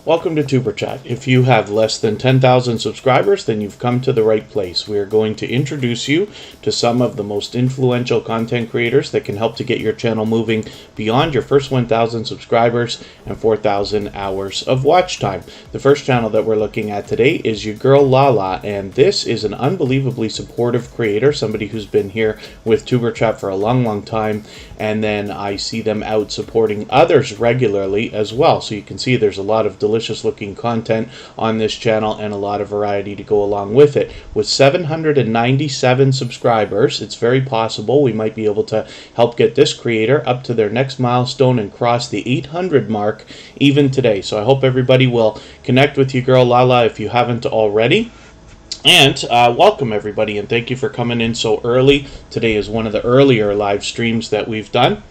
Welcome to Superchat. If you have less than 10,000 subscribers, then you've come to the right place. We are going to introduce you to some of the most influential content creators that can help to get your channel moving beyond your first 1,000 subscribers and 4,000 hours of watch time. The first channel that we're looking at today is your girl Lala, and this is an unbelievably supportive creator, somebody who's been here with Tuberchat for a long time, and then I see them out supporting others regularly as well. So you can see there's a lot of delicious looking content on this channel and a lot of variety to go along with it. With 797 subscribers, it's very possible we might be able to help get this creator up to their next milestone and cross the 800 mark even today. So I hope everybody will connect with you, girl Lala, if you haven't already. And welcome everybody, and thank you for coming in so early. Today is one of the earlier live streams that we've done,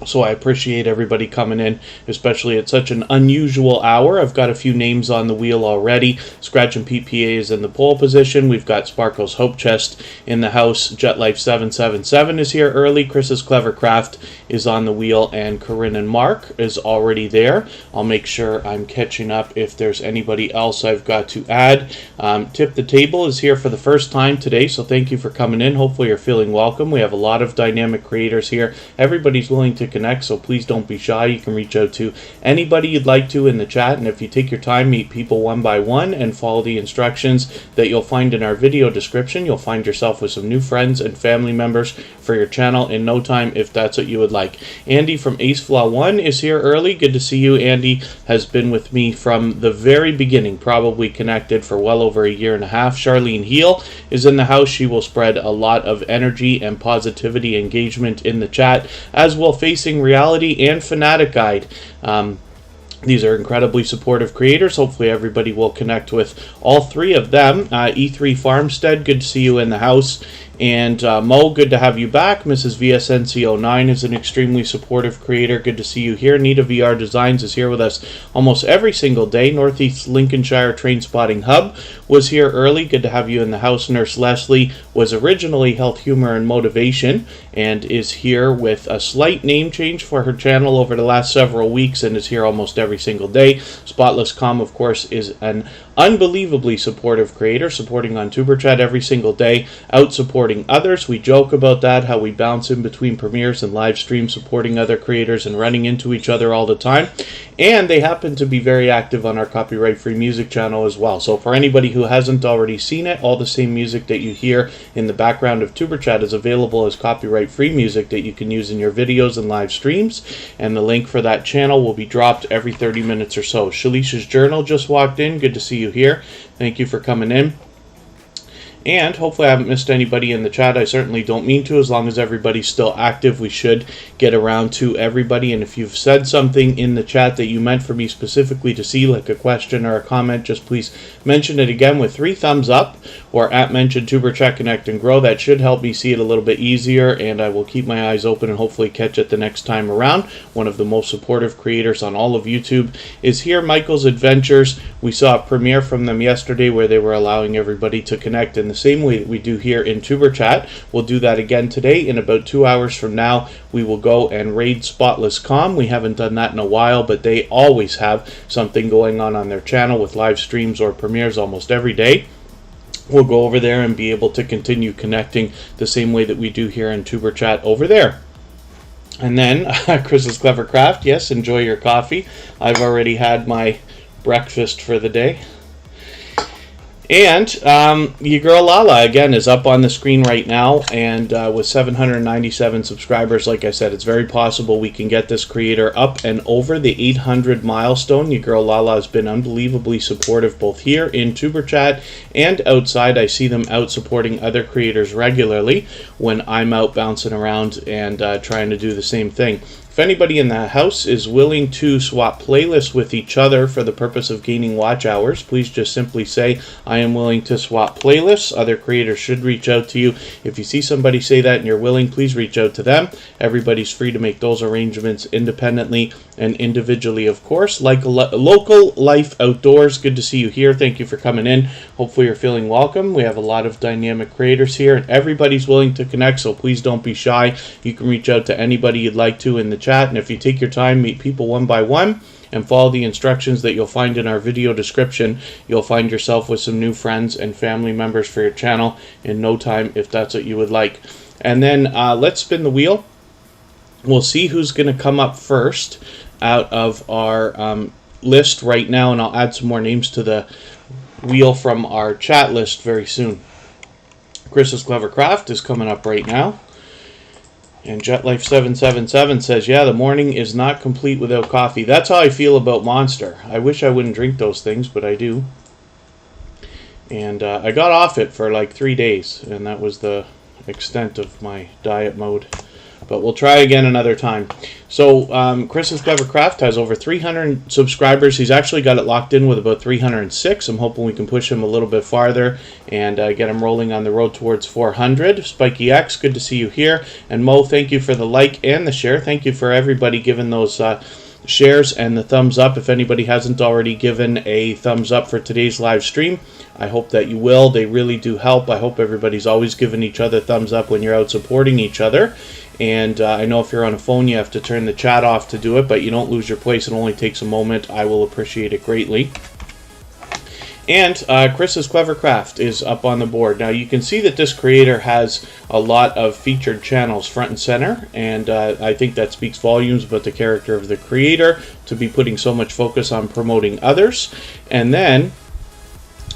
so I appreciate everybody coming in, especially at such an unusual hour. I've got a few names on the wheel already. Scratchin PPA is in the pole position. We've got Sparkle's Hope Chest in the house. JetLife777 is here early. Chris's Clever Craft is on the wheel, and Corinne and Mark is already there. I'll make sure I'm catching up if there's anybody else I've got to add. Tip the Table is here for the first time today, so thank you for coming in. Hopefully you're feeling welcome. We have a lot of dynamic creators here. Everybody's willing to connect, so please don't be shy. You can reach out to anybody you'd like to in the chat, and if you take your time, meet people one by one and follow the instructions that you'll find in our video description, you'll find yourself with some new friends and family members for your channel in no time, if that's what you would like. Andy from AceFlaw1 is here early. Good to see you. Andy has been with me from the very beginning, probably connected for well over a year and a half. Charlene Heel is in the house. She will spread a lot of energy and positivity engagement in the chat, as will Facing Reality and Fanatic Guide. These are incredibly supportive creators. Hopefully everybody will connect with all three of them. E3 Farmstead, good to see you in the house. And Mo, good to have you back. Mrs. VSNC09 is an extremely supportive creator. Good to see you here. Nita VR Designs is here with us almost every single day. Northeast Lincolnshire Train Spotting Hub was here early. Good to have you in the house. Nurse Leslie was originally Health, Humor, and Motivation and is here with a slight name change for her channel over the last several weeks and is here almost every single day. Spotless Calm, of course, is an unbelievably supportive creator, supporting on Tuberchat every single day, out supporting others. We joke about that, how we bounce in between premieres and live streams, supporting other creators and running into each other all the time. And they happen to be very active on our copyright-free music channel as well. So for anybody who hasn't already seen it, all the same music that you hear in the background of Tuberchat is available as copyright-free music that you can use in your videos and live streams. And the link for that channel will be dropped every 30 minutes or so. Shalisha's Journal just walked in. Good to see you here. Thank you for coming in. And hopefully I haven't missed anybody in the chat. I certainly don't mean to. As long as everybody's still active, we should get around to everybody. And if you've said something in the chat that you meant for me specifically to see, like a question or a comment, just please mention it again with 3 thumbs up or @mention Tuberchat Connect and Grow. That should help me see it a little bit easier, and I will keep my eyes open and hopefully catch it the next time around. One of the most supportive creators on all of YouTube is here. Michael's Adventures. We saw a premiere from them yesterday where they were allowing everybody to connect in the same way that we do here in Tuberchat. We'll do that again today. In about 2 hours from now, we will go and raid Spotless Calm. We haven't done that in a while, but they always have something going on their channel with live streams or premieres almost every day. We'll go over there and be able to continue connecting the same way that we do here in Tuberchat over there. And then Chris's Clever Craft. Yes, enjoy your coffee. I've already had my breakfast for the day. And your girl Lala, again, is up on the screen right now, and with 797 subscribers, like I said, it's very possible we can get this creator up and over the 800 milestone. Your girl Lala has been unbelievably supportive both here in Tuberchat and outside. I see them out supporting other creators regularly when I'm out bouncing around and trying to do the same thing. If anybody in the house is willing to swap playlists with each other for the purpose of gaining watch hours, please just simply say, I am willing to swap playlists. Other creators should reach out to you. If you see somebody say that and you're willing, please reach out to them. Everybody's free to make those arrangements independently and individually, of course. Like Local Life Outdoors, good to see you here. Thank you for coming in. Hopefully you're feeling welcome. We have a lot of dynamic creators here, and everybody's willing to connect, so please don't be shy. You can reach out to anybody you'd like to in the chat, and if you take your time, meet people one by one, and follow the instructions that you'll find in our video description, you'll find yourself with some new friends and family members for your channel in no time, if that's what you would like. And then let's spin the wheel. We'll see who's going to come up first out of our list right now, and I'll add some more names to the wheel from our chat list very soon. Chris's Clever Craft is coming up right now. And JetLife777 says, yeah, the morning is not complete without coffee. That's how I feel about Monster. I wish I wouldn't drink those things, but I do. And I got off it for like 3 days, and that was the extent of my diet mode. But we'll try again another time. So Chris's Clever Craft has over 300 subscribers. He's actually got it locked in with about 306. I'm hoping we can push him a little bit farther and get him rolling on the road towards 400. Spiky X, good to see you here. And Mo, thank you for the like and the share. Thank you for everybody giving those shares and the thumbs up. If anybody hasn't already given a thumbs up for today's live stream, I hope that you will. They really do help. I hope everybody's always giving each other thumbs up when you're out supporting each other. And I know if you're on a phone, you have to turn the chat off to do it, but you don't lose your place. It only takes a moment. I will appreciate it greatly. And Chris's Clever Craft is up on the board. Now you can see that this creator has a lot of featured channels front and center, and I think that speaks volumes about the character of the creator to be putting so much focus on promoting others. And then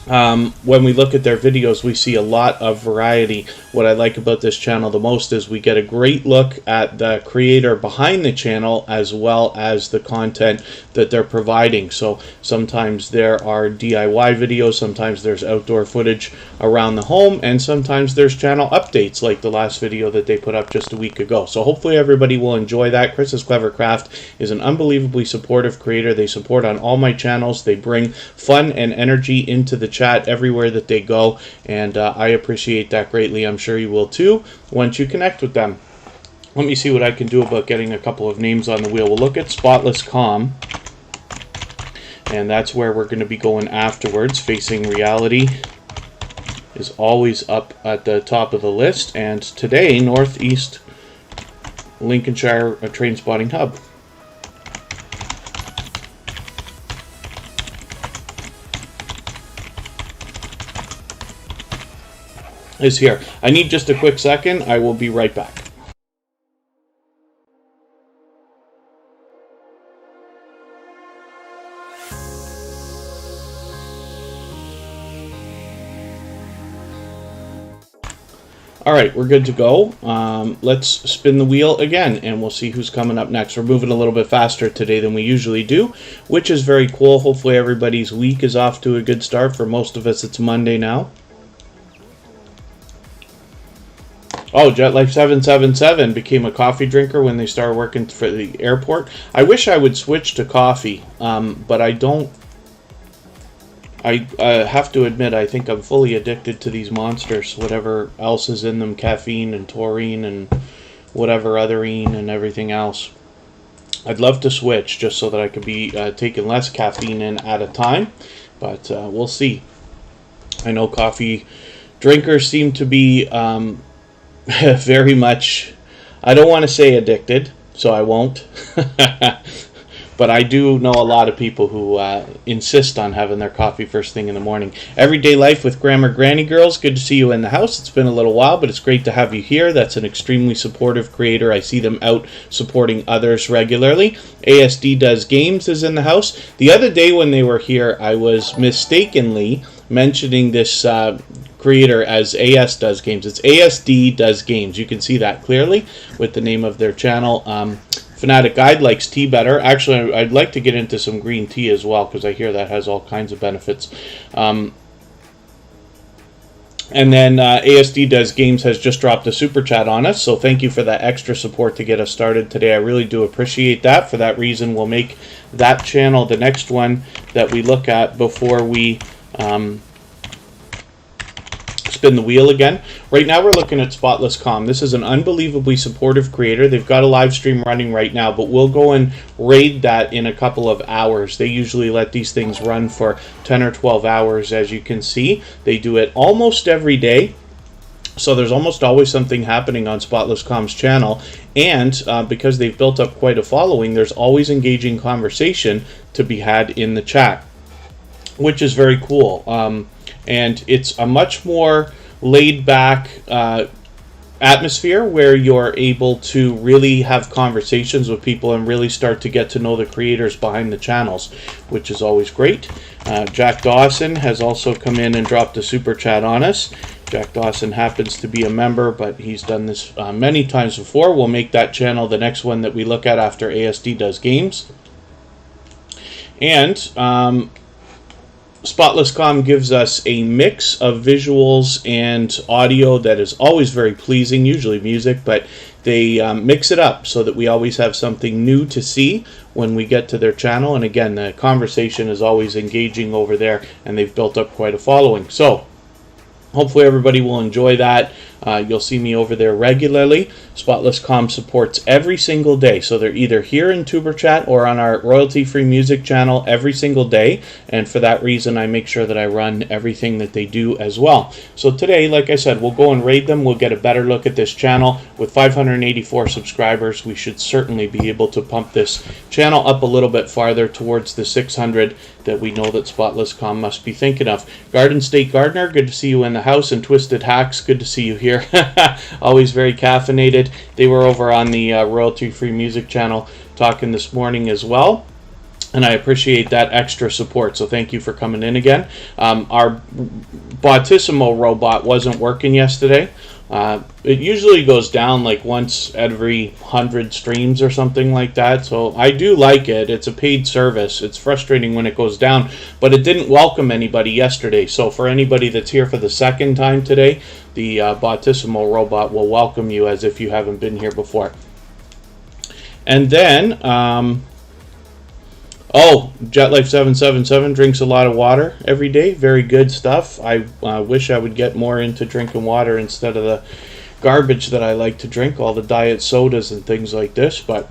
when we look at their videos, we see a lot of variety. What I like about this channel the most is we get a great look at the creator behind the channel as well as the content that they're providing. So sometimes there are DIY videos, sometimes there's outdoor footage around the home, and sometimes there's channel updates like the last video that they put up just a week ago. So hopefully everybody will enjoy that. Chris's Clever Craft is an unbelievably supportive creator. They support on all my channels. They bring fun and energy into the chat everywhere that they go, and I appreciate that greatly. I'm sure you will too once you connect with them. Let me see what I can do about getting a couple of names on the wheel. We'll look at Spotless Calm, and that's where we're going to be going afterwards. Facing Reality is always up at the top of the list, and today Northeast Lincolnshire Train Spotting Hub. Is here. I need just a quick second. I will be right back. All right, we're good to go. Let's spin the wheel again, and we'll see who's coming up next. We're moving a little bit faster today than we usually do, which is very cool. Hopefully everybody's week is off to a good start. For most of us, it's Monday now. Oh, JetLife777 became a coffee drinker when they started working for the airport. I wish I would switch to coffee, but I don't. I have to admit, I think I'm fully addicted to these monsters, whatever else is in them, caffeine and taurine and whatever otherine and everything else. I'd love to switch just so that I could be taking less caffeine in at a time, but we'll see. I know coffee drinkers seem to be very much, I don't want to say addicted, so I won't. But I do know a lot of people who insist on having their coffee first thing in the morning. Everyday Life with Grammar Granny Girls, good to see you in the house. It's been a little while, but it's great to have you here. That's an extremely supportive creator. I see them out supporting others regularly. ASD Does Games is in the house. The other day when they were here, I was mistakenly mentioning this creator as AS Does Games. It's ASD Does Games. You can see that clearly with the name of their channel. Fanatic Guide likes tea better. Actually, I'd like to get into some green tea as well, because I hear that has all kinds of benefits. And then ASD Does Games has just dropped a super chat on us, so thank you for that extra support to get us started today. I really do appreciate that. For that reason, we'll make that channel the next one that we look at before we spin the wheel again. Right now we're looking at Spotless Calm. This is an unbelievably supportive creator. They've got a live stream running right now, but we'll go and raid that in a couple of hours. They usually let these things run for 10 or 12 hours, as you can see. They do it almost every day. So there's almost always something happening on Spotless Calm's channel, and because they've built up quite a following, there's always engaging conversation to be had in the chat, which is very cool. And it's a much more laid back atmosphere where you're able to really have conversations with people and really start to get to know the creators behind the channels, which is always great. Jack Dawson has also come in and dropped a super chat on us. Jack Dawson happens to be a member, but he's done this many times before. We'll make that channel the next one that we look at after ASD does games. And Spotless Calm gives us a mix of visuals and audio that is always very pleasing, usually music, but they mix it up so that we always have something new to see when we get to their channel. And again, the conversation is always engaging over there, and they've built up quite a following. So hopefully everybody will enjoy that. You'll see me over there regularly. Spotless Calm supports every single day. So they're either here in Tuberchat or on our royalty-free music channel every single day. And for that reason, I make sure that I run everything that they do as well. So today, like I said, we'll go and raid them. We'll get a better look at this channel. With 584 subscribers, we should certainly be able to pump this channel up a little bit farther towards the 600 that we know that Spotless Calm must be thinking of. Garden State Gardener, good to see you in the house. And Twisted Hacks, good to see you here. Always very caffeinated. They were over on the royalty-free music channel talking this morning as well, and I appreciate that extra support, so thank you for coming in again. Our Bautissimo robot wasn't working yesterday. It usually goes down like once every 100 streams or something like that, so I do like it. It's a paid service. It's frustrating when it goes down, but it didn't welcome anybody yesterday. So for anybody that's here for the second time today, the Bautissimo robot will welcome you as if you haven't been here before. And then JetLife777 drinks a lot of water every day. Very good stuff. I wish I would get more into drinking water instead of the garbage that I like to drink, all the diet sodas and things like this, but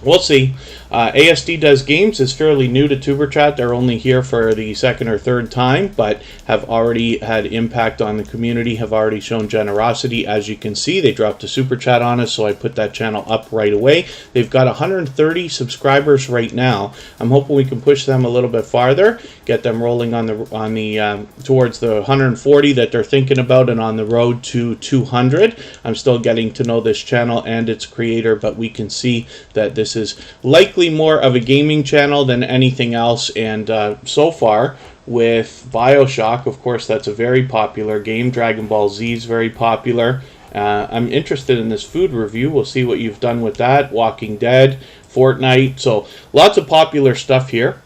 we'll see. ASD Does Games is fairly new to Tuberchat. They're only here for the second or third time, but have already had impact on the community, have already shown generosity. As you can see, they dropped a super chat on us, so I put that channel up right away. They've got 130 subscribers right now. I'm hoping we can push them a little bit farther, get them rolling on the towards the 140 that they're thinking about, and on the road to 200. I'm still getting to know this channel and its creator, but we can see that this is likely more of a gaming channel than anything else. And so far, with Bioshock, of course, that's a very popular game. Dragon Ball Z is very popular. I'm interested in this food review. We'll see what you've done with that. Walking Dead, Fortnite. So lots of popular stuff here.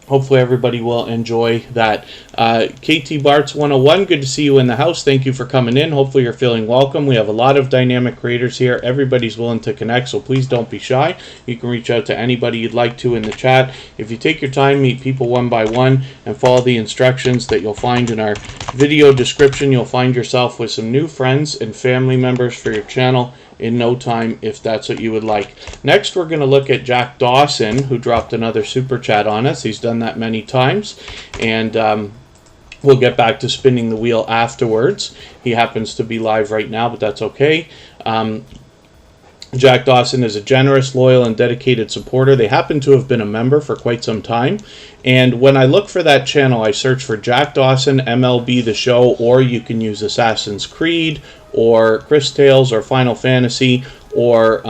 Hopefully everybody will enjoy that. KT Bart's 101, good to see you in the house. Thank you for coming in. Hopefully you're feeling welcome. We have a lot of dynamic creators here. Everybody's willing to connect, so please don't be shy. You can reach out to anybody you'd like to in the chat. If you take your time, meet people one by one, and follow the instructions that you'll find in our video description, you'll find yourself with some new friends and family members for your channel in no time, if that's what you would like. Next, we're going to look at Jack Dawson, who dropped another super chat on us. He's done that many times, and we'll get back to spinning the wheel afterwards. He happens to be live right now, but that's okay. Jack Dawson is a generous, loyal, and dedicated supporter. They happen to have been a member for quite some time. And when I look for that channel, I search for Jack Dawson, MLB The Show, or you can use Assassin's Creed, or Chris Tales, or Final Fantasy, or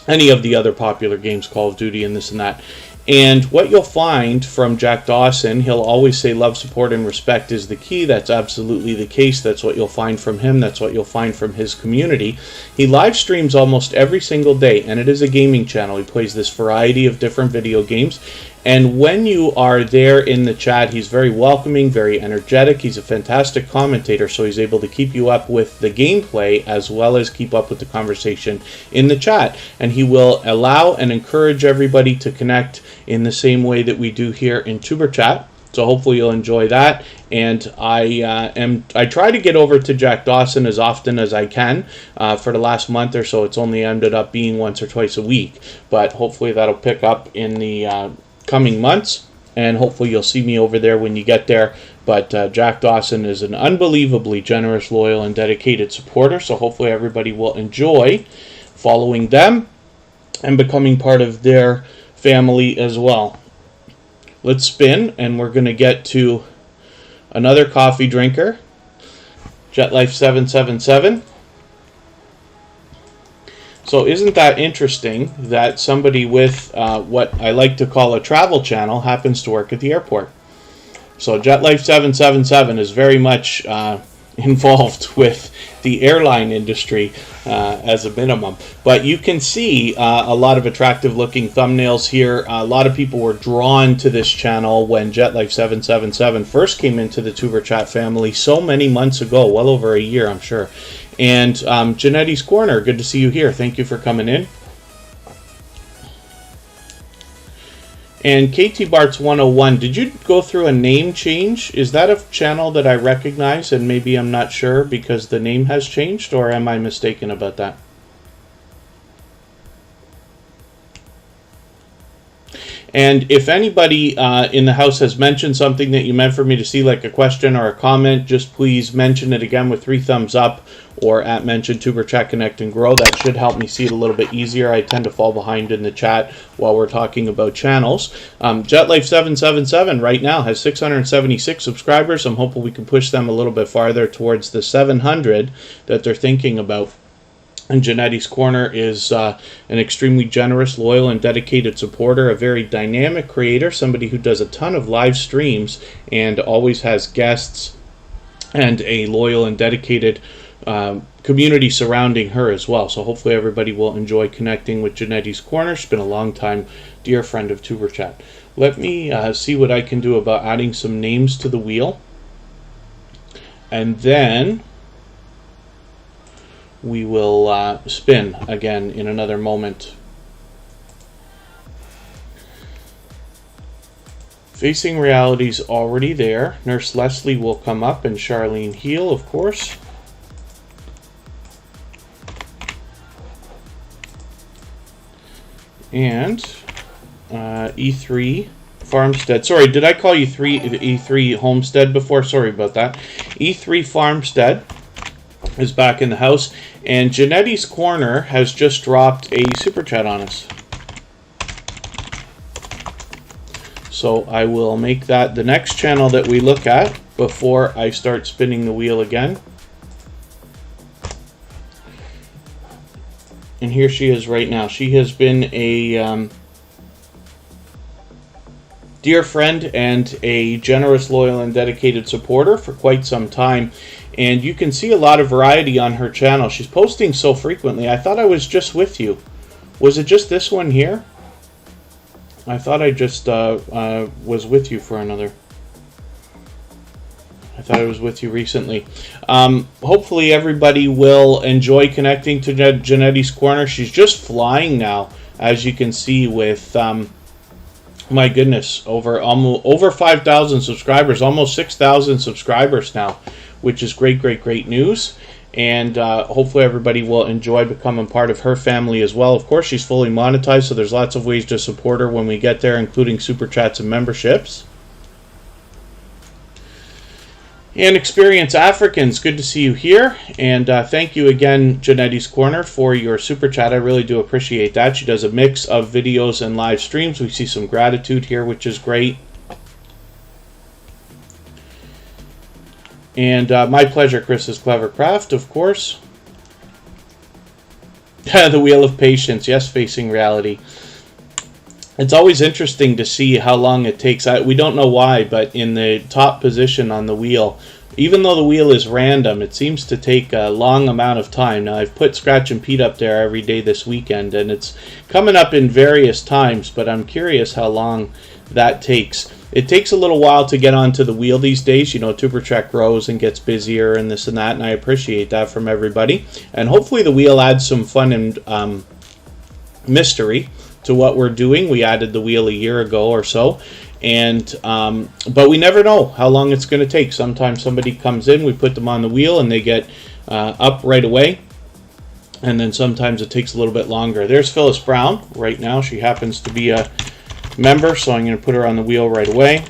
any of the other popular games, Call of Duty, and this and that. And what you'll find from Jack Dawson, he'll always say love, support, and respect is the key. That's absolutely the case. That's what you'll find from him. That's what you'll find from his community. He live streams almost every single day, and it is a gaming channel. He plays this variety of different video games. And when you are there in the chat, he's very welcoming, very energetic. He's a fantastic commentator, so he's able to keep you up with the gameplay as well as keep up with the conversation in the chat. And he will allow and encourage everybody to connect in the same way that we do here in Tuberchat. So hopefully you'll enjoy that. And I try to get over to Jack Dawson as often as I can. For the last month or so, it's only ended up being once or twice a week. But hopefully that'll pick up in the coming months, and hopefully you'll see me over there when you get there. but Jack Dawson is an unbelievably generous, loyal, and dedicated supporter, so hopefully everybody will enjoy following them and becoming part of their family as well. Let's spin, and we're going to get to another coffee drinker, JetLife777. So isn't that interesting that somebody with what I like to call a travel channel happens to work at the airport? So JetLife777 is very much involved with the airline industry as a minimum. But you can see a lot of attractive looking thumbnails here. A lot of people were drawn to this channel when JetLife777 first came into the Tuberchat family so many months ago, well over a year, I'm sure. And Jeannetty's Corner, good to see you here. Thank you for coming in. And KT Bart's 101, did you go through a name change? Is that a channel that I recognize and maybe I'm not sure because the name has changed, or am I mistaken about that? And if anybody in the house has mentioned something that you meant for me to see, like a question or a comment, just please mention it again with 3 thumbs up or at mention Tuberchat Connect and Grow. That should help me see it a little bit easier. I tend to fall behind in the chat while we're talking about channels. JetLife777 right now has 676 subscribers. I'm hoping we can push them a little bit farther towards the 700 that they're thinking about. And Jeannetty's Corner is an extremely generous, loyal, and dedicated supporter, a very dynamic creator, somebody who does a ton of live streams and always has guests and a loyal and dedicated community surrounding her as well. So hopefully everybody will enjoy connecting with Jeannetty's Corner. She's been a long time dear friend of Tuberchat. Let me see what I can do about adding some names to the wheel. And then we will spin again in another moment. Facing Reality's already there. Nurse Leslie will come up, and Charlene Heal, of course. And E3 Farmstead. Sorry, did I call you E3 Homestead before? Sorry about that. E3 Farmstead is back in the house, and Jeannetty's Corner has just dropped a super chat on us. So I will make that the next channel that we look at before I start spinning the wheel again. And here she is right now. She has been a dear friend and a generous, loyal, and dedicated supporter for quite some time. And you can see a lot of variety on her channel. She's posting so frequently. I thought I was just with you. Was it just this one here? I thought I just was with you for another. I thought I was with you recently. Hopefully everybody will enjoy connecting to Jeannetty's Corner. She's just flying now, as you can see, with my goodness, over 5,000 subscribers, almost 6,000 subscribers now, which is great news. And hopefully everybody will enjoy becoming part of her family as well. Of course, she's fully monetized, so there's lots of ways to support her when we get there, including super chats and memberships. And Experience Africans, good to see you here. And thank you again, Jeannetty's Corner, for your super chat. I really do appreciate that. She does a mix of videos and live streams. We see some gratitude here, which is great. And my pleasure, Chris's Clever Craft, of course. The Wheel of Patience, yes, Facing Reality. It's always interesting to see how long it takes. We don't know why, but in the top position on the wheel, even though the wheel is random, it seems to take a long amount of time. Now, I've put Scratch and Pete up there every day this weekend, and it's coming up in various times, but I'm curious how long that takes. It takes a little while to get onto the wheel these days. You know, Tuberchat grows and gets busier and this and that, and I appreciate that from everybody. And hopefully the wheel adds some fun and mystery to what we're doing. We added the wheel a year ago or so, and but we never know how long it's going to take. Sometimes somebody comes in, we put them on the wheel, and they get up right away, and then sometimes it takes a little bit longer. There's Phyllis Brown right now. She happens to be a member, so I'm going to put her on the wheel right away.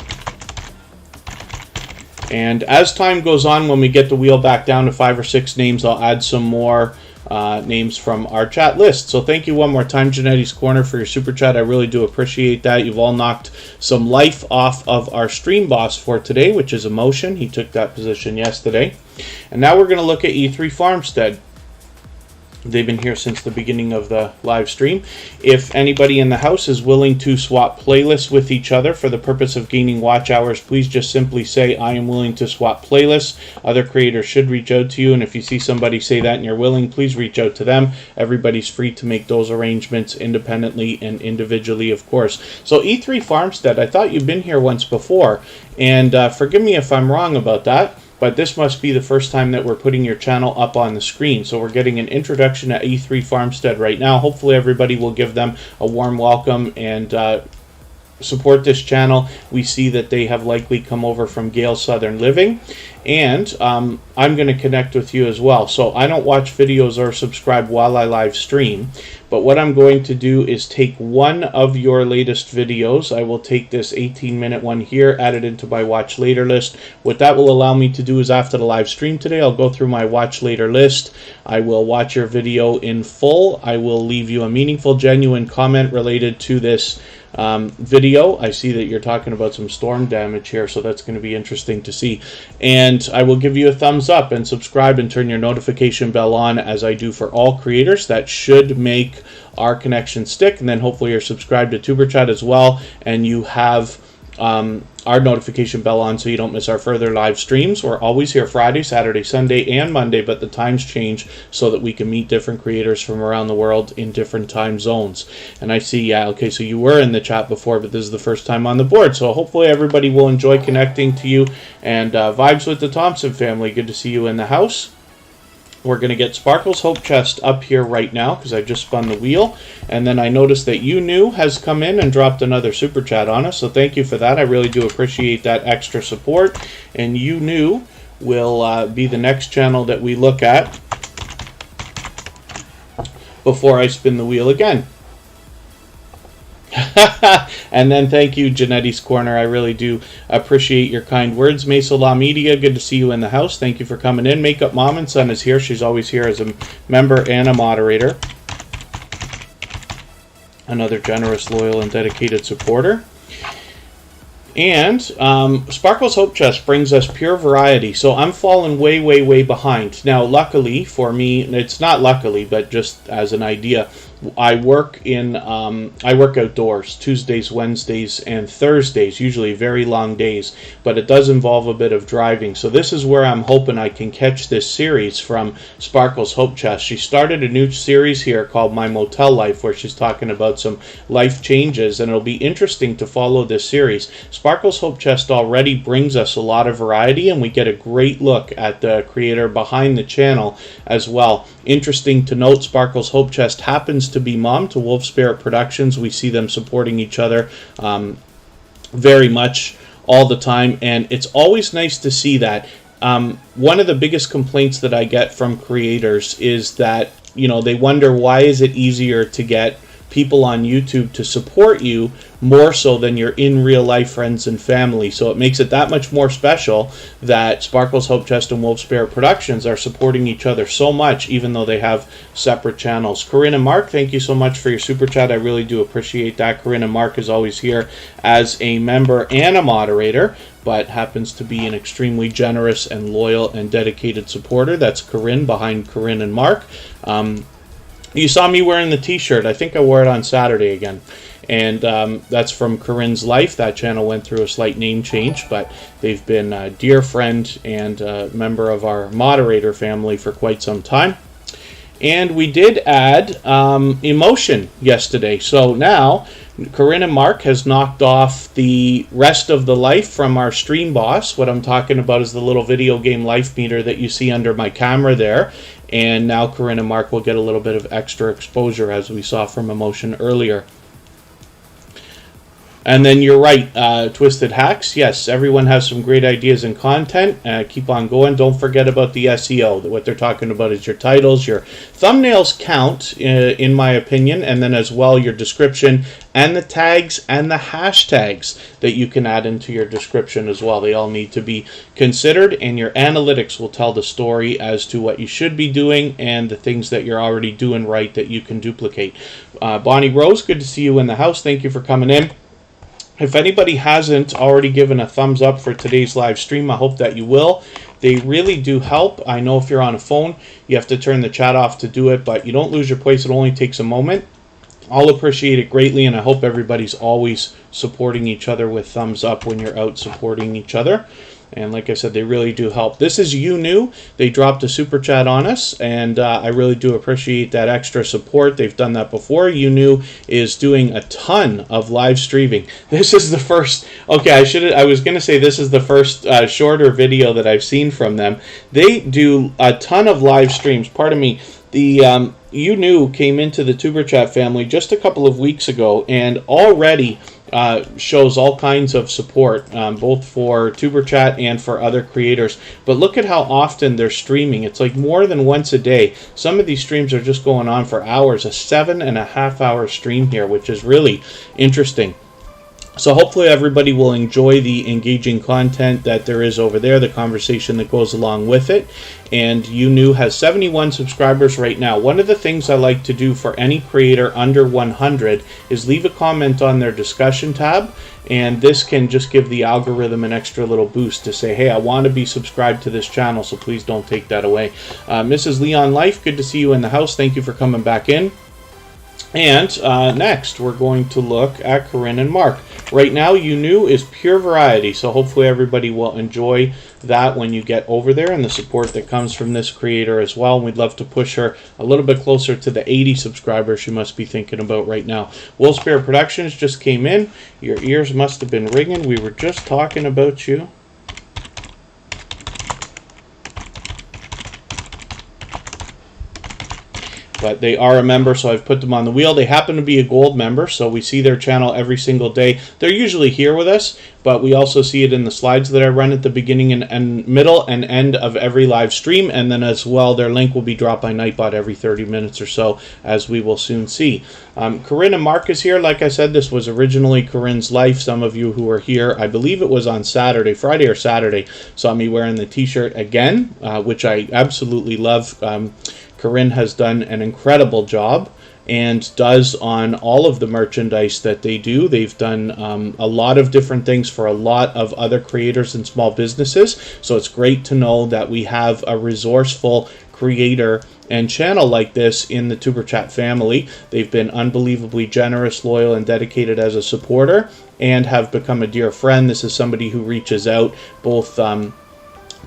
And as time goes on, when we get the wheel back down to 5 or 6 names, I'll add some more names from our chat list. So thank you one more time, Jeannetty's Corner, for your super chat. I really do appreciate that. You've all knocked some life off of our stream boss for today, which is Emotion. He took that position yesterday. And now we're going to look at E3 Farmstead. They've been here since the beginning of the live stream. If anybody in the house is willing to swap playlists with each other for the purpose of gaining watch hours, please just simply say, I am willing to swap playlists. Other creators should reach out to you, and if you see somebody say that and you're willing, please reach out to them. Everybody's free to make those arrangements independently and individually, of course. So E3 Farmstead, I thought you'd been here once before, and forgive me if I'm wrong about that, but this must be the first time that we're putting your channel up on the screen. So we're getting an introduction to E3 Farmstead right now. Hopefully everybody will give them a warm welcome and support this channel. We see that they have likely come over from Gale Southern Living. And I'm going to connect with you as well. So I don't watch videos or subscribe while I live stream. But what I'm going to do is take one of your latest videos. I will take this 18-minute one here, add it into my watch later list. What that will allow me to do is after the live stream today, I'll go through my watch later list. I will watch your video in full. I will leave you a meaningful, genuine comment related to this video. I see that you're talking about some storm damage here, so that's going to be interesting to see. And I will give you a thumbs up and subscribe and turn your notification bell on, as I do for all creators. That should make our connection stick. And then hopefully you're subscribed to Tuberchat as well, and you have our notification bell on so you don't miss our further live streams. We're always here Friday, Saturday, Sunday, and Monday, but the times change so that we can meet different creators from around the world in different time zones. And I see, yeah, okay, so you were in the chat before, but this is the first time on the board. So hopefully everybody will enjoy connecting to you. And vibes with the Thompson family. Good to see you in the house. We're going to get Sparkle's Hope Chest up here right now because I just spun the wheel. And then I noticed that You New has come in and dropped another super chat on us. So thank you for that. I really do appreciate that extra support. And You New will be the next channel that we look at before I spin the wheel again. And then thank you, Jeannetty's Corner. I really do appreciate your kind words. Mesa La Media, good to see you in the house. Thank you for coming in. Makeup Mom and Son is here. She's always here as a member and a moderator. Another generous, loyal, and dedicated supporter. And Sparkle's Hope Chest brings us pure variety. So I'm falling way, way, way behind. Now, luckily for me, it's not luckily, but just as an idea, I work outdoors Tuesdays, Wednesdays, and Thursdays, usually very long days, but it does involve a bit of driving. So this is where I'm hoping I can catch this series from Sparkle's Hope Chest. She started a new series here called My Motel Life, where she's talking about some life changes, and it'll be interesting to follow this series. Sparkle's Hope Chest already brings us a lot of variety, and we get a great look at the creator behind the channel as well. Interesting to note, Sparkle's Hope Chest happens to be mom to Wolf Spirit Productions. We see them supporting each other very much all the time, and it's always nice to see that. One of the biggest complaints that I get from creators is that, you know, they wonder why is it easier to get people on YouTube to support you more so than your in real life friends and family. So it makes it that much more special that Sparkle's Hope Chest and Wolf Spirit Productions are supporting each other so much, even though they have separate channels. Corinne and Mark, thank you so much for your super chat. I really do appreciate that. Corinne and Mark is always here as a member and a moderator, but happens to be an extremely generous and loyal and dedicated supporter. That's Corinne behind Corinne and Mark. You saw me wearing the t-shirt. I think I wore it on Saturday again. And that's from Corinne's Life. That channel went through a slight name change, but they've been a dear friend and a member of our moderator family for quite some time. And we did add emotion yesterday. So now Corinne and Mark has knocked off the rest of the life from our stream boss. What I'm talking about is the little video game life meter that you see under my camera there. And now Corinne and Mark will get a little bit of extra exposure, as we saw from emotion earlier. And then you're right, Twisted Hacks. Yes, everyone has some great ideas and content. Keep on going. Don't forget about the SEO. What they're talking about is your titles, your thumbnails count, in my opinion, and then as well your description and the tags and the hashtags that you can add into your description as well. They all need to be considered, and your analytics will tell the story as to what you should be doing and the things that you're already doing right that you can duplicate. Bonnie Rose, good to see you in the house. Thank you for coming in. If anybody hasn't already given a thumbs up for today's live stream, I hope that you will. They really do help. I know if you're on a phone, you have to turn the chat off to do it, but you don't lose your place. It only takes a moment. I'll appreciate it greatly, and I hope everybody's always supporting each other with thumbs up when you're out supporting each other. And like I said, they really do help. This is You New. They dropped a super chat on us, and I really do appreciate that extra support. They've done that before. You New is doing a ton of live streaming. This is the first. Okay, I was gonna say this is the first shorter video that I've seen from them. They do a ton of live streams. Pardon me. The You New came into the Tuberchat family just a couple of weeks ago, and already shows all kinds of support, both for Tuberchat and for other creators. But look at how often they're streaming. It's like more than once a day. Some of these streams are just going on for hours. A 7.5 hour stream here, which is really interesting. So hopefully everybody will enjoy the engaging content that there is over there, the conversation that goes along with it. And You New has 71 subscribers right now. One of the things I like to do for any creator under 100 is leave a comment on their discussion tab. And this can just give the algorithm an extra little boost to say, hey, I want to be subscribed to this channel, so please don't take that away. Mrs. Leon Life, good to see you in the house. Thank you for coming back in. And next, we're going to look at Corinne and Mark. Right now, You New is pure variety, so hopefully everybody will enjoy that when you get over there and the support that comes from this creator as well. And we'd love to push her a little bit closer to the 80 subscribers she must be thinking about right now. Will Spirit Productions just came in. Your ears must have been ringing. We were just talking about you. But they are a member, so I've put them on the wheel. They happen to be a gold member, so we see their channel every single day. They're usually here with us, but we also see it in the slides that I run at the beginning and middle and end of every live stream. And then as well, their link will be dropped by Nightbot every 30 minutes or so, as we will soon see. Corinne and Mark is here. Like I said, this was originally Corinne's life. Some of you who are here, I believe it was on Saturday, Friday or Saturday, saw me wearing the t-shirt again, which I absolutely love. Corinne has done an incredible job and does on all of the merchandise that they do. They've done a lot of different things for a lot of other creators and small businesses. So it's great to know that we have a resourceful creator and channel like this in the Tuberchat family. They've been unbelievably generous, loyal, and dedicated as a supporter, and have become a dear friend. This is somebody who reaches out both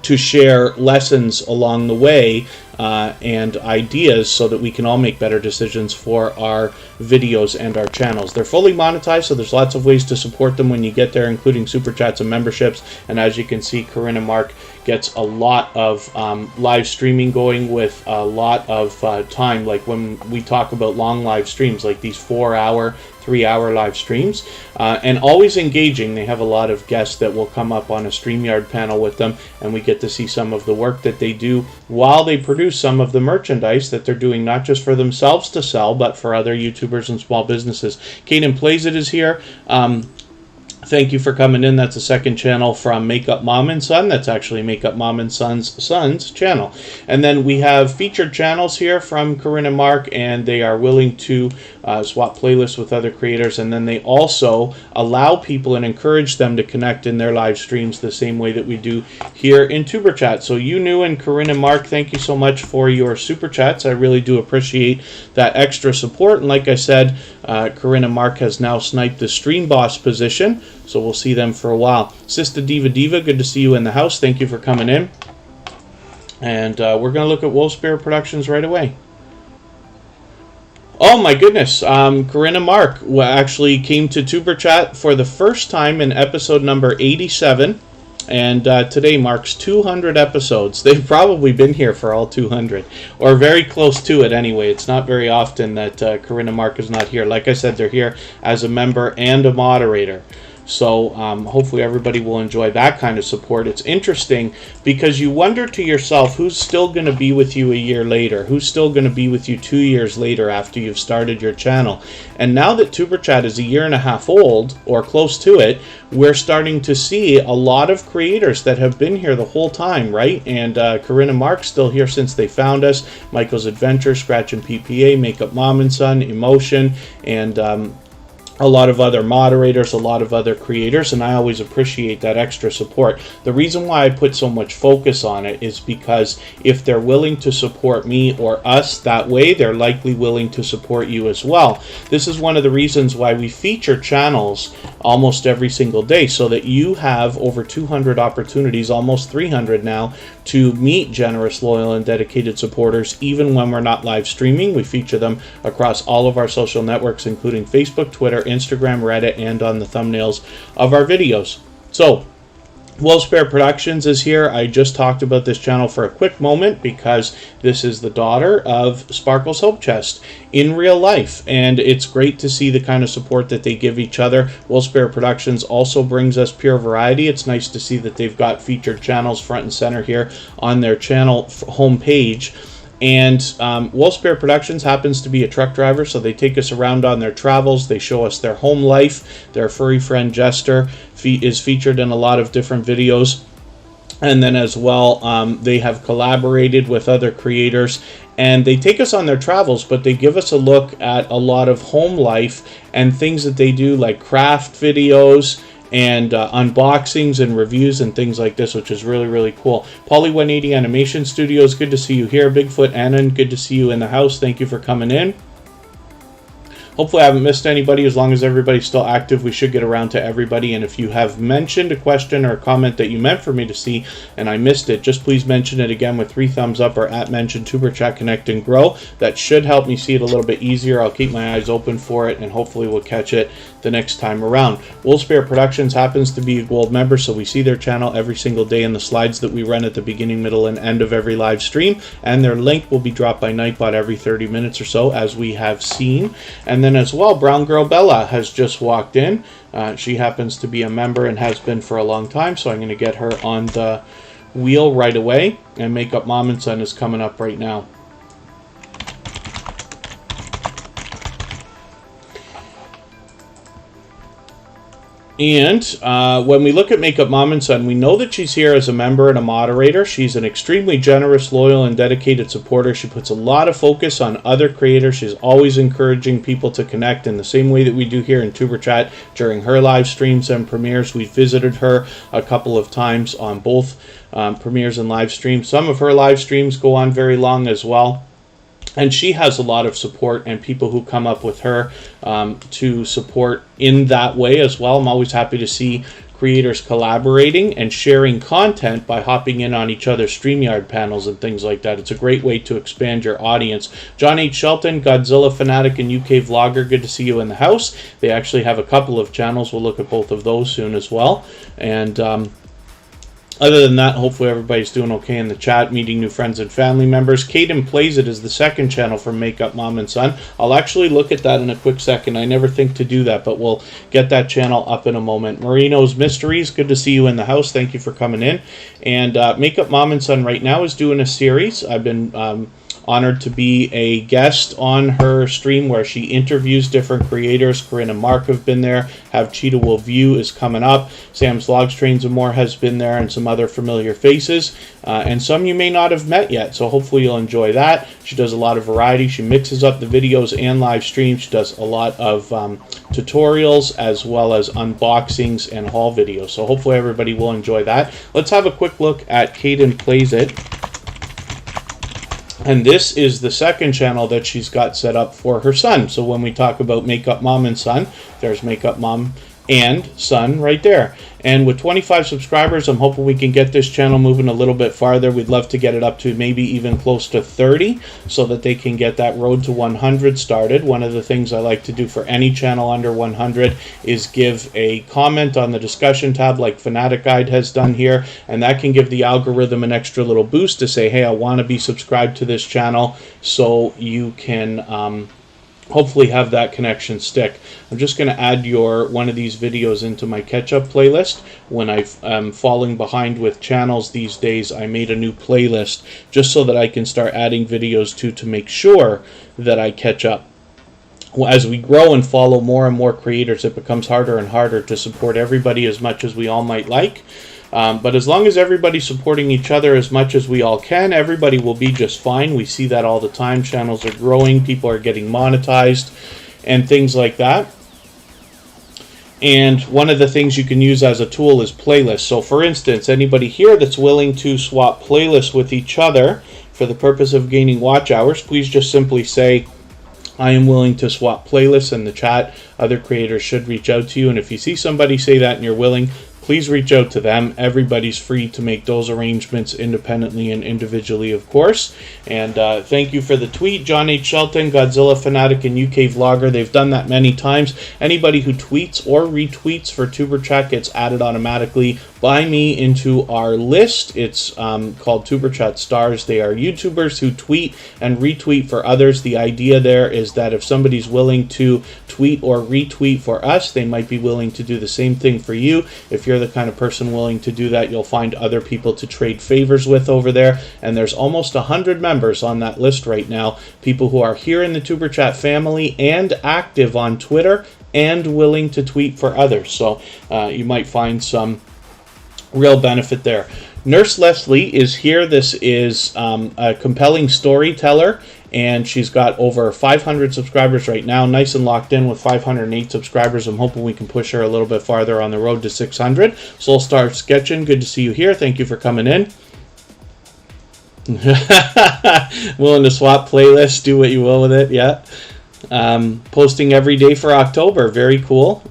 to share lessons along the way and ideas so that we can all make better decisions for our videos and our channels. They're fully monetized, so there's lots of ways to support them when you get there, including super chats and memberships. And as you can see, Corinne and Mark gets a lot of live streaming going with a lot of time, like when we talk about long live streams, like these 4-hour, 3-hour live streams, and always engaging. They have a lot of guests that will come up on a StreamYard panel with them, and we get to see some of the work that they do while they produce some of the merchandise that they're doing, not just for themselves to sell, but for other YouTubers and small businesses. Kaden Plays It is here. Thank you for coming in. That's a second channel from Makeup Mom and Son. That's actually Makeup Mom and Son's channel. And then we have featured channels here from Corinne and Mark, and they are willing to swap playlists with other creators. And then they also allow people and encourage them to connect in their live streams the same way that we do here in Tuberchat. So You New and Corinne and Mark, thank you so much for your super chats. I really do appreciate that extra support. And like I said, Corinne and Mark has now sniped the stream boss position, so we'll see them for a while. Sister Diva, good to see you in the house. Thank you for coming in. And we're going to look at Wolf Spirit Productions right away. Oh my goodness, Corinne and Mark actually came to Tuberchat for the first time in episode number 87. And today marks 200 episodes. They've probably been here for all 200, or very close to it anyway. It's not very often that Corinne and Mark is not here. Like I said, they're here as a member and a moderator. So hopefully everybody will enjoy that kind of support. It's interesting because you wonder to yourself, who's still going to be with you a year later? Who's still going to be with you 2 years later after you've started your channel? And now that Superchat is a year and a half old, or close to it, we're starting to see a lot of creators that have been here the whole time, right? And Corinne and Mark still here since they found us. Michael's Adventure, Scratchin PPA, Makeup Mom and Son, Emotion, and a lot of other moderators, a lot of other creators, and I always appreciate that extra support. The reason why I put so much focus on it is because if they're willing to support me or us that way, they're likely willing to support you as well. This is one of the reasons why we feature channels almost every single day, so that you have over 200 opportunities, almost 300 now, to meet generous, loyal, and dedicated supporters. Even when we're not live streaming, we feature them across all of our social networks, including Facebook, Twitter, Instagram, Reddit, and on the thumbnails of our videos. So, Wolfsbear Productions is here. I just talked about this channel for a quick moment because this is the daughter of Sparkle's Hope Chest in real life, and it's great to see the kind of support that they give each other. Wolfsbear Productions also brings us pure variety. It's nice to see that they've got featured channels front and center here on their channel homepage. And Wolfsbear Productions happens to be a truck driver, so they take us around on their travels. They show us their home life. Their furry friend Jester is featured in a lot of different videos. And then as well, they have collaborated with other creators. And they take us on their travels, but they give us a look at a lot of home life and things that they do, like craft videos and unboxings and reviews and things like this, which is really, really cool. Polly180 Animation Studios, good to see you here. Bigfoot Annan, good to see you in the house. Thank you for coming in. Hopefully I haven't missed anybody. As long as everybody's still active, we should get around to everybody. And if you have mentioned a question or a comment that you meant for me to see and I missed it, just please mention it again with 3 thumbs up or @mention Tuberchat Connect and Grow. That should help me see it a little bit easier. I'll keep my eyes open for it and hopefully we'll catch it the next time around. Wolfsbear Productions happens to be a gold member, so we see their channel every single day in the slides that we run at the beginning, middle, and end of every live stream. And their link will be dropped by Nightbot every 30 minutes or so, as we have seen. And then as well, Brown Girl Bella has just walked in. She happens to be a member and has been for a long time, so I'm going to get her on the wheel right away. And Makeup Mom and Son is coming up right now. And when we look at Makeup Mom and Son, we know that she's here as a member and a moderator. She's an extremely generous, loyal, and dedicated supporter. She puts a lot of focus on other creators. She's always encouraging people to connect in the same way that we do here in Tuberchat during her live streams and premieres. We've visited her a couple of times on both premieres and live streams. Some of her live streams go on very long as well. And she has a lot of support and people who come up with her to support in that way as well. I'm always happy to see creators collaborating and sharing content by hopping in on each other's StreamYard panels and things like that. It's a great way to expand your audience. John H. Shelton, Godzilla Fanatic and UK Vlogger, good to see you in the house. They actually have a couple of channels. We'll look at both of those soon as well. And other than that, hopefully everybody's doing okay in the chat, meeting new friends and family members. Caden Plays It is the second channel from Makeup Mom and Son. I'll actually look at that in a quick second. I never think to do that, but we'll get that channel up in a moment. Marino's Mysteries, good to see you in the house. Thank you for coming in. And Makeup Mom and Son right now is doing a series. I've been honored to be a guest on her stream where she interviews different creators. Corinne and Mark have been there. Have Cheatable View is coming up. Sam's Logs, Trains and More has been there, and some other familiar faces. And some you may not have met yet, so hopefully you'll enjoy that. She does a lot of variety. She mixes up the videos and live streams. She does a lot of tutorials as well as unboxings and haul videos. So hopefully everybody will enjoy that. Let's have a quick look at Caden Plays It. And this is the second channel that she's got set up for her son. So when we talk about Makeup Mom and Son, there's Makeup Mom and sun right there. And with 25 subscribers, I'm hoping we can get this channel moving a little bit farther. We'd love to get it up to maybe even close to 30 so that they can get that road to 100 started. One of the things I like to do for any channel under 100 is give a comment on the discussion tab like Fanatic Guide has done here, and that can give the algorithm an extra little boost to say, hey, I want to be subscribed to this channel, so you can hopefully have that connection stick. I'm just going to add one of these videos into my catch-up playlist. When I'm falling behind with channels these days, I made a new playlist just so that I can start adding videos to make sure that I catch up. As we grow and follow more and more creators, it becomes harder and harder to support everybody as much as we all might like. But as long as everybody's supporting each other as much as we all can, everybody will be just fine. We see that all the time. Channels are growing, people are getting monetized, and things like that. And one of the things you can use as a tool is playlists. So for instance, anybody here that's willing to swap playlists with each other for the purpose of gaining watch hours, please just simply say, I am willing to swap playlists in the chat. Other creators should reach out to you. And if you see somebody say that and you're willing, please reach out to them. Everybody's free to make those arrangements independently and individually, of course. And thank you for the tweet, John H. Shelton, Godzilla Fanatic, and UK Vlogger. They've done that many times. Anybody who tweets or retweets for Tuberchat gets added automatically by me into our list. It's called Superchat Stars. They are YouTubers who tweet and retweet for others. The idea there is that if somebody's willing to tweet or retweet for us, they might be willing to do the same thing for you. If you're the kind of person willing to do that, you'll find other people to trade favors with over there. And there's almost 100 members on that list right now. People who are here in the Tuberchat family and active on Twitter and willing to tweet for others. So you might find some real benefit there. Nurse Leslie is here. This is a compelling storyteller, and she's got over 500 subscribers right now, nice and locked in with 508 subscribers. I'm hoping we can push her a little bit farther on the road to 600. Soul Star Scratchin, good to see you here. Thank you for coming in. Willing to swap playlists, do what you will with it, yeah. Posting every day for October, very cool.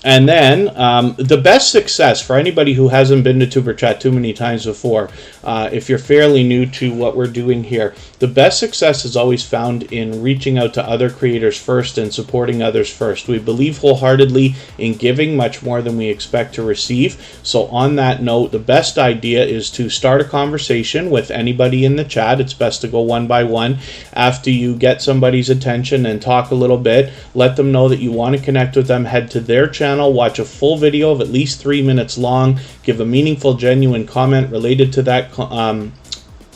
And then the best success for anybody who hasn't been to Tuberchat too many times before, if you're fairly new to what we're doing here, the best success is always found in reaching out to other creators first and supporting others first. We believe wholeheartedly in giving much more than we expect to receive. So on that note, the best idea is to start a conversation with anybody in the chat. It's best to go one by one. After you get somebody's attention and talk a little bit, let them know that you want to connect with them. Head to their channel, watch a full video of at least 3 minutes long, give a meaningful, genuine comment related to that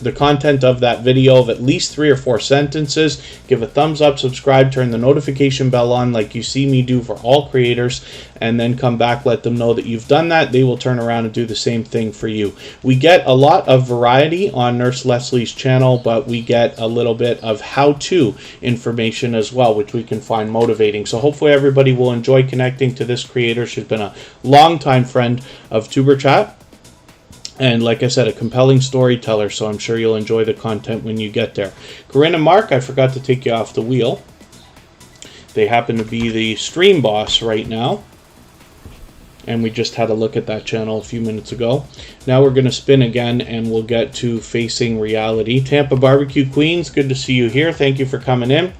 the content of that video of at least 3 or 4 sentences. Give a thumbs up, subscribe, turn the notification bell on like you see me do for all creators, and then come back, let them know that you've done that. They will turn around and do the same thing for you. We get a lot of variety on Nurse Leslie's channel, but we get a little bit of how-to information as well, which we can find motivating. So hopefully everybody will enjoy connecting to this creator. She's been a long-time friend of Tuberchat. And like I said, a compelling storyteller, so I'm sure you'll enjoy the content when you get there. Corinne and Mark, I forgot to take you off the wheel. They happen to be the stream boss right now. And we just had a look at that channel a few minutes ago. Now we're going to spin again, and we'll get to Facing Reality. Tampa Barbecue Queens, good to see you here. Thank you for coming in.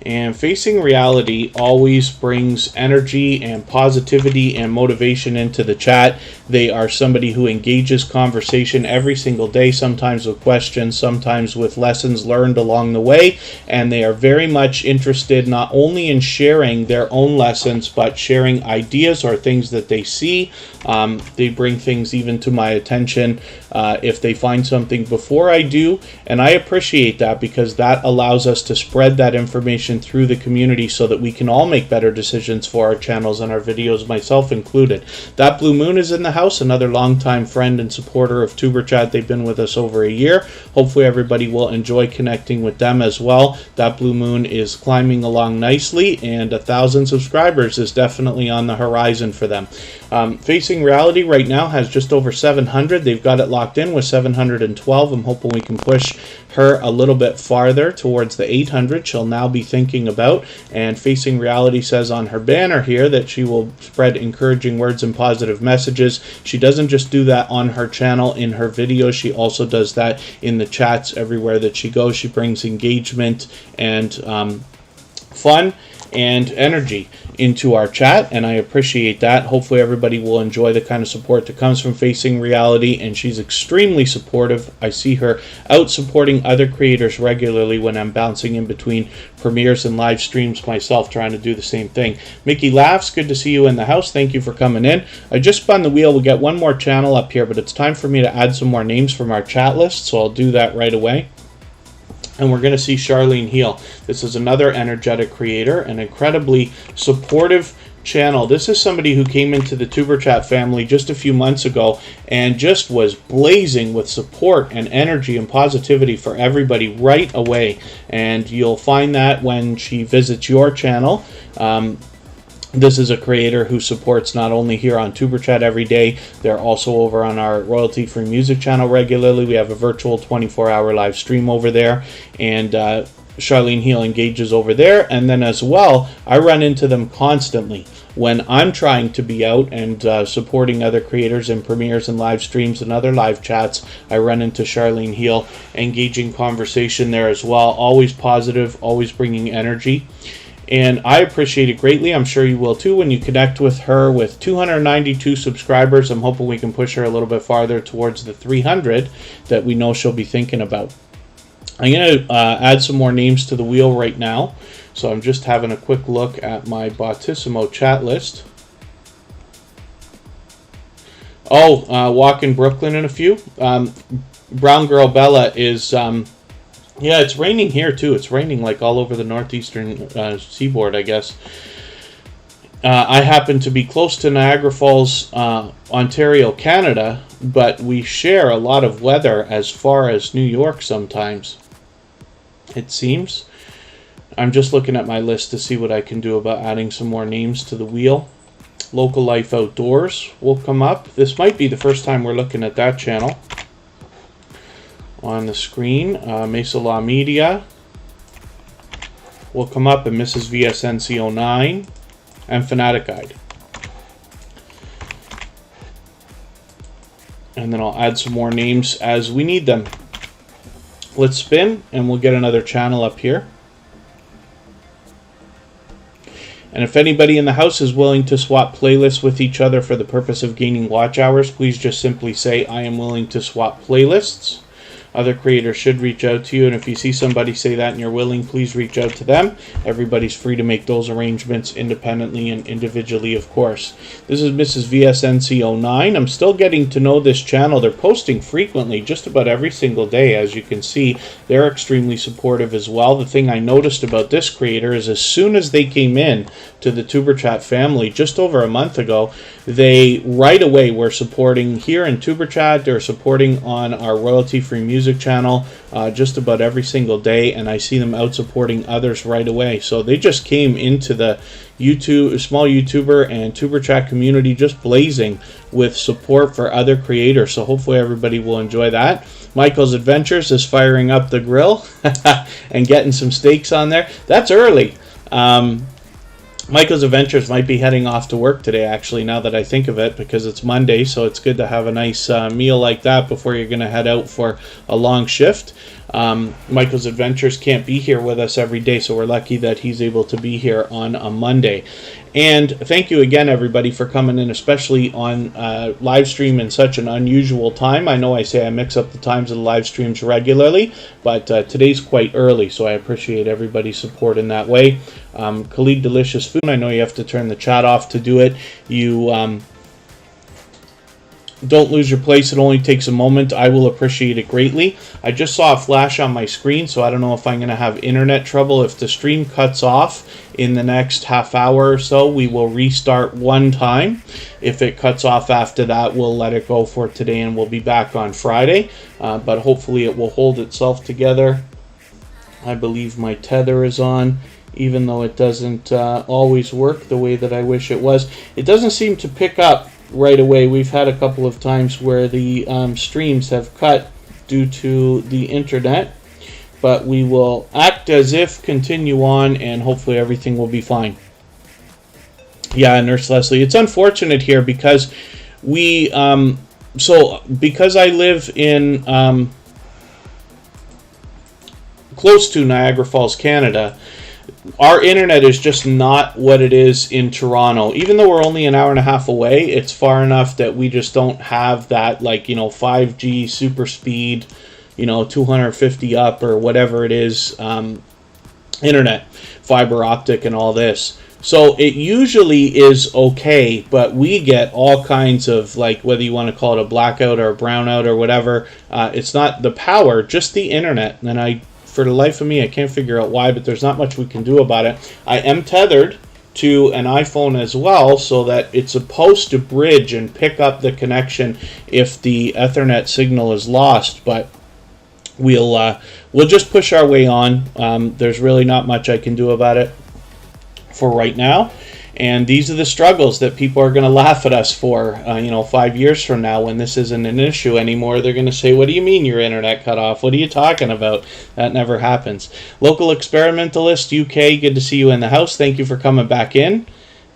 And Facing Reality always brings energy and positivity and motivation into the chat. They are somebody who engages conversation every single day, sometimes with questions, sometimes with lessons learned along the way. And they are very much interested not only in sharing their own lessons, but sharing ideas or things that they see. They bring things even to my attention if they find something before I do. And I appreciate that, because that allows us to spread that information through the community so that we can all make better decisions for our channels and our videos, myself included. That Blue Moon is in the house, another longtime friend and supporter of Tuberchat. They've been with us over a year. Hopefully everybody will enjoy connecting with them as well. That Blue Moon is climbing along nicely, and 1,000 subscribers is definitely on the horizon for them. Facing Reality right now has just over 700. They've got it locked in with 712. I'm hoping we can push her a little bit farther towards the 800 she'll now be thinking about. And Facing Reality says on her banner here that she will spread encouraging words and positive messages. She doesn't just do that on her channel in her videos, she also does that in the chats everywhere that she goes. She brings engagement and fun and energy into our chat, and I appreciate that. Hopefully everybody will enjoy the kind of support that comes from Facing Reality, and she's extremely supportive. I see her out supporting other creators regularly when I'm bouncing in between premieres and live streams myself, trying to do the same thing. Mickey Laughs, good to see you in the house. Thank you for coming in. I just spun the wheel. We'll get one more channel up here, but it's time for me to add some more names from our chat list, so I'll do that right away. And we're going to see Charlene Heal. This is another energetic creator, an incredibly supportive channel. This is somebody who came into the Tuberchat family just a few months ago and just was blazing with support and energy and positivity for everybody right away. And you'll find that when she visits your channel. This is a creator who supports not only here on Tuberchat every day, they're also over on our royalty-free music channel regularly. We have a virtual 24-hour live stream over there, and Charlene Heal engages over there. And then as well, I run into them constantly when I'm trying to be out and supporting other creators in premieres and live streams and other live chats. I run into Charlene Heal, engaging conversation there as well. Always positive, always bringing energy. And I appreciate it greatly. I'm sure you will too when you connect with her. With 292 subscribers, I'm hoping we can push her a little bit farther towards the 300 that we know she'll be thinking about. I'm going to add some more names to the wheel right now. So I'm just having a quick look at my Bottissimo chat list. Oh, Walk in Brooklyn and a few. Brown Girl Bella is... yeah, it's raining here too. It's raining like all over the northeastern seaboard, I guess. I happen to be close to Niagara Falls, Ontario, Canada, but we share a lot of weather as far as New York sometimes, it seems. I'm just looking at my list to see what I can do about adding some more names to the wheel. Local Life Outdoors will come up. This might be the first time we're looking at that channel on the screen. Mesa Law Media will come up, and Mrs. VSNC09 and Fanatic Guide. And then I'll add some more names as we need them. Let's spin and we'll get another channel up here. And if anybody in the house is willing to swap playlists with each other for the purpose of gaining watch hours, please just simply say, I am willing to swap playlists. Other creators should reach out to you, and if you see somebody say that and you're willing, please reach out to them. Everybody's free to make those arrangements independently and individually, of course. This is Mrs. VSNC09. I'm still getting to know this channel. They're posting frequently, just about every single day, as you can see. They're extremely supportive as well. The thing I noticed about this creator is as soon as they came in to the Tuberchat family just over a month ago, they right away were supporting here in Tuberchat. They're supporting on our royalty-free music channel just about every single day, and I see them out supporting others right away. So they just came into the small YouTuber and Tuberchat community just blazing with support for other creators. So hopefully everybody will enjoy that. Michael's Adventures is firing up the grill and getting some steaks on there. That's early. Michael's Adventures might be heading off to work today, actually, now that I think of it, because it's Monday, so it's good to have a nice meal like that before you're going to head out for a long shift. Michael's Adventures can't be here with us every day, so we're lucky that he's able to be here on a Monday. And thank you again, everybody, for coming in, especially on live stream in such an unusual time. I know I say I mix up the times of the live streams regularly, but today's quite early, so I appreciate everybody's support in that way. Khalid Delicious Food, I know you have to turn the chat off to do it. You don't lose your place. It only takes a moment. I will appreciate it greatly. I just saw a flash on my screen, so I don't know if I'm going to have internet trouble. If the stream cuts off in the next half hour or so, we will restart one time. If it cuts off after that, we'll let it go for today and we'll be back on Friday. But hopefully it will hold itself together. I believe my tether is on, even though it doesn't always work the way that I wish it was. It doesn't seem to pick up right away. We've had a couple of times where the streams have cut due to the internet, but we will act as if, continue on, and hopefully everything will be fine. Yeah, Nurse Leslie, it's unfortunate here because we because I live in close to Niagara Falls, Canada, our internet is just not what it is in Toronto. Even though we're only an hour and a half away, it's far enough that we just don't have that, like, 5G super speed, 250 up or whatever it is, internet, fiber optic and all this. So it usually is okay, but we get all kinds of, like, whether you want to call it a blackout or a brownout or whatever, it's not the power, just the internet. And for the life of me, I can't figure out why, but there's not much we can do about it. I am tethered to an iPhone as well, so that it's supposed to bridge and pick up the connection if the Ethernet signal is lost, but we'll just push our way on. There's really not much I can do about it for right now, and these are the struggles that people are going to laugh at us for 5 years from now, when this isn't an issue anymore. They're going to say, what do you mean your internet cut off? What are you talking about? That never happens. Local Experimentalist UK, good to see you in the house. Thank you for coming back in.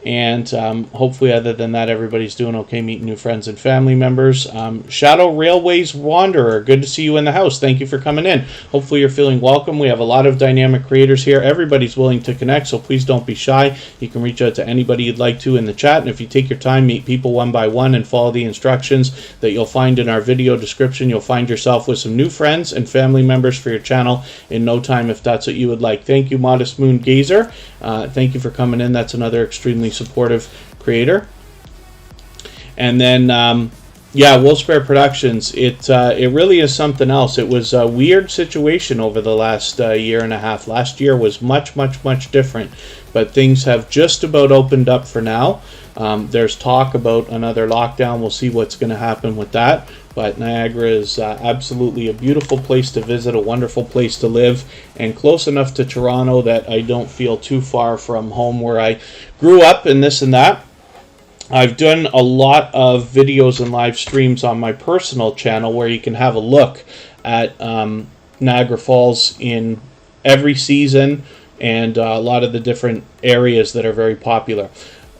And hopefully, other than that, everybody's doing okay, meeting new friends and family members. Shadow Railways Wanderer, good to see you in the house. Thank you for coming in. Hopefully, you're feeling welcome. We have a lot of dynamic creators here. Everybody's willing to connect, so please don't be shy. You can reach out to anybody you'd like to in the chat. And if you take your time, meet people one by one, and follow the instructions that you'll find in our video description, you'll find yourself with some new friends and family members for your channel in no time, if that's what you would like. Thank you, Modest Moongazer. Thank you for coming in. That's another extremely supportive creator. And then Wolfspare Productions, it really is something else. It was a weird situation over the last year and a half. Last year was much different, but things have just about opened up for now. There's talk about another lockdown. We'll see what's going to happen with that. But Niagara is absolutely a beautiful place to visit, a wonderful place to live, and close enough to Toronto that I don't feel too far from home where I grew up and this and that. I've done a lot of videos and live streams on my personal channel where you can have a look at Niagara Falls in every season and a lot of the different areas that are very popular.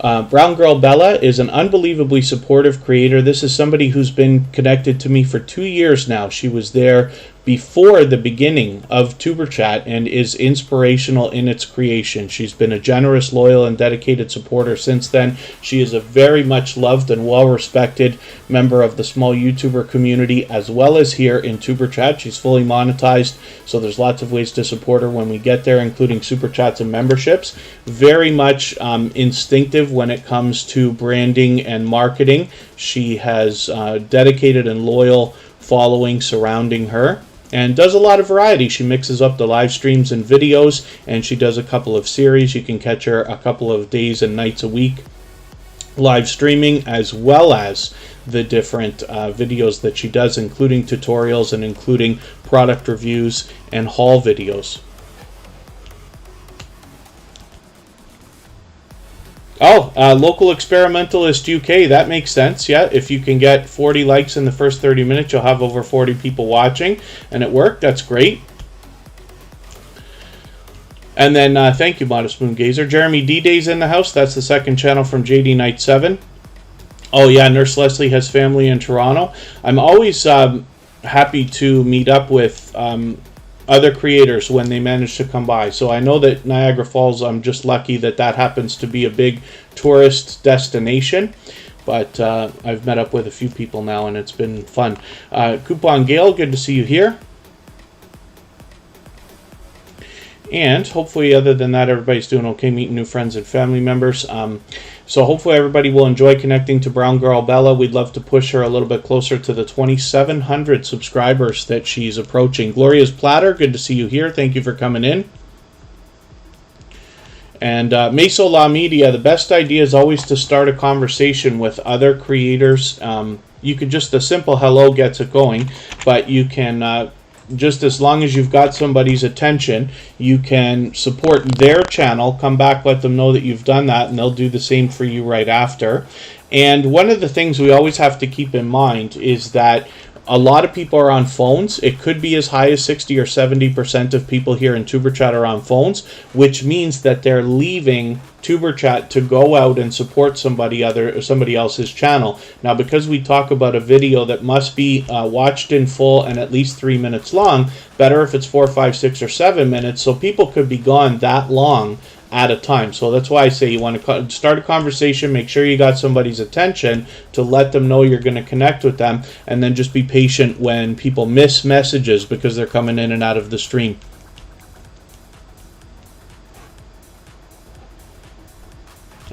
Brown Girl Bella is an unbelievably supportive creator. This is somebody who's been connected to me for 2 years now. She was there before the beginning of Tuberchat and is inspirational in its creation. She's been a generous, loyal, and dedicated supporter since then. She is a very much loved and well-respected member of the small YouTuber community, as well as here in Superchat. She's fully monetized, so there's lots of ways to support her when we get there, including Super Chats and memberships. Very much instinctive when it comes to branding and marketing. She has dedicated and loyal following surrounding her, and does a lot of variety. She mixes up the live streams and videos, and she does a couple of series. You can catch her a couple of days and nights a week live streaming, as well as the different videos that she does, including tutorials and including product reviews and haul videos. Oh, Local Experimentalist UK, that makes sense. Yeah, if you can get 40 likes in the first 30 minutes, you'll have over 40 people watching, and it worked. That's great. And then, thank you, Modest Moongazer. Jeremy D-Day's in the house. That's the second channel from JD Knight 7. Oh, yeah, Nurse Leslie has family in Toronto. I'm always happy to meet up with other creators when they manage to come by. So I know that Niagara Falls, I'm just lucky that that happens to be a big tourist destination. But I've met up with a few people now, and it's been fun. Coupon Gale, good to see you here. And hopefully, other than that, everybody's doing okay, meeting new friends and family members. So hopefully everybody will enjoy connecting to Brown Girl Bella. We'd love to push her a little bit closer to the 2,700 subscribers that she's approaching. Gloria's Platter, good to see you here. Thank you for coming in. And Meso La Media, the best idea is always to start a conversation with other creators. You could just, a simple hello gets it going, but you can just as long as you've got somebody's attention, you can support their channel, come back, let them know that you've done that, and they'll do the same for you right after. And one of the things we always have to keep in mind is that a lot of people are on phones. It could be as high as 60 or 70% of people here in Tuberchat are on phones, which means that they're leaving Tuberchat to go out and support somebody else's channel. Now, because we talk about a video that must be watched in full and at least 3 minutes long, better if it's 4, 5, 6, or 7 minutes, so people could be gone that long at a time. So that's why I say you want to start a conversation, make sure you got somebody's attention to let them know you're going to connect with them, and then just be patient when people miss messages because they're coming in and out of the stream.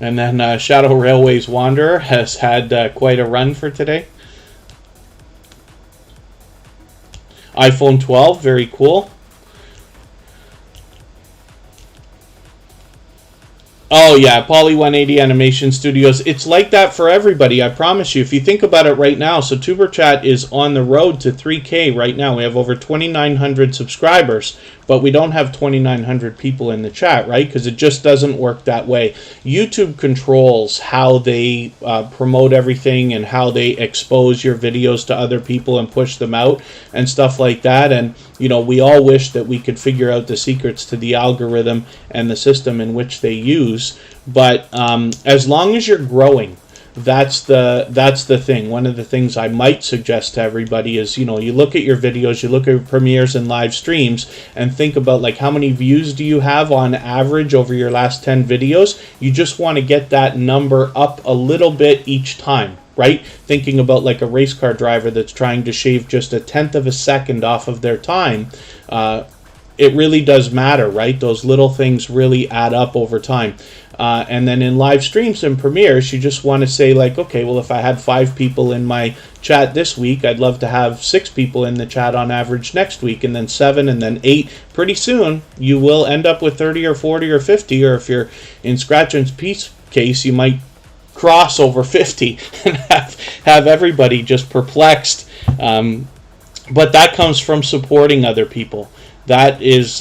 And then Shadow Railways Wanderer has had quite a run for today. iPhone 12, very cool. Oh yeah, Poly 180 Animation Studios. It's like that for everybody, I promise you. If you think about it right now, so Tuberchat is on the road to 3K right now. We have over 2,900 subscribers, but we don't have 2,900 people in the chat, right? Because it just doesn't work that way. YouTube controls how they promote everything and how they expose your videos to other people and push them out and stuff like that. And you know, we all wish that we could figure out the secrets to the algorithm and the system in which they use. But as long as you're growing, that's the thing. One of the things I might suggest to everybody is, you know, you look at your videos, you look at premieres and live streams, and think about like how many views do you have on average over your last 10 videos. You just want to get that number up a little bit each time. Right? Thinking about like a race car driver that's trying to shave just 1/10 of a second off of their time, it really does matter, right? Those little things really add up over time. And then in live streams and premieres, you just want to say like, okay, well, if I had 5 people in my chat this week, I'd love to have 6 people in the chat on average next week, and then 7, and then 8. Pretty soon, you will end up with 30 or 40 or 50, or if you're in Scratchin's piece case, you might cross over 50 and have everybody just perplexed. But that comes from supporting other people. That is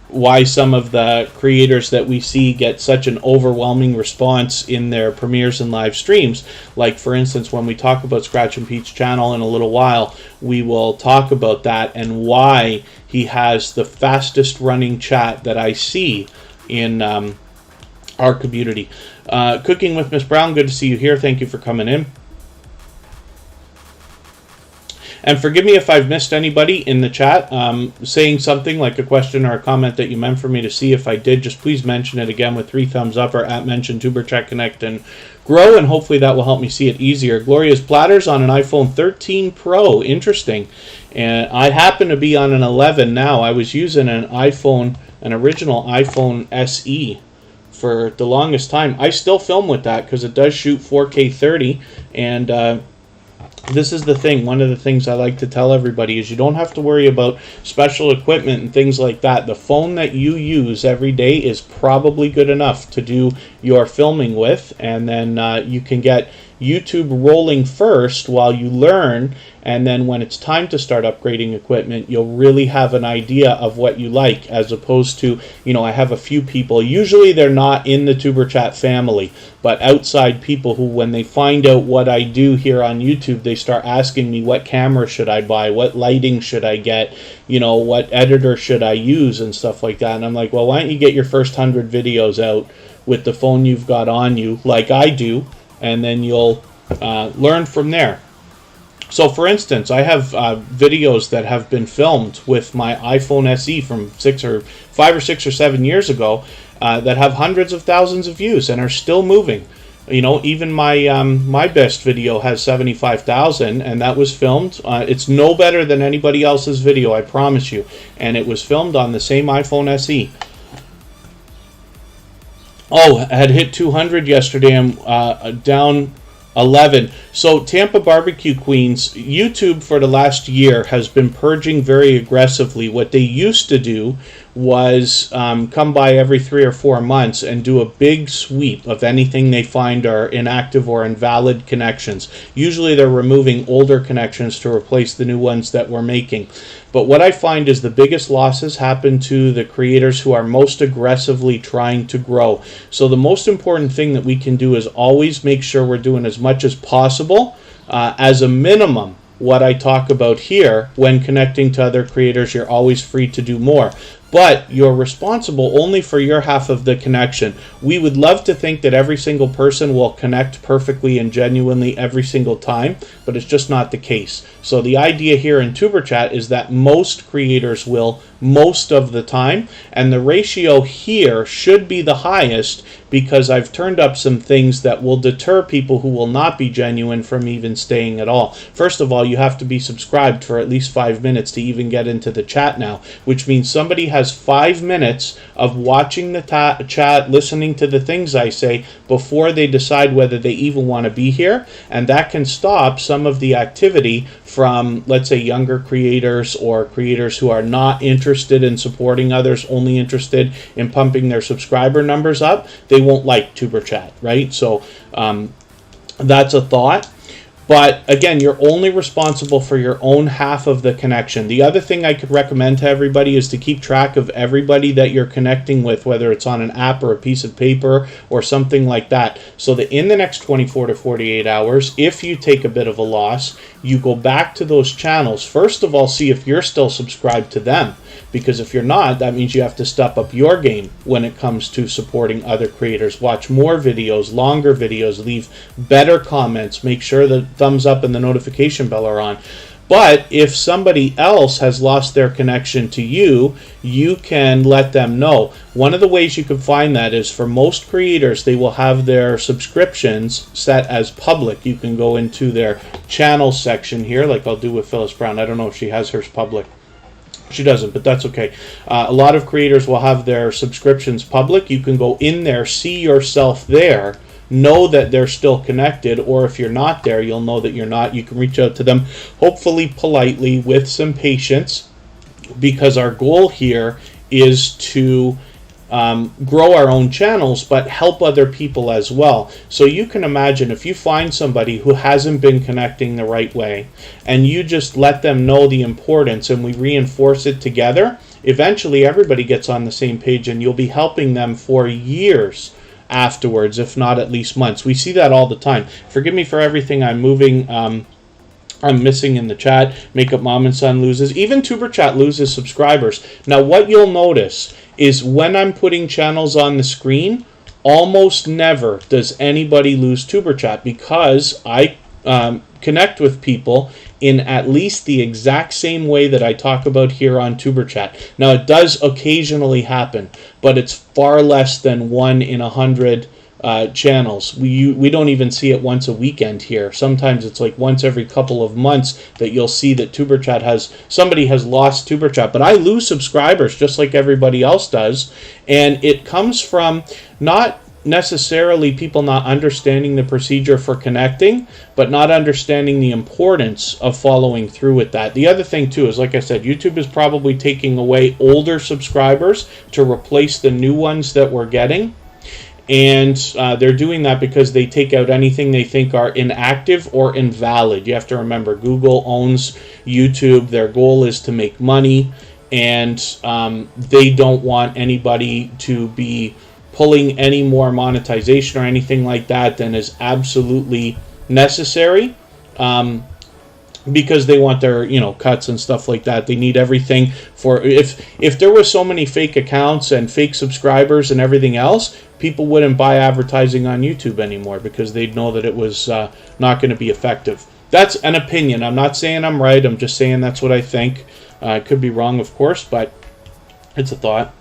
why some of the creators that we see get such an overwhelming response in their premieres and live streams. Like, for instance, when we talk about Scratch and Pete's channel in a little while, we will talk about that and why he has the fastest running chat that I see in our community. Cooking with Miss Brown, good to see you here. Thank you for coming in. And forgive me if I've missed anybody in the chat saying something like a question or a comment that you meant for me to see. If I did, just please mention it again with 3 thumbs up or at mention Tuberchat Connect and grow, and hopefully that will help me see it easier. Gloria's Platters on an iPhone 13 Pro. Interesting. And I happen to be on an 11 now. I was using an original iPhone SE for the longest time. I still film with that because it does shoot 4K 30, and this is the thing. One of the things I like to tell everybody is you don't have to worry about special equipment and things like that. The phone that you use every day is probably good enough to do your filming with, and then you can get YouTube rolling first while you learn, and then when it's time to start upgrading equipment, you'll really have an idea of what you like, as opposed to, you know, I have a few people, usually they're not in the Tuberchat family, but outside people who, when they find out what I do here on YouTube, they start asking me what camera should I buy, what lighting should I get, you know, what editor should I use and stuff like that. And I'm like, well, why don't you get your first 100 videos out with the phone you've got on you, like I do, and then you'll learn from there. So, for instance, I have videos that have been filmed with my iPhone SE from 5 or 6 or 7 years ago that have hundreds of thousands of views and are still moving. You know, even my my best video has 75,000, and that was filmed. It's no better than anybody else's video, I promise you. And it was filmed on the same iPhone SE. Oh, I had hit 200 yesterday. I'm down 11. So Tampa Barbecue Queens, YouTube for the last year has been purging very aggressively. What they used to do was come by every 3 or 4 months and do a big sweep of anything they find are inactive or invalid connections. Usually they're removing older connections to replace the new ones that we're making. But what I find is the biggest losses happen to the creators who are most aggressively trying to grow. So the most important thing that we can do is always make sure we're doing as much as possible. As a minimum, what I talk about here, when connecting to other creators, you're always free to do more. But you're responsible only for your half of the connection. We would love to think that every single person will connect perfectly and genuinely every single time, but it's just not the case. So the idea here in Tuberchat is that most creators will most of the time, and the ratio here should be the highest because I've turned up some things that will deter people who will not be genuine from even staying at all. First of all, you have to be subscribed for at least 5 minutes to even get into the chat now, which means somebody has 5 minutes of watching the chat, listening to the things I say before they decide whether they even want to be here, and that can stop some of the activity from, let's say, younger creators or creators who are not interested in supporting others, only interested in pumping their subscriber numbers up. They won't like Tuberchat, right? So that's a thought. But again, you're only responsible for your own half of the connection. The other thing I could recommend to everybody is to keep track of everybody that you're connecting with, whether it's on an app or a piece of paper or something like that, so that in the next 24 to 48 hours, if you take a bit of a loss, you go back to those channels. First of all, see if you're still subscribed to them. Because if you're not, that means you have to step up your game when it comes to supporting other creators. Watch more videos, longer videos, leave better comments, make sure the thumbs up and the notification bell are on. But if somebody else has lost their connection to you, you can let them know. One of the ways you can find that is for most creators, they will have their subscriptions set as public. You can go into their channel section here, like I'll do with Phyllis Brown. I don't know if she has hers public. She doesn't, but that's okay. A lot of creators will have their subscriptions public. You can go in there, see yourself there, know that they're still connected, or if you're not there, you'll know that you're not. You can reach out to them, hopefully politely, with some patience, because our goal here is to grow our own channels, but help other people as well. So you can imagine if you find somebody who hasn't been connecting the right way, and you just let them know the importance, and we reinforce it together, eventually everybody gets on the same page, and you'll be helping them for years afterwards, if not at least months. We see that all the time. Forgive me for everything I'm moving. I'm missing in the chat. Makeup Mom and Son loses. Even Tuberchat loses subscribers. Now, what you'll notice is when I'm putting channels on the screen, almost never does anybody lose Tuberchat, because I connect with people in at least the exact same way that I talk about here on Tuberchat. Now, it does occasionally happen, but it's far less than 1 in 100 channels. We don't even see it once a weekend here. Sometimes it's like once every couple of months that you'll see that Tuberchat somebody has lost Tuberchat. But I lose subscribers just like everybody else does, and it comes from not necessarily people not understanding the procedure for connecting, but not understanding the importance of following through with that. The other thing too is, like I said, YouTube is probably taking away older subscribers to replace the new ones that we're getting. And they're doing that because they take out anything they think are inactive or invalid. You have to remember, Google owns YouTube. Their goal is to make money, and they don't want anybody to be pulling any more monetization or anything like that than is absolutely necessary. Because they want their, cuts and stuff like that. They need everything for, if there were so many fake accounts and fake subscribers and everything else, people wouldn't buy advertising on YouTube anymore, because they'd know that it was not going to be effective. That's an opinion. I'm not saying I'm right. I'm just saying that's what I think. I could be wrong, of course, but it's a thought.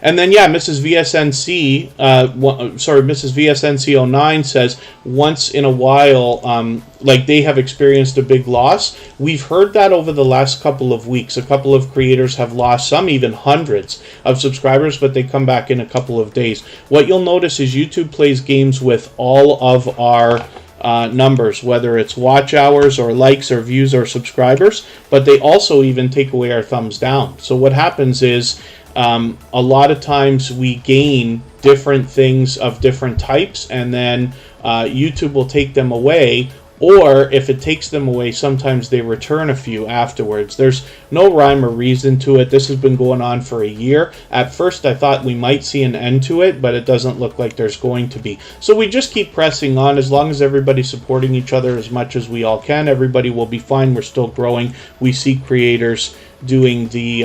And then, yeah, Mrs. VSNC09 says once in a while, like they have experienced a big loss. We've heard that over the last couple of weeks. A couple of creators have lost, some even hundreds of subscribers, but they come back in a couple of days. What you'll notice is YouTube plays games with all of our numbers, whether it's watch hours or likes or views or subscribers, but they also even take away our thumbs down. So what happens is a lot of times we gain different things of different types, and then YouTube will take them away, or if it takes them away, sometimes they return a few afterwards. There's no rhyme or reason to it. This has been going on for a year. At first I thought we might see an end to it, but it doesn't look like there's going to be. So we just keep pressing on. As long as everybody's supporting each other as much as we all can, everybody will be fine. We're still growing. We see creators doing the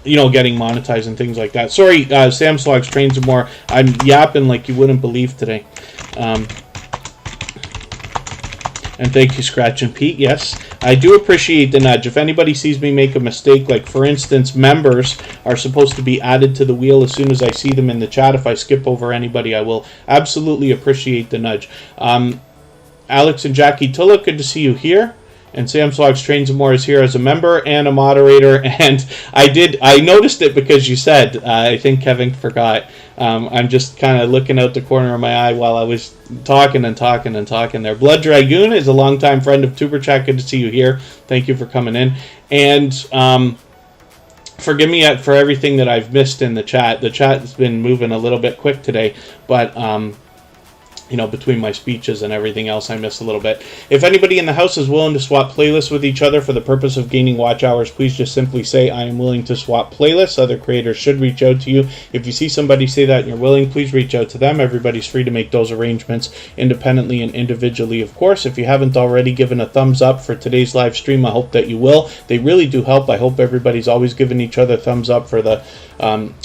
getting monetized and things like that. Sorry, Sam Slogs Trains and More. I'm yapping like you wouldn't believe today. And thank you, Scratchin Pete. Yes, I do appreciate the nudge. If anybody sees me make a mistake, like for instance, members are supposed to be added to the wheel as soon as I see them in the chat. If I skip over anybody, I will absolutely appreciate the nudge. Alex and Jackie Tulloch, good to see you here. And Sam Slogs Trains and More is here as a member and a moderator. And I noticed it because you said, I think Kevin forgot. I'm just kind of looking out the corner of my eye while I was talking there. Blood Dragoon is a longtime friend of Tuberchat. Good to see you here. Thank you for coming in. And forgive me for everything that I've missed in the chat. The chat has been moving a little bit quick today, but between my speeches and everything else, I missed a little bit. If anybody in the house is willing to swap playlists with each other for the purpose of gaining watch hours, please just simply say, I am willing to swap playlists. Other creators should reach out to you. If you see somebody say that and you're willing, please reach out to them. Everybody's free to make those arrangements independently and individually, of course. If you haven't already given a thumbs up for today's live stream, I hope that you will. They really do help. I hope everybody's always giving each other thumbs up for the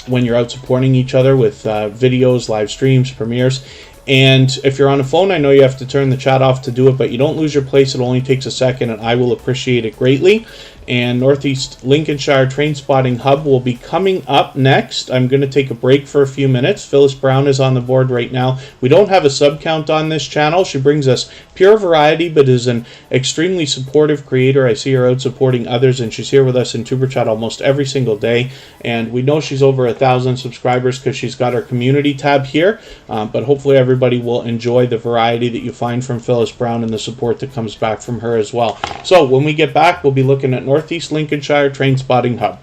when you're out supporting each other with videos, live streams, premieres. And if you're on a phone, I know you have to turn the chat off to do it, but you don't lose your place. It only takes a second, and I will appreciate it greatly. And Northeast Lincolnshire Train Spotting Hub will be coming up next. I'm going to take a break for a few minutes. Phyllis Brown is on the board right now. We don't have a sub count on this channel. She brings us pure variety, but is an extremely supportive creator. I see her out supporting others, and she's here with us in Superchat almost every single day. And we know she's over 1,000 subscribers because she's got her community tab here. But hopefully everybody will enjoy the variety that you find from Phyllis Brown and the support that comes back from her as well. So when we get back, we'll be looking at Northeast Lincolnshire Train Spotting Hub.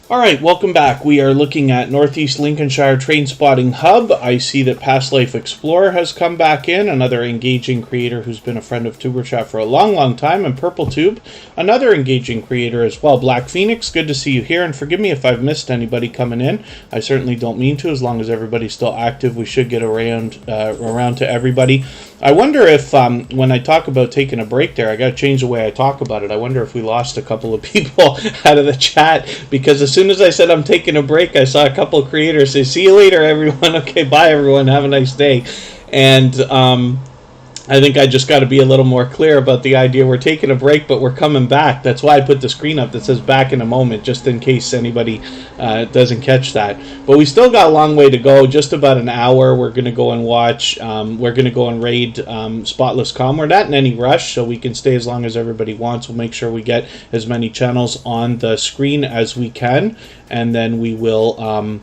All right, welcome back. We are looking at Northeast Lincolnshire Train Spotting Hub. I see that Past Life Explorer has come back in, another engaging creator who's been a friend of Tuberchat for a long, long time, and Purple Tube, another engaging creator as well. Black Phoenix, good to see you here, and forgive me if I've missed anybody coming in. I certainly don't mean to. As long as everybody's still active, we should get around to everybody. I wonder if, when I talk about taking a break there, I got to change the way I talk about it. I wonder if we lost a couple of people out of the chat, because as soon as I said I'm taking a break, I saw a couple of creators say, "See you later, everyone." Okay, bye, everyone. Have a nice day. And I think I just got to be a little more clear about the idea we're taking a break, but we're coming back. That's why I put the screen up that says "back in a moment," just in case anybody doesn't catch that. But we still got a long way to go, just about an hour. We're going to go and watch, we're going to go and raid Spotless Calm. We're not in any rush, so we can stay as long as everybody wants. We'll make sure we get as many channels on the screen as we can, and then we will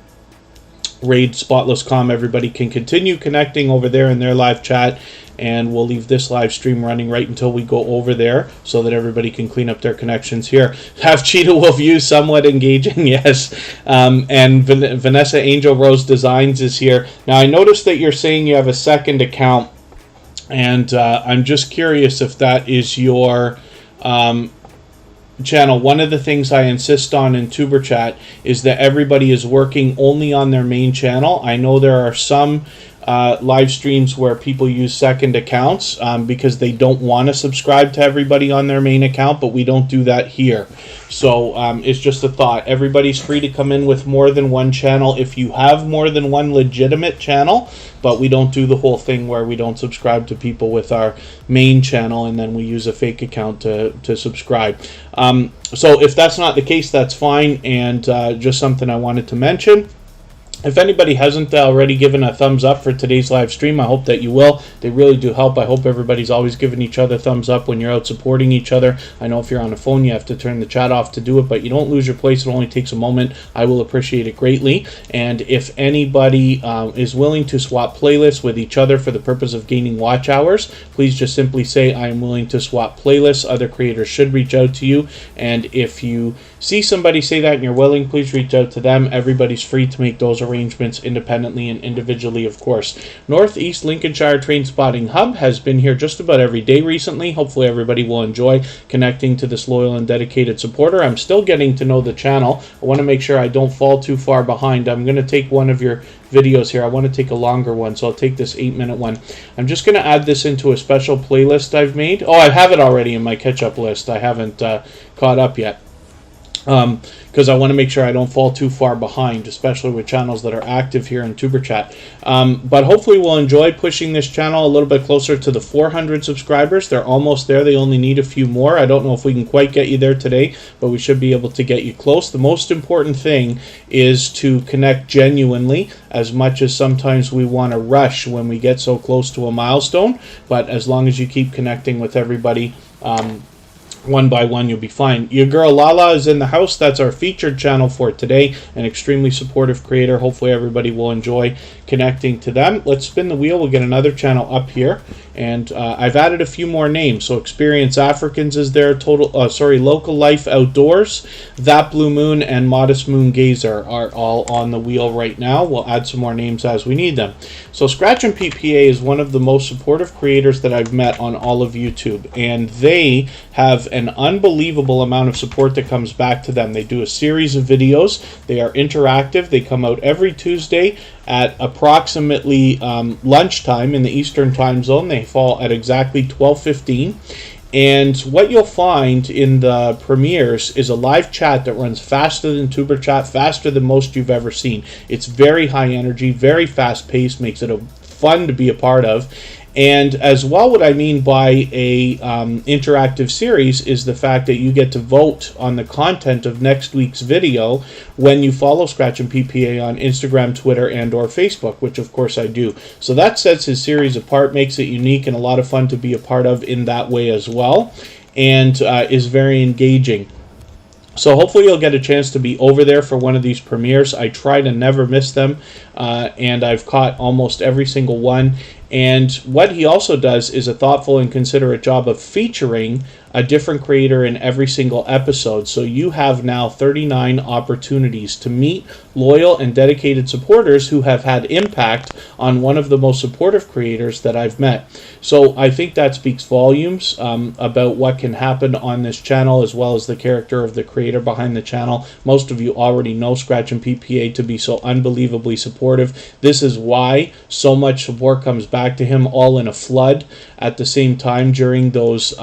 raid Spotless Calm. Everybody can continue connecting over there in their live chat, and we'll leave this live stream running right until we go over there so that everybody can clean up their connections here. Have Cheatable views somewhat engaging, yes. And Vanessa Angel Rose Designs is here. Now, I noticed that you're saying you have a second account, and I'm just curious if that is your channel. One of the things I insist on in Tuberchat is that everybody is working only on their main channel. I know there are some live streams where people use second accounts because they don't want to subscribe to everybody on their main account, but we don't do that here. So it's just a thought. Everybody's free to come in with more than one channel if you have more than one legitimate channel, but we don't do the whole thing where we don't subscribe to people with our main channel and then we use a fake account to subscribe. So if that's not the case, that's fine, and just something I wanted to mention. If anybody hasn't already given a thumbs up for today's live stream, I hope that you will. They really do help. I hope everybody's always giving each other thumbs up when you're out supporting each other. I know if you're on a phone, you have to turn the chat off to do it, but you don't lose your place. It only takes a moment. I will appreciate it greatly. And if anybody is willing to swap playlists with each other for the purpose of gaining watch hours, please just simply say, "I am willing to swap playlists." Other creators should reach out to you. And if you see somebody say that and you're willing, please reach out to them. Everybody's free to make those arrangements independently and individually, of course. Northeast Lincolnshire Train Spotting Hub has been here just about every day recently. Hopefully everybody will enjoy connecting to this loyal and dedicated supporter. I'm still getting to know the channel. I want to make sure I don't fall too far behind. I'm going to take one of your videos here. I want to take a longer one, so I'll take this 8-minute one. I'm just going to add this into a special playlist I've made. Oh, I have it already in my catch-up list. I haven't caught up yet. Because I want to make sure I don't fall too far behind, especially with channels that are active here in Tuberchat. But hopefully we'll enjoy pushing this channel a little bit closer to the 400 subscribers. They're almost there. They only need a few more. I don't know if we can quite get you there today, but we should be able to get you close. The most important thing is to connect genuinely, as much as sometimes we want to rush when we get so close to a milestone. But as long as you keep connecting with everybody, one by one, you'll be fine. Your girl Lala is in the house. That's our featured channel for today. An extremely supportive creator. Hopefully everybody will enjoy connecting to them. Let's spin the wheel. We'll get another channel up here. And I've added a few more names. So Experience Africans is there. Local Life Outdoors, That Blue Moon, and Modest Moongazer are all on the wheel right now. We'll add some more names as we need them. So Scratchin PPA is one of the most supportive creators that I've met on all of YouTube. And they have an unbelievable amount of support that comes back to them. They do a series of videos. They are interactive. They come out every Tuesday at approximately lunchtime in the Eastern time zone. They fall at exactly 12:15. And what you'll find in the premieres is a live chat that runs faster than Tuberchat, faster than most you've ever seen. It's very high energy, very fast paced, makes it fun to be a part of. And as well, what I mean by a interactive series is the fact that you get to vote on the content of next week's video when you follow Scratchin PPA on Instagram, Twitter, and or Facebook, which of course I do. So that sets his series apart, makes it unique and a lot of fun to be a part of in that way as well, and is very engaging. So hopefully you'll get a chance to be over there for one of these premieres. I try to never miss them, and I've caught almost every single one. And what he also does is a thoughtful and considerate job of featuring a different creator in every single episode. So you have now 39 opportunities to meet loyal and dedicated supporters who have had impact on one of the most supportive creators that I've met. So I think that speaks volumes about what can happen on this channel, as well as the character of the creator behind the channel. Most of you already know Scratchin PPA to be so unbelievably supportive. This is why so much support comes back to him all in a flood at the same time during those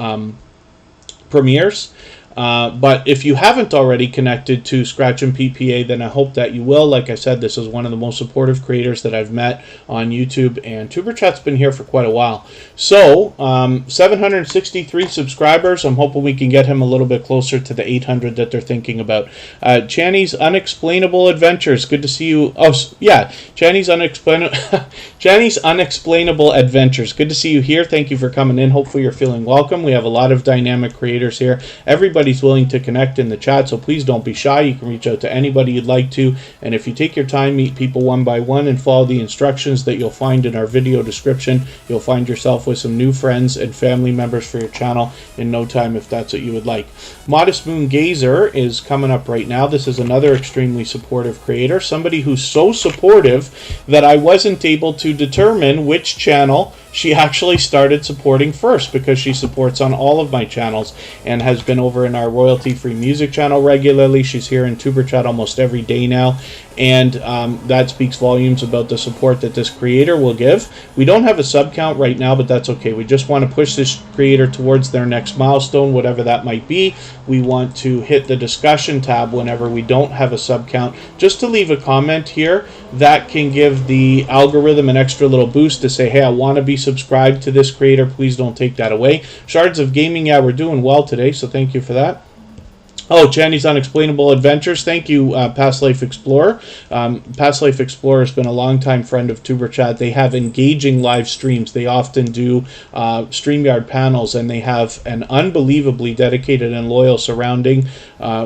premieres. But if you haven't already connected to Scratchin PPA, then I hope that you will. Like I said, this is one of the most supportive creators that I've met on YouTube, and Tuberchat's been here for quite a while. So, 763 subscribers. I'm hoping we can get him a little bit closer to the 800 that they're thinking about. Channy's Unexplainable Adventures. Good to see you. Oh, yeah. Channy's Unexplainable Adventures. Good to see you here. Thank you for coming in. Hopefully you're feeling welcome. We have a lot of dynamic creators here. Everybody's willing to connect in the chat, so please don't be shy. You can reach out to anybody you'd like to, and if you take your time, meet people one by one and follow the instructions that you'll find in our video description, you'll find yourself with some new friends and family members for your channel in no time, if that's what you would like. Modest Moongazer is coming up right now. This is another extremely supportive creator, somebody who's so supportive that I wasn't able to determine which channel she actually started supporting first, because she supports on all of my channels and has been over in our royalty-free music channel regularly. She's here in Tuberchat almost every day now, and that speaks volumes about the support that this creator will give. We don't have a sub count right now, but that's okay. We just want to push this creator towards their next milestone, whatever that might be. We want to hit the discussion tab whenever we don't have a sub count, just to leave a comment here that can give the algorithm an extra little boost to say, hey, I want to be subscribed to this creator. Please don't take that away. Shards of Gaming, yeah, we're doing well today, so thank you for that. Oh, Channy's Unexplainable Adventures. Thank you, Past Life Explorer. Past Life Explorer has been a longtime friend of Tuberchat. They have engaging live streams. They often do StreamYard panels, and they have an unbelievably dedicated and loyal surrounding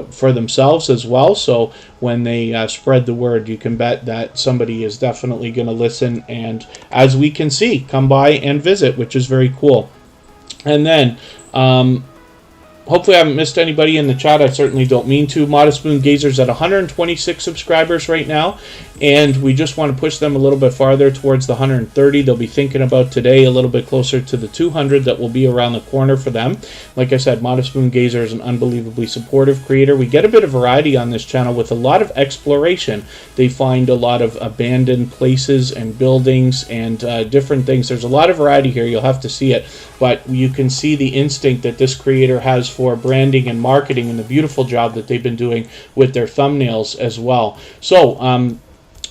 for themselves as well. So when they spread the word, you can bet that somebody is definitely going to listen, and as we can see, come by and visit, which is very cool. And then hopefully I haven't missed anybody in the chat. I certainly don't mean to. Modest Moongazer's at 126 subscribers right now, and we just want to push them a little bit farther towards the 130. They'll be thinking about today a little bit closer to the 200 that will be around the corner for them. Like I said, Modest Moongazer is an unbelievably supportive creator. We get a bit of variety on this channel with a lot of exploration. They find a lot of abandoned places and buildings and different things. There's a lot of variety here. You'll have to see it, but you can see the instinct that this creator has for branding and marketing, and the beautiful job that they've been doing with their thumbnails as well. So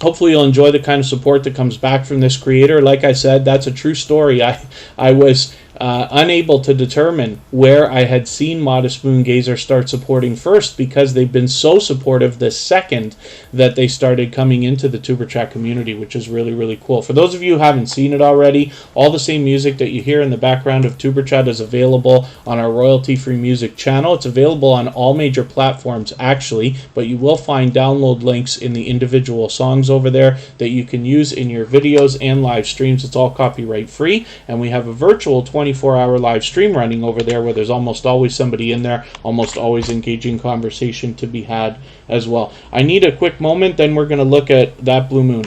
hopefully you'll enjoy the kind of support that comes back from this creator. Like I said, that's a true story. I was unable to determine where I had seen Modest Moongazer start supporting first, because they've been so supportive the second that they started coming into the Tuberchat community, which is really, really cool. For those of you who haven't seen it already, all the same music that you hear in the background of Tuberchat is available on our royalty-free music channel. It's available on all major platforms, actually, but you will find download links in the individual songs over there that you can use in your videos and live streams. It's all copyright free, and we have a virtual 24-hour live stream running over there where there's almost always somebody in there, almost always engaging conversation to be had as well. I need a quick moment, then we're going to look at that blue moon.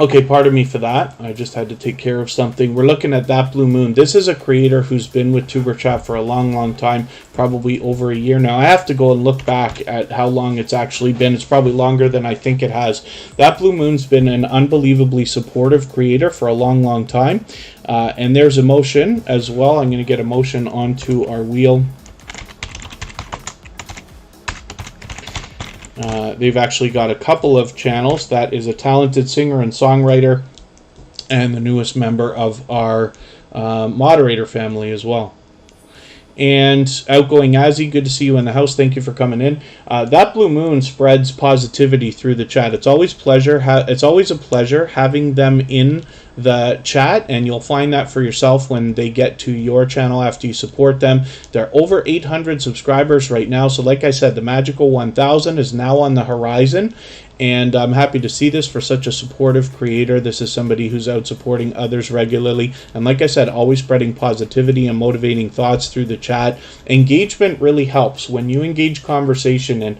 Okay, pardon me for that. I just had to take care of something. We're looking at That Blue Moon. This is a creator who's been with Tuberchat for a long, long time, probably over a year now. I have to go and look back at how long it's actually been. It's probably longer than I think it has. That Blue Moon's been an unbelievably supportive creator for a long, long time. And there's emotion as well. I'm going to get emotion onto our wheel. They've actually got a couple of channels. That is a talented singer and songwriter and the newest member of our moderator family as well. And Outgoing Azzy, good to see you in the house. Thank you for coming in. That Blue Moon spreads positivity through the chat. It's always it's always a pleasure having them in the chat, and you'll find that for yourself when they get to your channel after you support them. They're over 800 subscribers right now, so like I said, the magical 1,000 is now on the horizon, and I'm happy to see this for such a supportive creator. This is somebody who's out supporting others regularly, and like I said, always spreading positivity and motivating thoughts through the chat. Engagement really helps. When you engage conversation and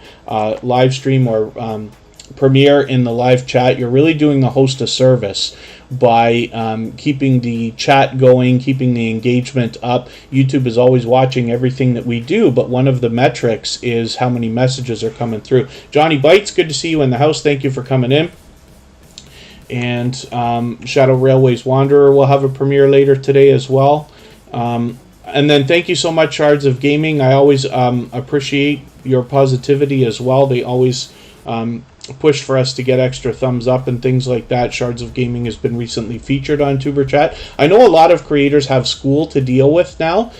live stream or premiere in the live chat, you're really doing the host a service by keeping the chat going, keeping the engagement up. YouTube is always watching everything that we do, but one of the metrics is how many messages are coming through. Johnny Bites, good to see you in the house. Thank you for coming in. And Shadow Railways Wanderer will have a premiere later today as well. And then thank you so much, Shards of Gaming. I always appreciate your positivity as well. They always push for us to get extra thumbs up and things like that. Shards of Gaming has been recently featured on Tuberchat. I know a lot of creators have school to deal with now.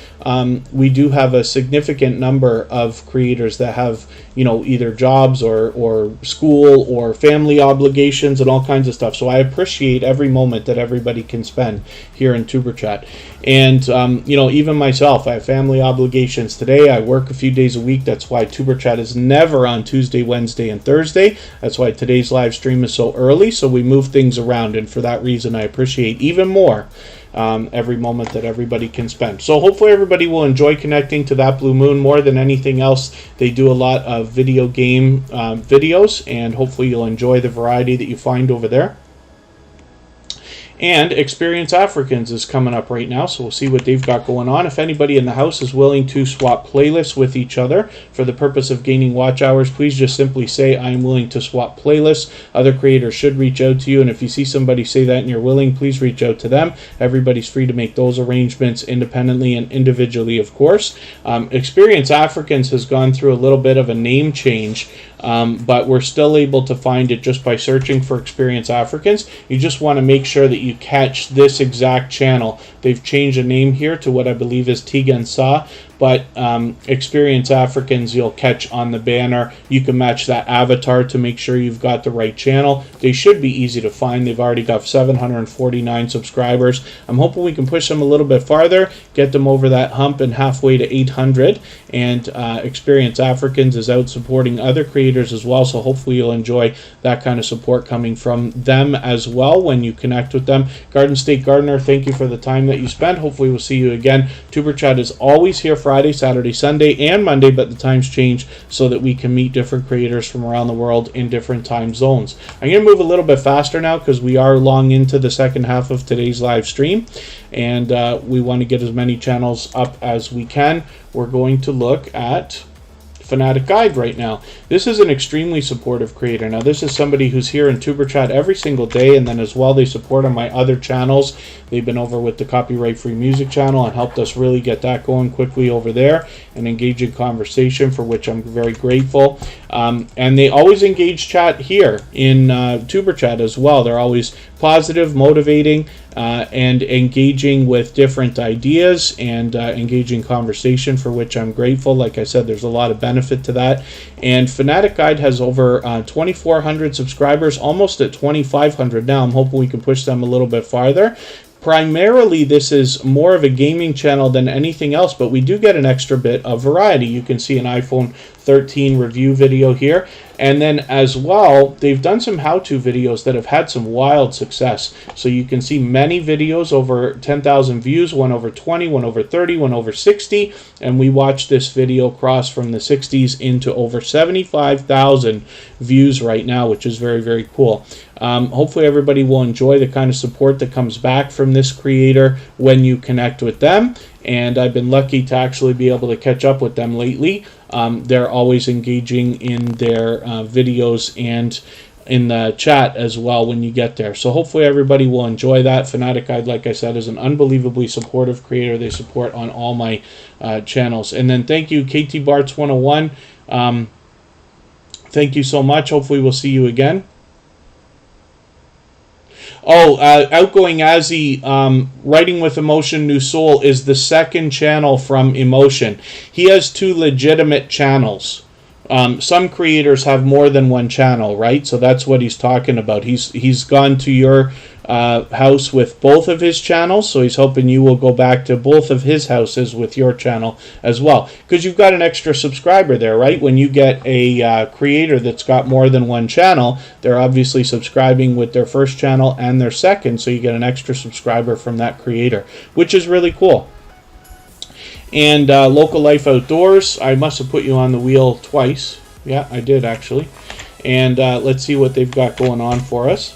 We do have a significant number of creators that have, you know, either jobs or school or family obligations and all kinds of stuff. So I appreciate every moment that everybody can spend here in Tuberchat. And, you know, even myself, I have family obligations today. I work a few days a week. That's why Tuberchat is never on Tuesday, Wednesday, and Thursday. That's why today's live stream is so early. So we move things around. And for that reason, I appreciate even more every moment that everybody can spend. So hopefully everybody will enjoy connecting to That Blue Moon. More than anything else, they do a lot of video game videos. And hopefully you'll enjoy the variety that you find over there. And Experience Africans is coming up right now, so we'll see what they've got going on. If anybody in the house is willing to swap playlists with each other for the purpose of gaining watch hours, please just simply say, I am willing to swap playlists. Other creators should reach out to you, and if you see somebody say that and you're willing, please reach out to them. Everybody's free to make those arrangements independently and individually, of course. Experience Africans has gone through a little bit of a name change, but we're still able to find it just by searching for Experience Africans. You just want to make sure that you catch this exact channel. They've changed the name here to what I believe is Tigan Sa, but Experience Africans you'll catch on the banner. You can match that avatar to make sure you've got the right channel. They should be easy to find. They've already got 749 subscribers. I'm hoping we can push them a little bit farther, get them over that hump and halfway to 800. And Experience Africans is out supporting other creators as well, so hopefully you'll enjoy that kind of support coming from them as well when you connect with them. Garden State Gardener, thank you for the time that you spent. Hopefully we'll see you again. Tuberchat is always here Friday, Saturday, Sunday, and Monday, but the times change so that we can meet different creators from around the world in different time zones. I'm going to move a little bit faster now because we are long into the second half of today's live stream, and we want to get as many channels up as we can. We're going to look at Fanatic Guide right now. This is an extremely supportive creator. Now this is somebody who's here in Tuberchat every single day, and then as well they support on my other channels. They've been over with the Copyright Free Music channel and helped us really get that going quickly over there and engage in conversation, for which I'm very grateful. And they always engage chat here in Tuberchat as well. They're always positive, motivating, and engaging with different ideas and engaging conversation, for which I'm grateful. Like I said, there's a lot of benefit to that. And Fanatic Guide has over 2,400 subscribers, almost at 2,500 now. I'm hoping we can push them a little bit farther. Primarily, this is more of a gaming channel than anything else, but we do get an extra bit of variety. You can see an iPhone 13 review video here. And then as well, they've done some how-to videos that have had some wild success. So you can see many videos over 10,000 views, one over 20, one over 30, one over 60. And we watched this video cross from the 60s into over 75,000 views right now, which is very, very cool. Hopefully everybody will enjoy the kind of support that comes back from this creator when you connect with them. And I've been lucky to actually be able to catch up with them lately. They're always engaging in their videos and in the chat as well when you get there. So hopefully everybody will enjoy that. Fanatic Guide, like I said, is an unbelievably supportive creator. They support on all my channels. And then thank you, KT Barts 101. Thank you so much. Hopefully we'll see you again. Oh, Outgoing Azzy, Writing with Emotion New Soul is the second channel from Emotion. He has 2 legitimate channels. Some creators have more than one channel, right? So that's what he's talking about. He's gone to your house with both of his channels, so he's hoping you will go back to both of his houses with your channel as well, because you've got an extra subscriber there, right? When you get a creator that's got more than one channel, they're obviously subscribing with their first channel and their second, so you get an extra subscriber from that creator, which is really cool. And Local Life Outdoors, I must have put you on the wheel twice. Yeah, I did actually. And let's see what they've got going on for us.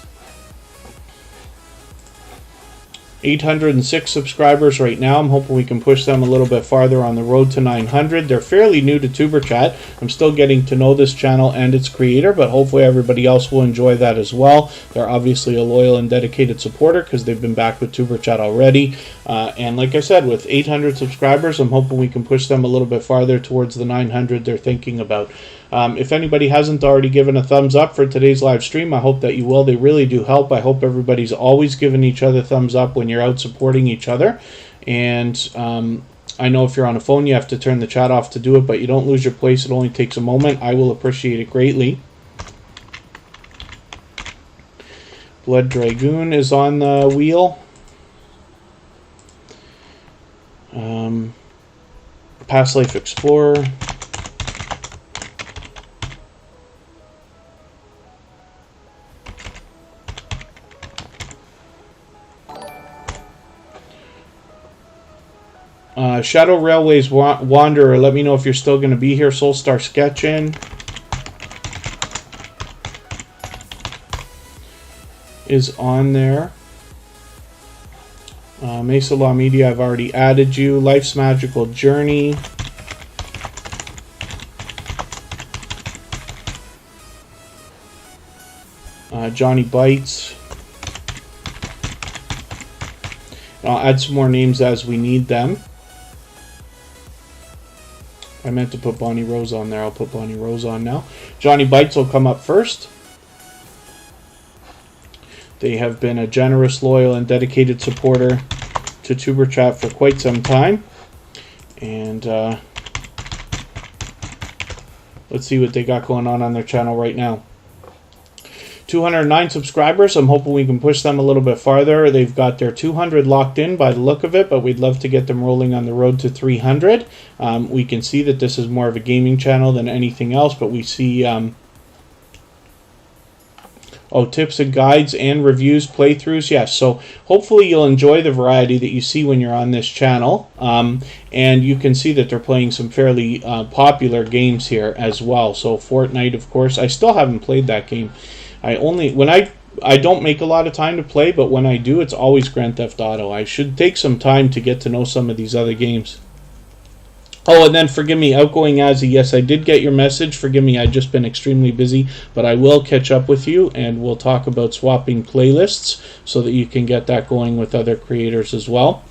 806 subscribers right now. I'm hoping we can push them a little bit farther on the road to 900. They're fairly new to Tuberchat. I'm still getting to know this channel and its creator, but hopefully everybody else will enjoy that as well. They're obviously a loyal and dedicated supporter because they've been back with Tuberchat already. And like I said, with 800 subscribers, I'm hoping we can push them a little bit farther towards the 900 they're thinking about. If anybody hasn't already given a thumbs up for today's live stream, I hope that you will. They really do help. I hope everybody's always giving each other thumbs up when you're out supporting each other. And I know if you're on a phone, you have to turn the chat off to do it, but you don't lose your place. It only takes a moment. I will appreciate it greatly. Blood Dragoon is on the wheel. Past Life Explorer. Shadow Railways Wanderer, let me know if you're still going to be here. Soulstar Scratchin is on there. Mesa Law Media, I've already added you. Life's Magical Journey. Johnny Bites. I'll add some more names as we need them. I meant to put Bonnie Rose on there. I'll put Bonnie Rose on now. Johnny Bites will come up first. They have been a generous, loyal, and dedicated supporter to Tuberchat for quite some time. And let's see what they got going on their channel right now. 209 subscribers. I'm hoping we can push them a little bit farther. They've got their 200 locked in by the look of it, but we'd love to get them rolling on the road to 300. We can see that this is more of a gaming channel than anything else, but we see tips and guides and reviews, playthroughs. Yes, so hopefully you'll enjoy the variety that you see when you're on this channel. And you can see that they're playing some fairly popular games here as well. So Fortnite, of course. I still haven't played that game. I don't make a lot of time to play, but when I do, it's always Grand Theft Auto. I should take some time to get to know some of these other games. Oh, and then forgive me, Outgoing Azzy. Yes, I did get your message. Forgive me, I've just been extremely busy, but I will catch up with you, and we'll talk about swapping playlists so that you can get that going with other creators as well.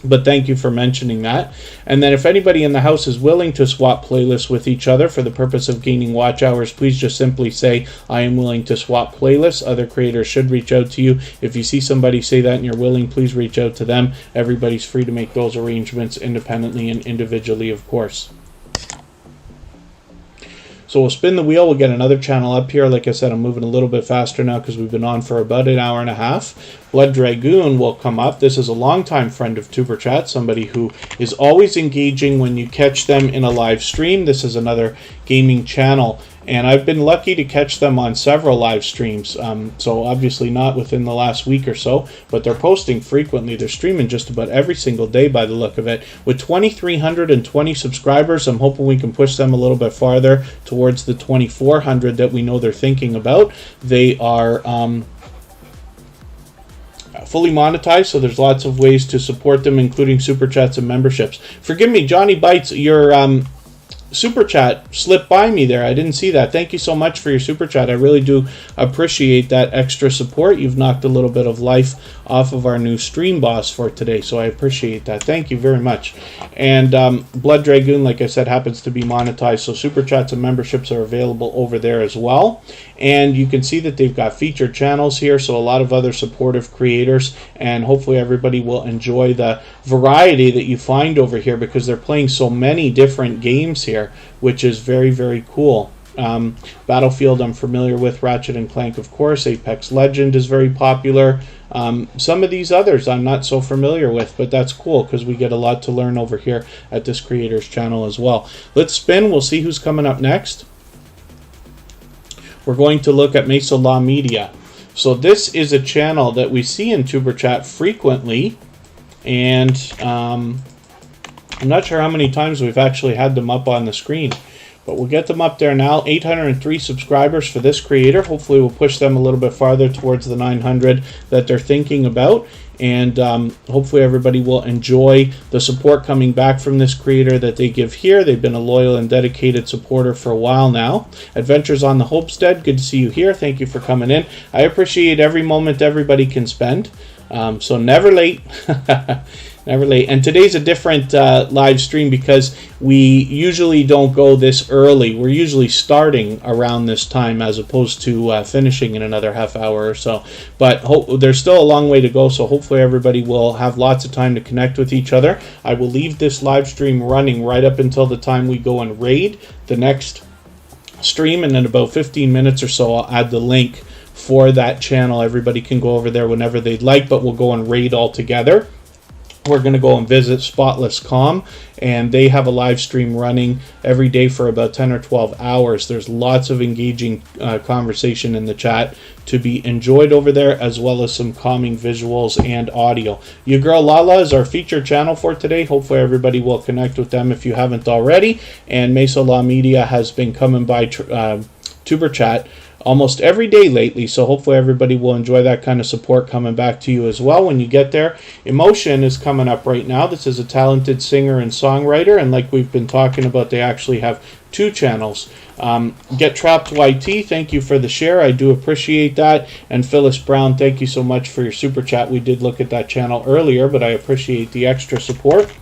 But thank you for mentioning that. And then if anybody in the house is willing to swap playlists with each other for the purpose of gaining watch hours, please just simply say, I am willing to swap playlists. Other creators should reach out to you. If you see somebody say that and you're willing, please reach out to them. Everybody's free to make those arrangements independently and individually, of course. So we'll spin the wheel. We'll get another channel up here. Like I said, I'm moving a little bit faster now because we've been on for about an hour and a half. Blood Dragoon will come up. This is a longtime friend of Tuberchat, somebody who is always engaging when you catch them in a live stream. This is another gaming channel. and I've been lucky to catch them on several live streams. So obviously not within the last week or so, but they're posting frequently. They're streaming just about every single day by the look of it. With 2,320 subscribers, I'm hoping we can push them a little bit farther towards the 2,400 that we know they're thinking about. They are fully monetized, so there's lots of ways to support them, including super chats and memberships. Forgive me, Johnny Bites, your super chat slipped by me there. I didn't see that. Thank you so much for your super chat. I really do appreciate that extra support. You've knocked a little bit of life off of our new stream boss for today, so I appreciate that. Thank you very much. And Blood Dragoon, like I said, happens to be monetized, so super chats and memberships are available over there as well. And you can see that they've got featured channels here, so a lot of other supportive creators, and hopefully everybody will enjoy the variety that you find over here, because they're playing so many different games here, which is very, very cool. Battlefield I'm familiar with, Ratchet and Clank of course, Apex Legend is very popular. Some of these others I'm not so familiar with, but that's cool because we get a lot to learn over here at this creator's channel as well. Let's spin, we'll see who's coming up next. We're going to look at Mesa Law Media. So this is a channel that we see in Tuberchat frequently, and I'm not sure how many times we've actually had them up on the screen, but we'll get them up there now. 803 subscribers for this creator. Hopefully we'll push them a little bit farther towards the 900 that they're thinking about. And hopefully everybody will enjoy the support coming back from this creator that they give here. They've been a loyal and dedicated supporter for a while now. Adventures on the Homestead, good to see you here. Thank you for coming in. I appreciate every moment everybody can spend. So never late. Never late. And today's a different live stream because we usually don't go this early. We're usually starting around this time as opposed to finishing in another half hour or so. But there's still a long way to go, so hopefully everybody will have lots of time to connect with each other. I will leave this live stream running right up until the time we go and raid the next stream, and in about 15 minutes or so I'll add the link for that channel. Everybody can go over there whenever they'd like, but we'll go and raid all together. We're going to go and visit Spotless Calm, and they have a live stream running every day for about 10 or 12 hours. There's lots of engaging conversation in the chat to be enjoyed over there, as well as some calming visuals and audio. Your Girl Lala is our featured channel for today. Hopefully everybody will connect with them if you haven't already. And Mesa Law Media has been coming by Tuberchat almost every day lately, so hopefully everybody will enjoy that kind of support coming back to you as well when you get there. Emotion is coming up right now. This is a talented singer and songwriter, and like we've been talking about, they actually have two channels. Get Trapped YT, thank you for the share. I do appreciate that. And Phyllis Brown, thank you so much for your super chat. We did look at that channel earlier, but I appreciate the extra support.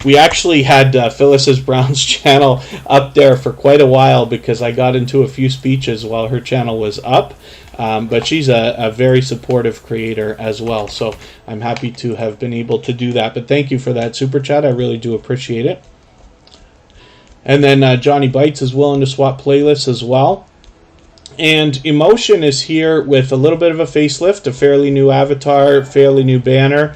We actually had Phyllis Brown's channel up there for quite a while because I got into a few speeches while her channel was up. But she's a very supportive creator as well, so I'm happy to have been able to do that. But thank you for that super chat. I really do appreciate it. And then Johnny Bites is willing to swap playlists as well. And Emotion is here with a little bit of a facelift, a fairly new avatar, fairly new banner.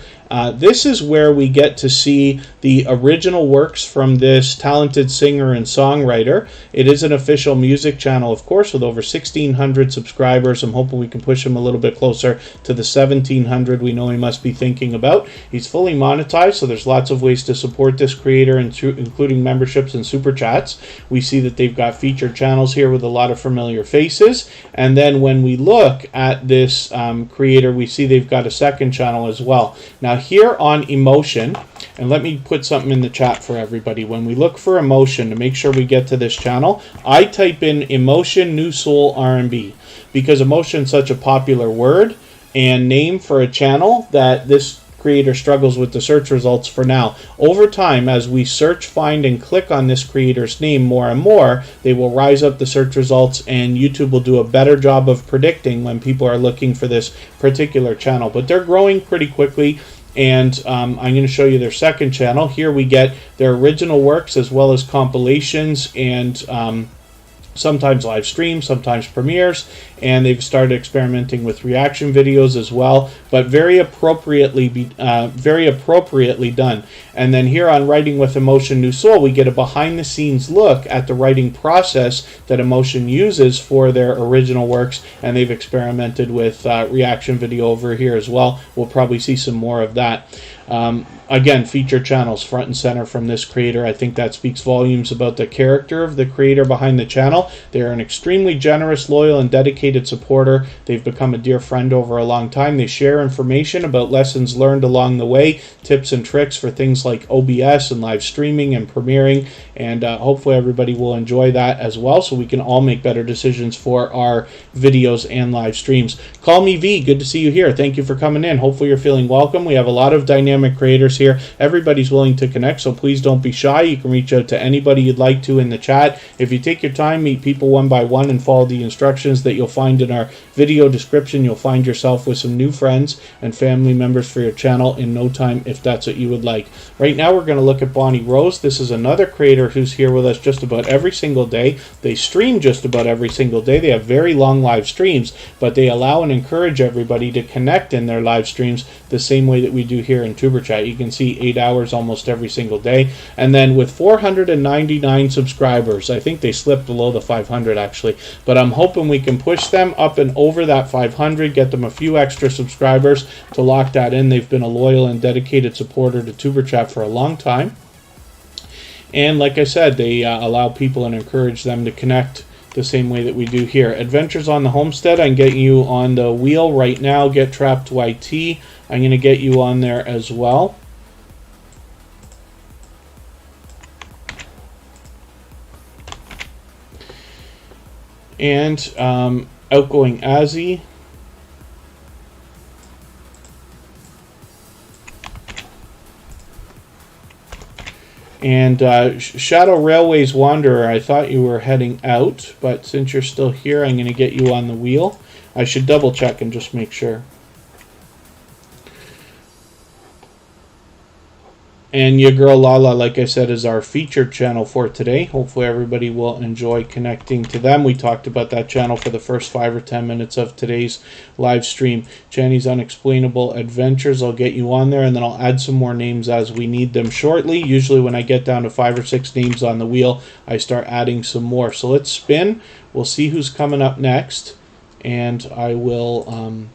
This is where we get to see the original works from this talented singer and songwriter. It is an official music channel, of course, with over 1,600 subscribers. I'm hoping we can push him a little bit closer to the 1,700 we know he must be thinking about. He's fully monetized, so there's lots of ways to support this creator, including memberships and super chats. We see that they've got featured channels here with a lot of familiar faces. And then when we look at this creator, we see they've got a second channel as well. Now here on Emotion, and let me put something in the chat for everybody. When we look for Emotion, to make sure we get to this channel, I type in Emotion New Soul R&B because Emotion is such a popular word and name for a channel that this creator struggles with the search results for now. Over time, as we search, find, and click on this creator's name more and more, they will rise up the search results, and YouTube will do a better job of predicting when people are looking for this particular channel. But they're growing pretty quickly, and I'm going to show you their second channel. Here we get their original works as well as compilations and sometimes live streams, sometimes premieres, and they've started experimenting with reaction videos as well, but very appropriately done. And then here on Writing with Emotion New Soul, we get a behind-the-scenes look at the writing process that Emotion uses for their original works, and they've experimented with reaction video over here as well. We'll probably see some more of that. Again, feature channels front and center from this creator. I think that speaks volumes about the character of the creator behind the channel. They're an extremely generous, loyal, and dedicated supporter. They've become a dear friend over a long time. They share information about lessons learned along the way, tips and tricks for things like OBS and live streaming and premiering, and hopefully everybody will enjoy that as well, so we can all make better decisions for our videos and live streams. Call me V, good to see you here. Thank you for coming in. Hopefully you're feeling welcome. We have a lot of dynamic creators here. Everybody's willing to connect, so please don't be shy. You can reach out to anybody you'd like to in the chat. If you take your time, meet people one by one and follow the instructions that you'll find in our video description, you'll find yourself with some new friends and family members for your channel in no time, if that's what you would like. Right now we're going to look at Bonnie Rose. This is another creator who's here with us just about every single day. They stream just about every single day. They have very long live streams, but they allow and encourage everybody to connect in their live streams the same way that we do here in Tuberchat. You can see 8 hours almost every single day. And then with 499 subscribers, I think they slipped below the 500 actually, but I'm hoping we can push them up and over that 500, get them a few extra subscribers to lock that in. They've been a loyal and dedicated supporter to Tuberchat for a long time. And like I said, they allow people and encourage them to connect the same way that we do here. Adventures on the Homestead, I'm getting you on the wheel right now. Get Trapped YT, I'm going to get you on there as well. And Outgoing Azzy. And Shadow Railways Wanderer, I thought you were heading out, but since you're still here, I'm going to get you on the wheel. I should double check and just make sure. And Your Girl Lala, like I said, is our featured channel for today. Hopefully everybody will enjoy connecting to them. We talked about that channel for the first 5 or 10 minutes of today's live stream. Channy's Unexplainable Adventures, I'll get you on there, and then I'll add some more names as we need them shortly. Usually when I get down to 5 or 6 names on the wheel, I start adding some more. So let's spin. We'll see who's coming up next. And I will...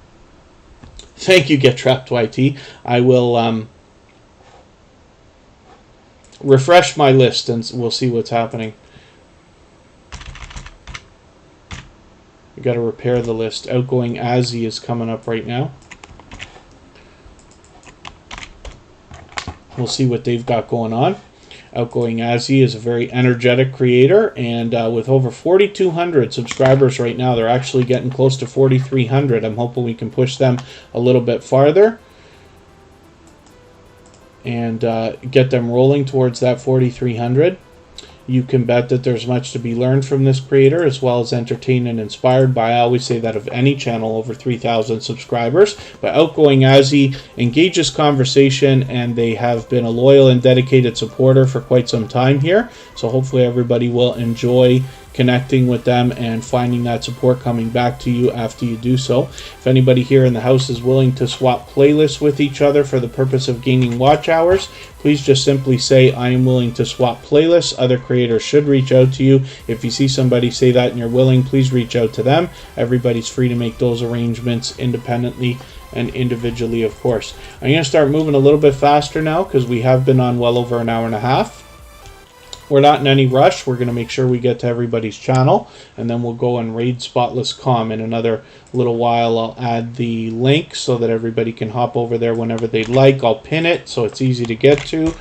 thank you, Get Trapped YT. I will... refresh my list and we'll see what's happening. We got to repair the list. Outgoing Azzy is coming up right now. We'll see what they've got going on. Outgoing Azzy is a very energetic creator, and with over 4,200 subscribers right now, they're actually getting close to 4,300. I'm hoping we can push them a little bit farther and get them rolling towards that 4,300. You can bet that there's much to be learned from this creator, as well as entertained and inspired by. I always say that of any channel over 3,000 subscribers. But Outgoing Azzy engages conversation, and they have been a loyal and dedicated supporter for quite some time here. So hopefully everybody will enjoy connecting with them and finding that support coming back to you after you do so. If anybody here in the house is willing to swap playlists with each other for the purpose of gaining watch hours, please just simply say, I am willing to swap playlists. Other creators should reach out to you. If you see somebody say that and you're willing, please reach out to them. Everybody's free to make those arrangements independently and individually, of course. I'm going to start moving a little bit faster now because we have been on well over an hour and a half. We're not in any rush. We're going to make sure we get to everybody's channel, and then we'll go and raid Spotless Calm in another little while. I'll add the link so that everybody can hop over there whenever they'd like. I'll pin it so it's easy to get to,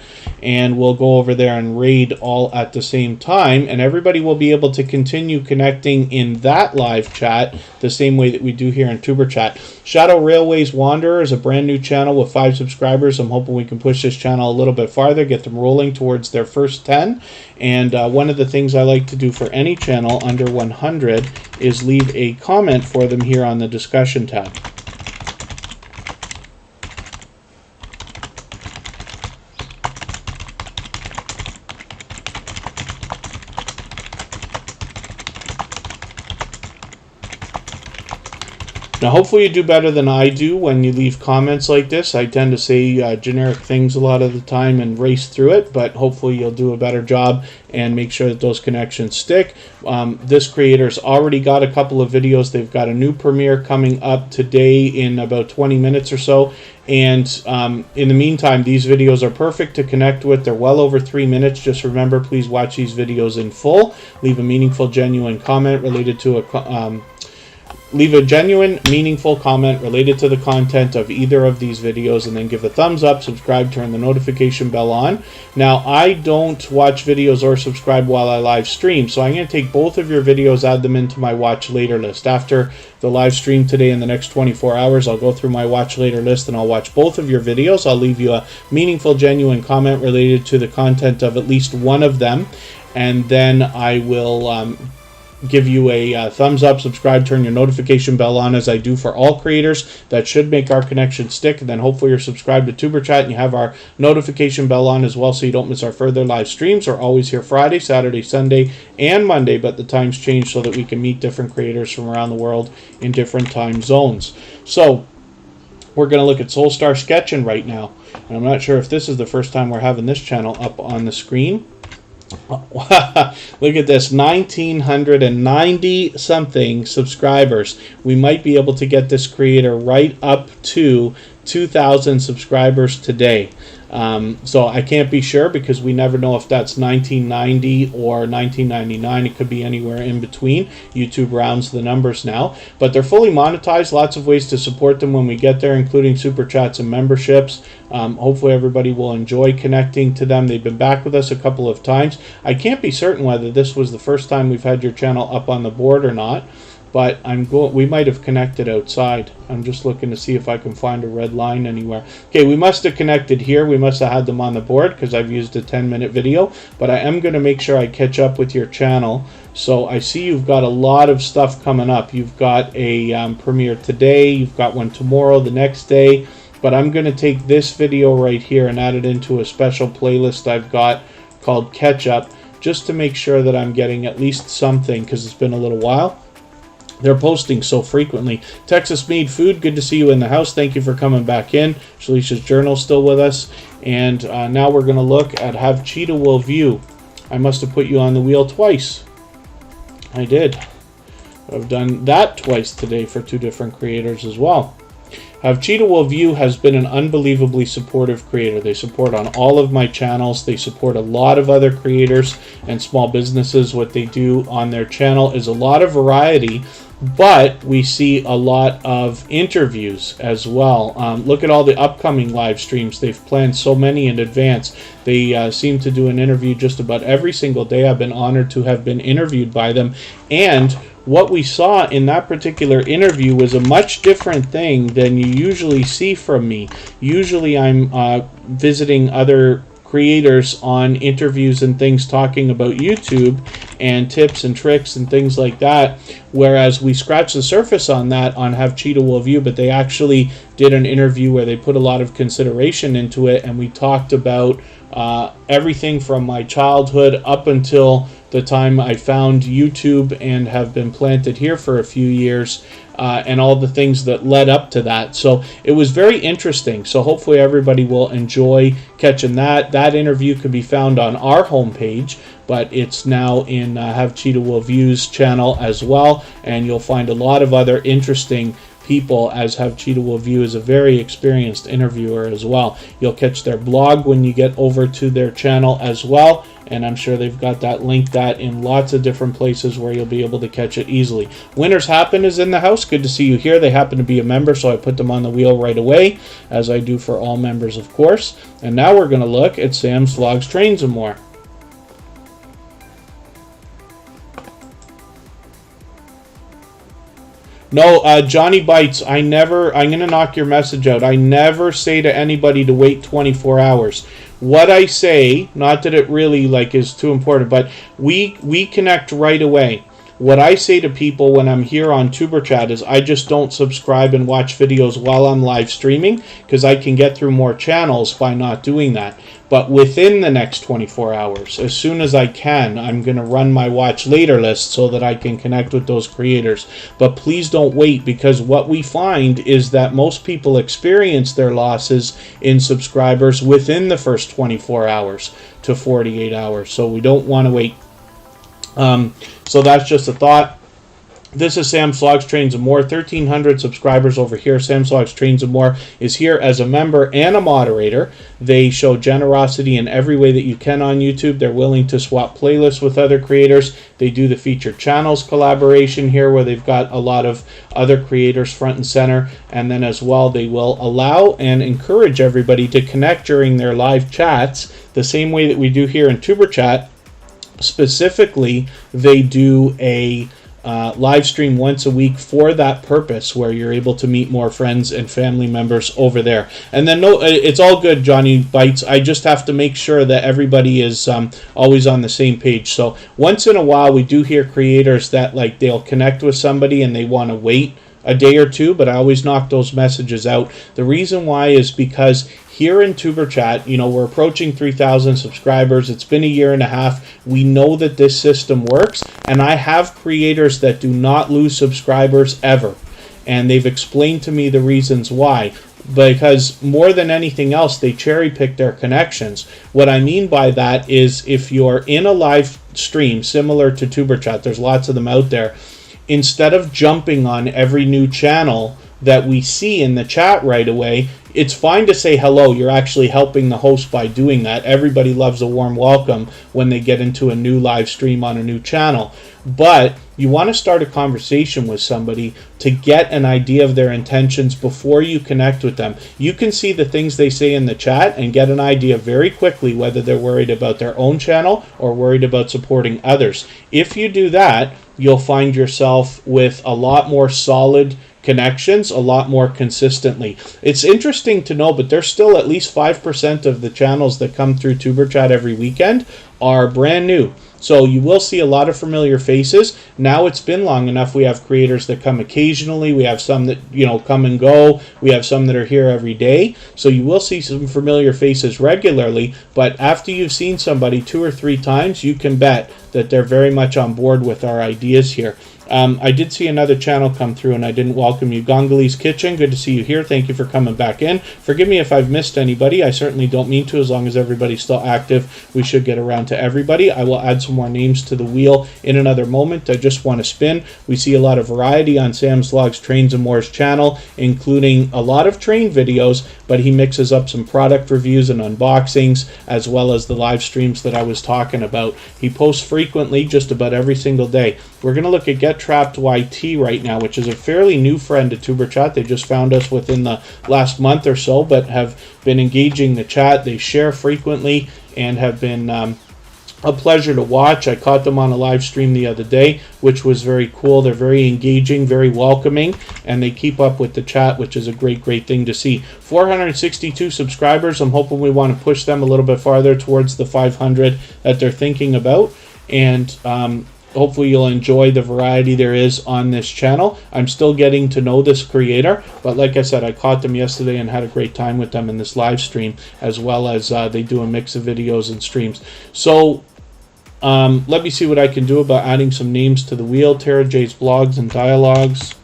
and we'll go over there and raid all at the same time, and everybody will be able to continue connecting in that live chat the same way that we do here in Tuberchat. Shadow Railways Wanderer is a brand new channel with 5 subscribers. I'm hoping we can push this channel a little bit farther, get them rolling towards their first 10. And one of the things I like to do for any channel under 100 is leave a comment for them here on the discussion tab. Now, hopefully you do better than I do when you leave comments like this. I tend to say generic things a lot of the time and race through it, but hopefully you'll do a better job and make sure that those connections stick. This creator's already got a couple of videos. They've got a new premiere coming up today in about 20 minutes or so. And in the meantime, these videos are perfect to connect with. They're well over 3 minutes. Just remember, please watch these videos in full. Leave a meaningful, genuine comment related to Leave a genuine, meaningful comment related to the content of either of these videos, and then give a thumbs up, subscribe, turn the notification bell on. Now, I don't watch videos or subscribe while I live stream, so I'm going to take both of your videos, add them into my watch later list. After the live stream today in the next 24 hours, I'll go through my watch later list and I'll watch both of your videos. I'll leave you a meaningful, genuine comment related to the content of at least one of them, and then I will give you a thumbs up, subscribe, turn your notification bell on, as I do for all creators. That should make our connection stick. And then hopefully you're subscribed to Tuberchat and you have our notification bell on as well, so you don't miss our further live streams. We're always here Friday, Saturday, Sunday, and Monday, but the times change so that we can meet different creators from around the world in different time zones. So we're going to look at Soulstar Scratchin right now. And I'm not sure if this is the first time we're having this channel up on the screen. Look at this, 1,990 something subscribers. We might be able to get this creator right up to 2,000 subscribers today. So I can't be sure because we never know if that's 1990 or 1999. It could be anywhere in between. YouTube rounds the numbers now. But they're fully monetized. Lots of ways to support them when we get there, including super chats and memberships. Hopefully everybody will enjoy connecting to them. They've been back with us a couple of times. I can't be certain whether this was the first time we've had your channel up on the board or not, but we might have connected outside. I'm just looking to see if I can find a red line anywhere. Okay, we must have connected here. We must have had them on the board because I've used a 10-minute video, but I am going to make sure I catch up with your channel. So I see you've got a lot of stuff coming up. You've got a premiere today, you've got one tomorrow, the next day, but I'm going to take this video right here and add it into a special playlist I've got called Catch Up, just to make sure that I'm getting at least something, because it's been a little while. They're posting so frequently. Texas Made Food, good to see you in the house. Thank you for coming back in. Shalicia's Journal still with us. And now we're going to look at Have Cheatable View. I must have put you on the wheel twice. I did. I've done that twice today for two different creators as well. Have Cheatable View has been an unbelievably supportive creator. They support on all of my channels. They support a lot of other creators and small businesses. What they do on their channel is a lot of variety, but we see a lot of interviews as well. Look at all the upcoming live streams. They've planned so many in advance. They seem to do an interview just about every single day. I've been honored to have been interviewed by them. And what we saw in that particular interview was a much different thing than you usually see from me. Usually I'm visiting other creators on interviews and things, talking about YouTube and tips and tricks and things like that, whereas we scratched the surface on that on Have Cheatable View, but they actually did an interview where they put a lot of consideration into it, and we talked about everything from my childhood up until the time I found YouTube and have been planted here for a few years, and all the things that led up to that. So it was very interesting. So hopefully everybody will enjoy catching that. That interview can be found on our homepage, but it's now in Have Cheatable View's channel as well, and you'll find a lot of other interesting people, as Have Cheatable View is a very experienced interviewer as well. You'll catch their blog when you get over to their channel as well, and I'm sure they've got that linked that in lots of different places where you'll be able to catch it easily. Winners Happen is in the house. Good to see you here. They happen to be a member, so I put them on the wheel right away, as I do for all members, of course. And now we're going to look at Sam's Vlogs, Trains, and More. No, Johnny Bites, I'm going to knock your message out. I never say to anybody to wait 24 hours. What I say, not that it really is too important, but we connect right away. What I say to people when I'm here on Tuberchat is I just don't subscribe and watch videos while I'm live streaming, because I can get through more channels by not doing that. But within the next 24 hours, as soon as I can, I'm going to run my watch later list so that I can connect with those creators. But please don't wait, because what we find is that most people experience their losses in subscribers within the first 24 hours to 48 hours. So we don't want to wait. So that's just a thought. This is Sam Slogs Trains and More. 1,300 subscribers over here. Sam Slogs Trains and More is here as a member and a moderator. They show generosity in every way that you can on YouTube. They're willing to swap playlists with other creators. They do the featured channels collaboration here, where they've got a lot of other creators front and center. And then as well, they will allow and encourage everybody to connect during their live chats the same way that we do here in Tuberchat. Specifically, they do a live stream once a week for that purpose, where you're able to meet more friends and family members over there. And then no, it's all good, Johnny Bites. I just have to make sure that everybody is always on the same page. So once in a while, we do hear creators that like they'll connect with somebody and they want to wait a day or two, but I always knock those messages out. The reason why is because here in Tuberchat, you know, we're approaching 3,000 subscribers. It's been a year and a half. We know that this system works, and I have creators that do not lose subscribers ever, and they've explained to me the reasons why. Because more than anything else, they cherry pick their connections. What I mean by that is, if you're in a live stream similar to Tuberchat, there's lots of them out there, instead of jumping on every new channel that we see in the chat right away, it's fine to say hello. You're actually helping the host by doing that. Everybody loves a warm welcome when they get into a new live stream on a new channel. But you want to start a conversation with somebody to get an idea of their intentions before you connect with them. You can see the things they say in the chat and get an idea very quickly whether they're worried about their own channel or worried about supporting others. If you do that, you'll find yourself with a lot more solid connections a lot more consistently. It's interesting to know, but there's still at least 5% of the channels that come through Tuberchat every weekend are brand new. So you will see a lot of familiar faces. Now it's been long enough. We have creators that come occasionally. We have some that, you know, come and go. We have some that are here every day. So you will see some familiar faces regularly. But after you've seen somebody 2 or 3 times, you can bet that they're very much on board with our ideas here. I did see another channel come through and I didn't welcome you. Gongoli's Kitchen, good to see you here. Thank you for coming back in. Forgive me if I've missed anybody. I certainly don't mean to. As long as everybody's still active, we should get around to everybody. I will add some more names to the wheel in another moment. I just want to spin. We see a lot of variety on Sam's Logs Trains and More's channel, including a lot of train videos, but he mixes up some product reviews and unboxings, as well as the live streams that I was talking about. He posts frequently, just about every single day. We're going to look at Get Trapped YT right now, which is a fairly new friend to Tuberchat. They just found us within the last month or so, but have been engaging the chat. They share frequently and have been a pleasure to watch. I caught them on a live stream the other day, which was very cool. They're very engaging, very welcoming, and they keep up with the chat, which is a great thing to see. 462 subscribers. I'm hoping we want to push them a little bit farther towards the 500 that they're thinking about, and hopefully you'll enjoy the variety there is on this channel. I'm still getting to know this creator, but like I said, I caught them yesterday and had a great time with them in this live stream, as well as they do a mix of videos and streams. So let me see what I can do about adding some names to the wheel. Tara J's Blogs and Dialogues.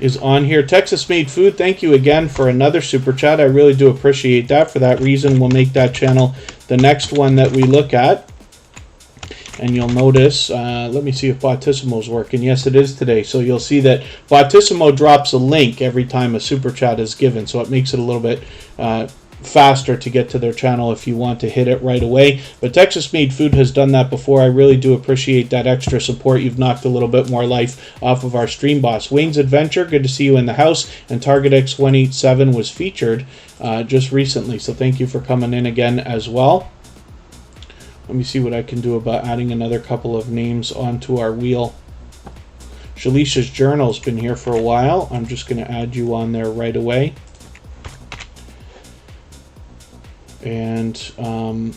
Is on here. Texas Made Food, thank you again for another super chat. I really do appreciate that. For that reason, we'll make that channel the next one that we look at. And you'll notice, let me see if Bottissimo's working. Yes, it is today. So you'll see that Bottissimo drops a link every time a super chat is given. So it makes it a little bit faster to get to their channel if you want to hit it right away. But Texas Made Food has done that before. I really do appreciate that extra support. You've knocked a little bit more life off of our stream boss. Wayne's Adventure, good to see you in the house. And Target X187 was featured just recently, so thank you for coming in again as well. Let me see what I can do about adding another couple of names onto our wheel. Shalisha's Journal's been here for a while. I'm just going to add you on there right away. And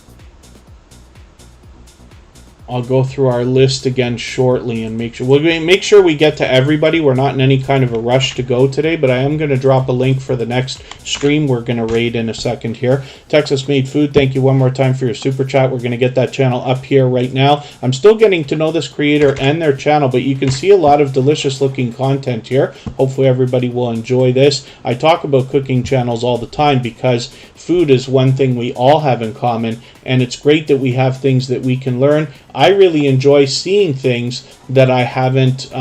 I'll go through our list again shortly and make sure we get to everybody. We're not in any kind of a rush to go today, but I am going to drop a link for the next stream we're going to raid in a second here. Texas Made Food, thank you one more time for your super chat. We're going to get that channel up here right now. I'm still getting to know this creator and their channel, but you can see a lot of delicious looking content here. Hopefully everybody will enjoy this. I talk about cooking channels all the time because food is one thing we all have in common, and it's great that we have things that we can learn. I really enjoy seeing things that I haven't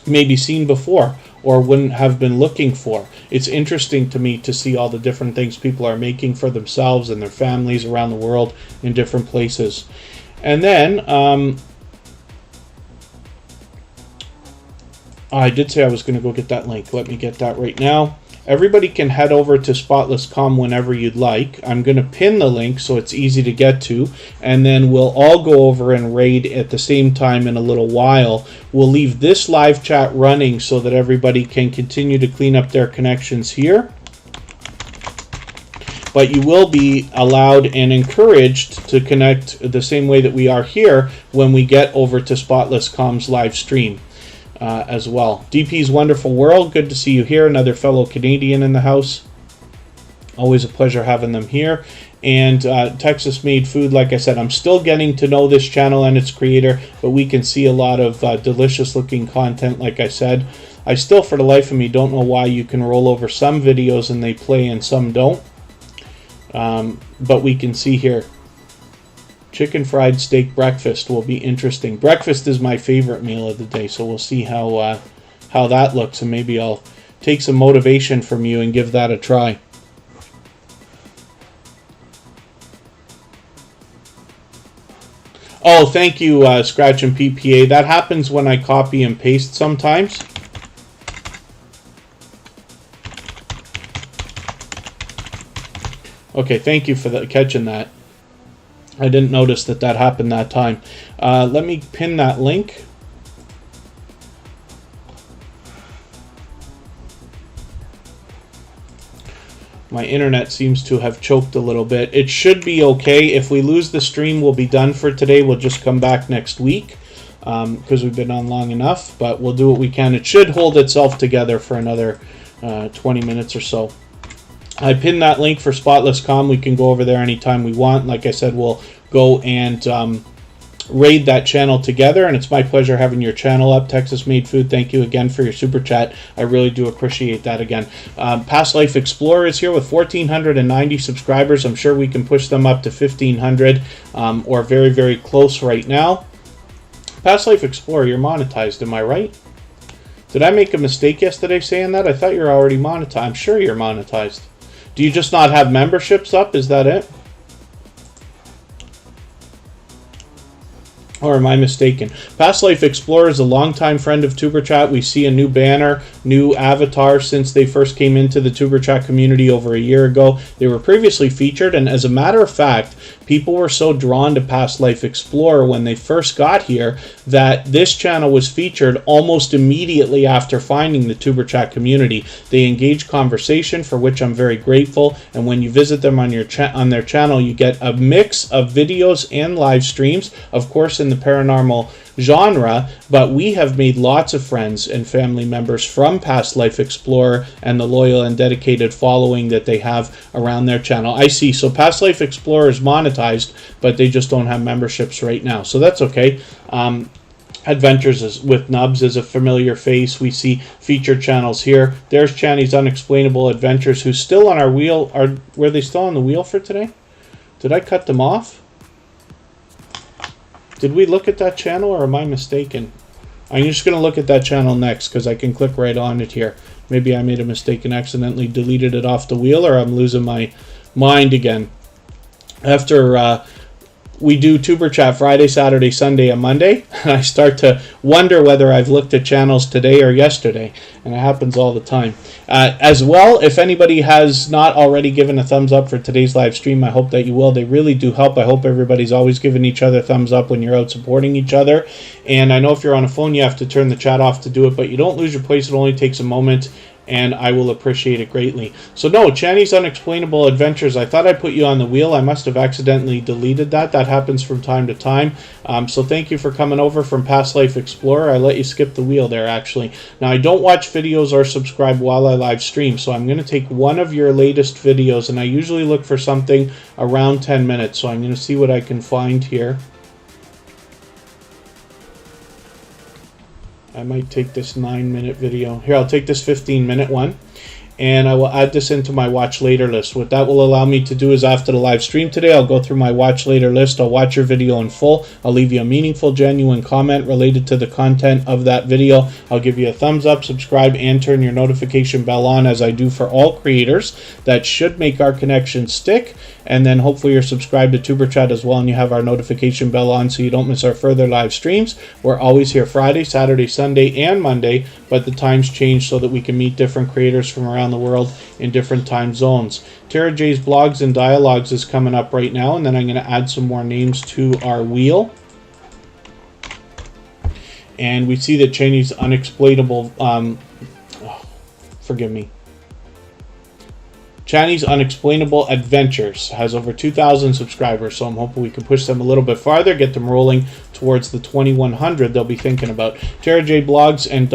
maybe seen before or wouldn't have been looking for. It's interesting to me to see all the different things people are making for themselves and their families around the world in different places. And then I did say I was going to go get that link. Let me get that right now. Everybody can head over to Spotless Calm whenever you'd like. I'm going to pin the link so it's easy to get to, and then we'll all go over and raid at the same time in a little while. We'll leave this live chat running so that everybody can continue to clean up their connections here. But you will be allowed and encouraged to connect the same way that we are here when we get over to Spotless Calm's live stream. As well. DP's Wonderful World, good to see you here. Another fellow Canadian in the house. Always a pleasure having them here. And Texas Made Food, like I said, I'm still getting to know this channel and its creator, but we can see a lot of delicious looking content, like I said. I still, for the life of me, don't know why you can roll over some videos and they play and some don't. But we can see here. Chicken fried steak breakfast will be interesting. Breakfast is my favorite meal of the day, so we'll see how that looks, and maybe I'll take some motivation from you and give that a try. Oh, thank you, Scratchin PPA. That happens when I copy and paste sometimes. Okay, thank you for catching that. I didn't notice that happened that time. Let me pin that link. My internet seems to have choked a little bit. It should be okay. If we lose the stream, we'll be done for today. We'll just come back next week because we've been on long enough. But we'll do what we can. It should hold itself together for another 20 minutes or so. I pinned that link for Spotless Calm. We can go over there anytime we want. Like I said, we'll go and raid that channel together, and it's my pleasure having your channel up. Texas Made Food, thank you again for your super chat. I really do appreciate that again. Past Life Explorer is here with 1,490 subscribers. I'm sure we can push them up to 1,500 or very, very close right now. Past Life Explorer, you're monetized, am I right? Did I make a mistake yesterday saying that? I thought you were already monetized. I'm sure you're monetized. Do you just not have memberships up? Is that it? Or am I mistaken? Past Life Explorer is a longtime friend of Tuberchat. We see a new banner, new avatar since they first came into the Tuberchat community over a year ago. They were previously featured, and as a matter of fact, people were so drawn to Past Life Explorer when they first got here that this channel was featured almost immediately after finding the Tuberchat community. They engage conversation, for which I'm very grateful, and when you visit them on their channel, you get a mix of videos and live streams, of course in the paranormal genre, but we have made lots of friends and family members from Past Life Explorer and the loyal and dedicated following that they have around their channel. I see. So Past Life Explorer is monetized, but they just don't have memberships right now. So that's okay. Adventures with Nubs is a familiar face. We see featured channels here. There's Channy's Unexplainable Adventures, who's still on our wheel. Were they still on the wheel for today? Did I cut them off? Did we look at that channel, or am I mistaken? I'm just going to look at that channel next because I can click right on it here. Maybe I made a mistake and accidentally deleted it off the wheel, or I'm losing my mind again. After we do Tuberchat Friday, Saturday, Sunday, and Monday, and I start to wonder whether I've looked at channels today or yesterday, and it happens all the time. As well, if anybody has not already given a thumbs up for today's live stream, I hope that you will. They really do help. I hope everybody's always giving each other thumbs up when you're out supporting each other. And I know if you're on a phone, you have to turn the chat off to do it, but you don't lose your place. It only takes a moment. and I will appreciate it greatly. So no, Channy's Unexplainable Adventures, I thought I put you on the wheel. I must have accidentally deleted that. That happens from time to time. So thank you for coming over from Past Life Explorer. I let you skip the wheel there, actually. Now, I don't watch videos or subscribe while I live stream, so I'm going to take one of your latest videos, and I usually look for something around 10 minutes, so I'm going to see what I can find here. I might take this 9-minute video. Here, I'll take this 15-minute one, and I will add this into my watch later list. What that will allow me to do is after the live stream today, I'll go through my watch later list. I'll watch your video in full. I'll leave you a meaningful, genuine comment related to the content of that video. I'll give you a thumbs up, subscribe, and turn your notification bell on, as I do for all creators. That should make our connection stick. And then hopefully you're subscribed to Tuberchat as well, and you have our notification bell on so you don't miss our further live streams. We're always here Friday, Saturday, Sunday, and Monday, but the times change so that we can meet different creators from around the world in different time zones. Tara J's Blogs and Dialogues is coming up right now, and then I'm going to add some more names to our wheel. And we see that Channy's Unexplainable, forgive me. Channy's Unexplainable Adventures has over 2,000 subscribers, so I'm hoping we can push them a little bit farther, get them rolling towards the 2,100 they'll be thinking about. Tara J Blogs and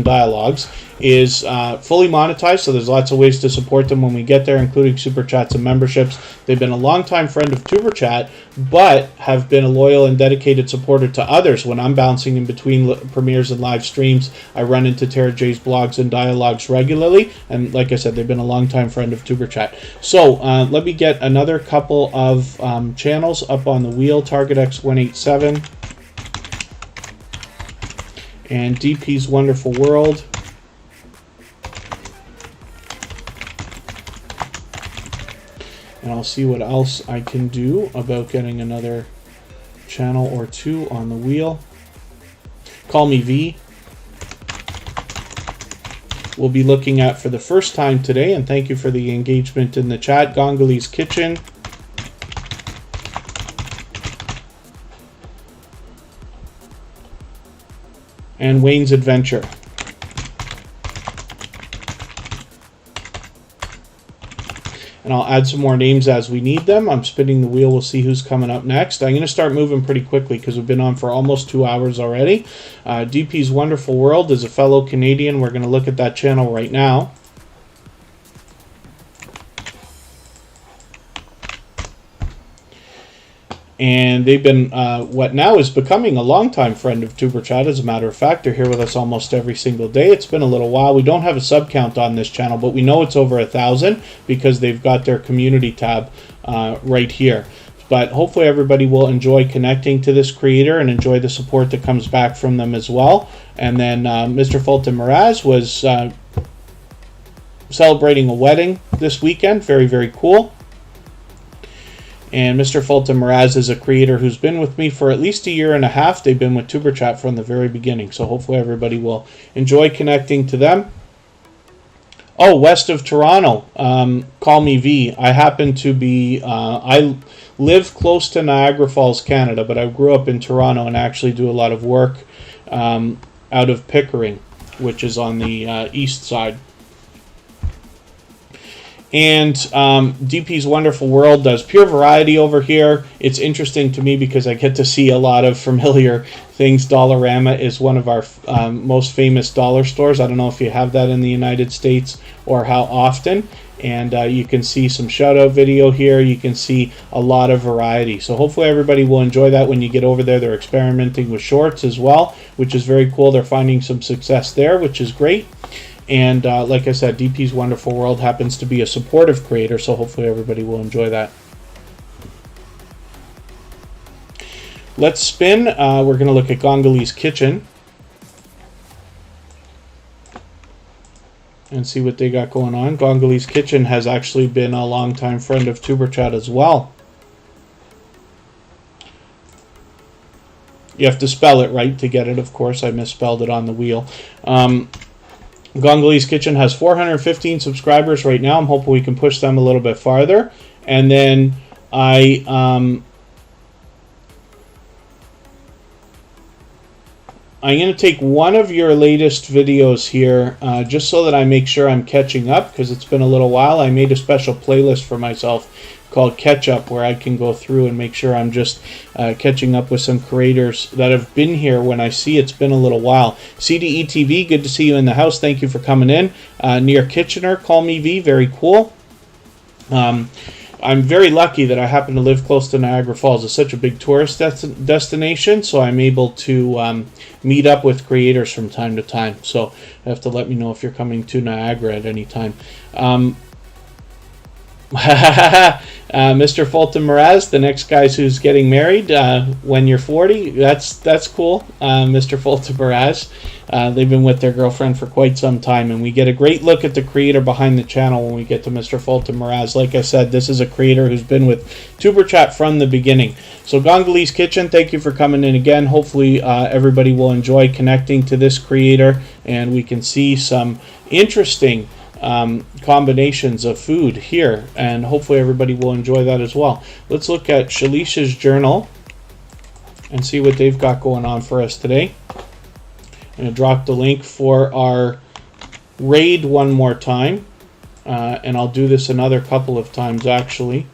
Dialogues is fully monetized, so there's lots of ways to support them when we get there, including super chats and memberships. They've been a longtime friend of Tuberchat, but have been a loyal and dedicated supporter to others. When I'm bouncing in between premieres and live streams, I run into Tara J's Blogs and Dialogues regularly, and like I said, they've been a longtime friend of Tuberchat. So let me get another couple of channels up on the wheel. Target X187 and DP's Wonderful World. And I'll see what else I can do about getting another channel or two on the wheel. Call Me V. We'll be looking at for the first time today, and thank you for the engagement in the chat, Gongoli's Kitchen. And Wayne's Adventure. And I'll add some more names as we need them. I'm spinning the wheel. We'll see who's coming up next. I'm going to start moving pretty quickly because we've been on for almost 2 hours already. DP's Wonderful World is a fellow Canadian. We're going to look at that channel right now. And they've been what now is becoming a longtime friend of Tuberchat. As a matter of fact, they're here with us almost every single day. It's been a little while. We don't have a sub count on this channel, but we know it's over 1,000 because they've got their community tab right here. But hopefully everybody will enjoy connecting to this creator and enjoy the support that comes back from them as well. And then Mr. Fulton Miraz was celebrating a wedding this weekend. Very, very cool. And Mr. Fulton Miraz is a creator who's been with me for at least 1.5 years. They've been with Tuberchat from the very beginning. So hopefully everybody will enjoy connecting to them. Oh, west of Toronto, Call Me V. I happen to be, I live close to Niagara Falls, Canada, but I grew up in Toronto and actually do a lot of work out of Pickering, which is on the east side. And DP's Wonderful World does pure variety over here. It's interesting to me because I get to see a lot of familiar things. Dollarama is one of our most famous dollar stores. I don't know if you have that in the United States or how often. And you can see some shout out video here. You can see a lot of variety. So hopefully everybody will enjoy that when you get over there. They're experimenting with shorts as well, which is very cool. They're finding some success there, which is great. And like I said, DP's Wonderful World happens to be a supportive creator, so hopefully everybody will enjoy that. Let's spin. We're going to look at Gongoli's Kitchen and see what they got going on. Gongoli's Kitchen has actually been a longtime friend of Tuberchat as well. You have to spell it right to get it, of course. I misspelled it on the wheel. Gongoli's Kitchen has 415 subscribers right now. I'm hoping we can push them a little bit farther. And then I'm going to take one of your latest videos here, just so that I make sure I'm catching up, because it's been a little while. I made a special playlist for myself called Catch Up, where I can go through and make sure I'm just catching up with some creators that have been here when I see it's been a little while. CDETV, good to see you in the house. Thank you for coming in. Near Kitchener, Call Me V, very cool. I'm very lucky that I happen to live close to Niagara Falls. It's such a big tourist destination, so I'm able to meet up with creators from time to time. So you have to let me know if you're coming to Niagara at any time. Mr. Fulton Mraz, the next guy who's getting married when you're 40. That's cool, Mr. Fulton Mraz. They've been with their girlfriend for quite some time, and we get a great look at the creator behind the channel when we get to Mr. Fulton Mraz. Like I said, this is a creator who's been with Tuberchat from the beginning. So Gongoli's Kitchen, thank you for coming in again. Hopefully everybody will enjoy connecting to this creator, and we can see some interesting combinations of food here, and hopefully everybody will enjoy that as well. Let's look at Shalisha's journal and see what they've got going on for us today. I'm going to drop the link for our raid one more time, and I'll do this another couple of times actually.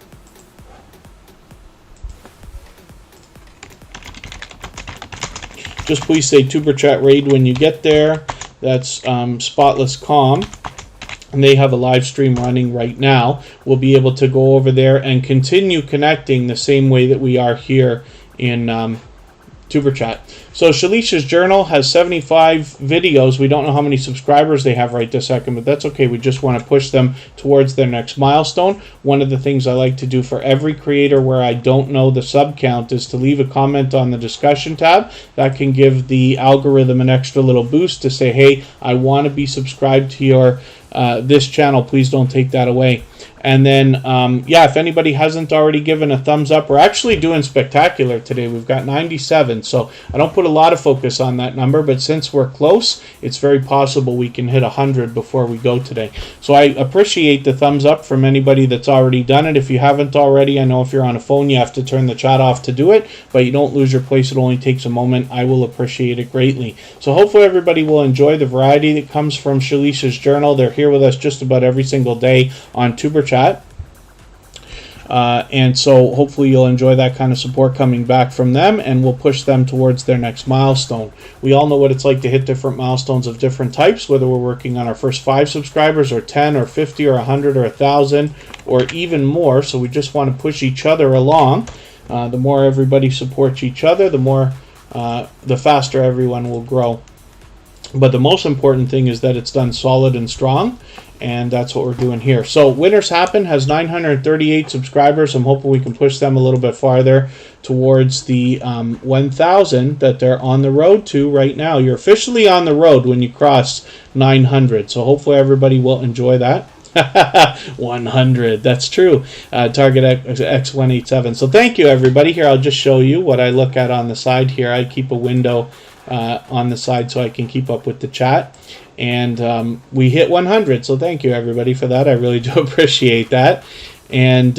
Just please say Tuberchat raid when you get there. That's Spotless Calm, and they have a live stream running right now. We'll be able to go over there and continue connecting the same way that we are here in Tuberchat. So Shalisha's journal has 75 videos. We don't know how many subscribers they have right this second, but that's okay. We just want to push them towards their next milestone. One of the things I like to do for every creator where I don't know the sub count is to leave a comment on the discussion tab. That can give the algorithm an extra little boost to say, hey, I want to be subscribed to your this channel. Please don't take that away. And then, yeah, if anybody hasn't already given a thumbs up, we're actually doing spectacular today. We've got 97, so I don't put a lot of focus on that number, but since we're close, it's very possible we can hit 100 before we go today. So I appreciate the thumbs up from anybody that's already done it. If you haven't already, I know if you're on a phone, you have to turn the chat off to do it, but you don't lose your place. It only takes a moment. I will appreciate it greatly. So hopefully everybody will enjoy the variety that comes from Shalisha's journal. They're here with us just about every single day on Tuberchat. And so hopefully you'll enjoy that kind of support coming back from them, and we'll push them towards their next milestone. We all know what it's like to hit different milestones of different types, whether we're working on our first 5 subscribers or 10 or 50 or 100 or 1,000 or even more. So we just want to push each other along. The more everybody supports each other, the faster everyone will grow. But the most important thing is that it's done solid and strong, and that's what we're doing here. So Winners Happen has 938 subscribers. I'm hoping we can push them a little bit farther towards the 1,000 that they're on the road to right now. You're officially on the road when you cross 900, so hopefully everybody will enjoy that. 100, that's true. Target X187. So thank you, everybody. Here, I'll just show you what I look at on the side here. I keep a window on the side so I can keep up with the chat, and we hit 100, so thank you everybody for that. I really do appreciate that. And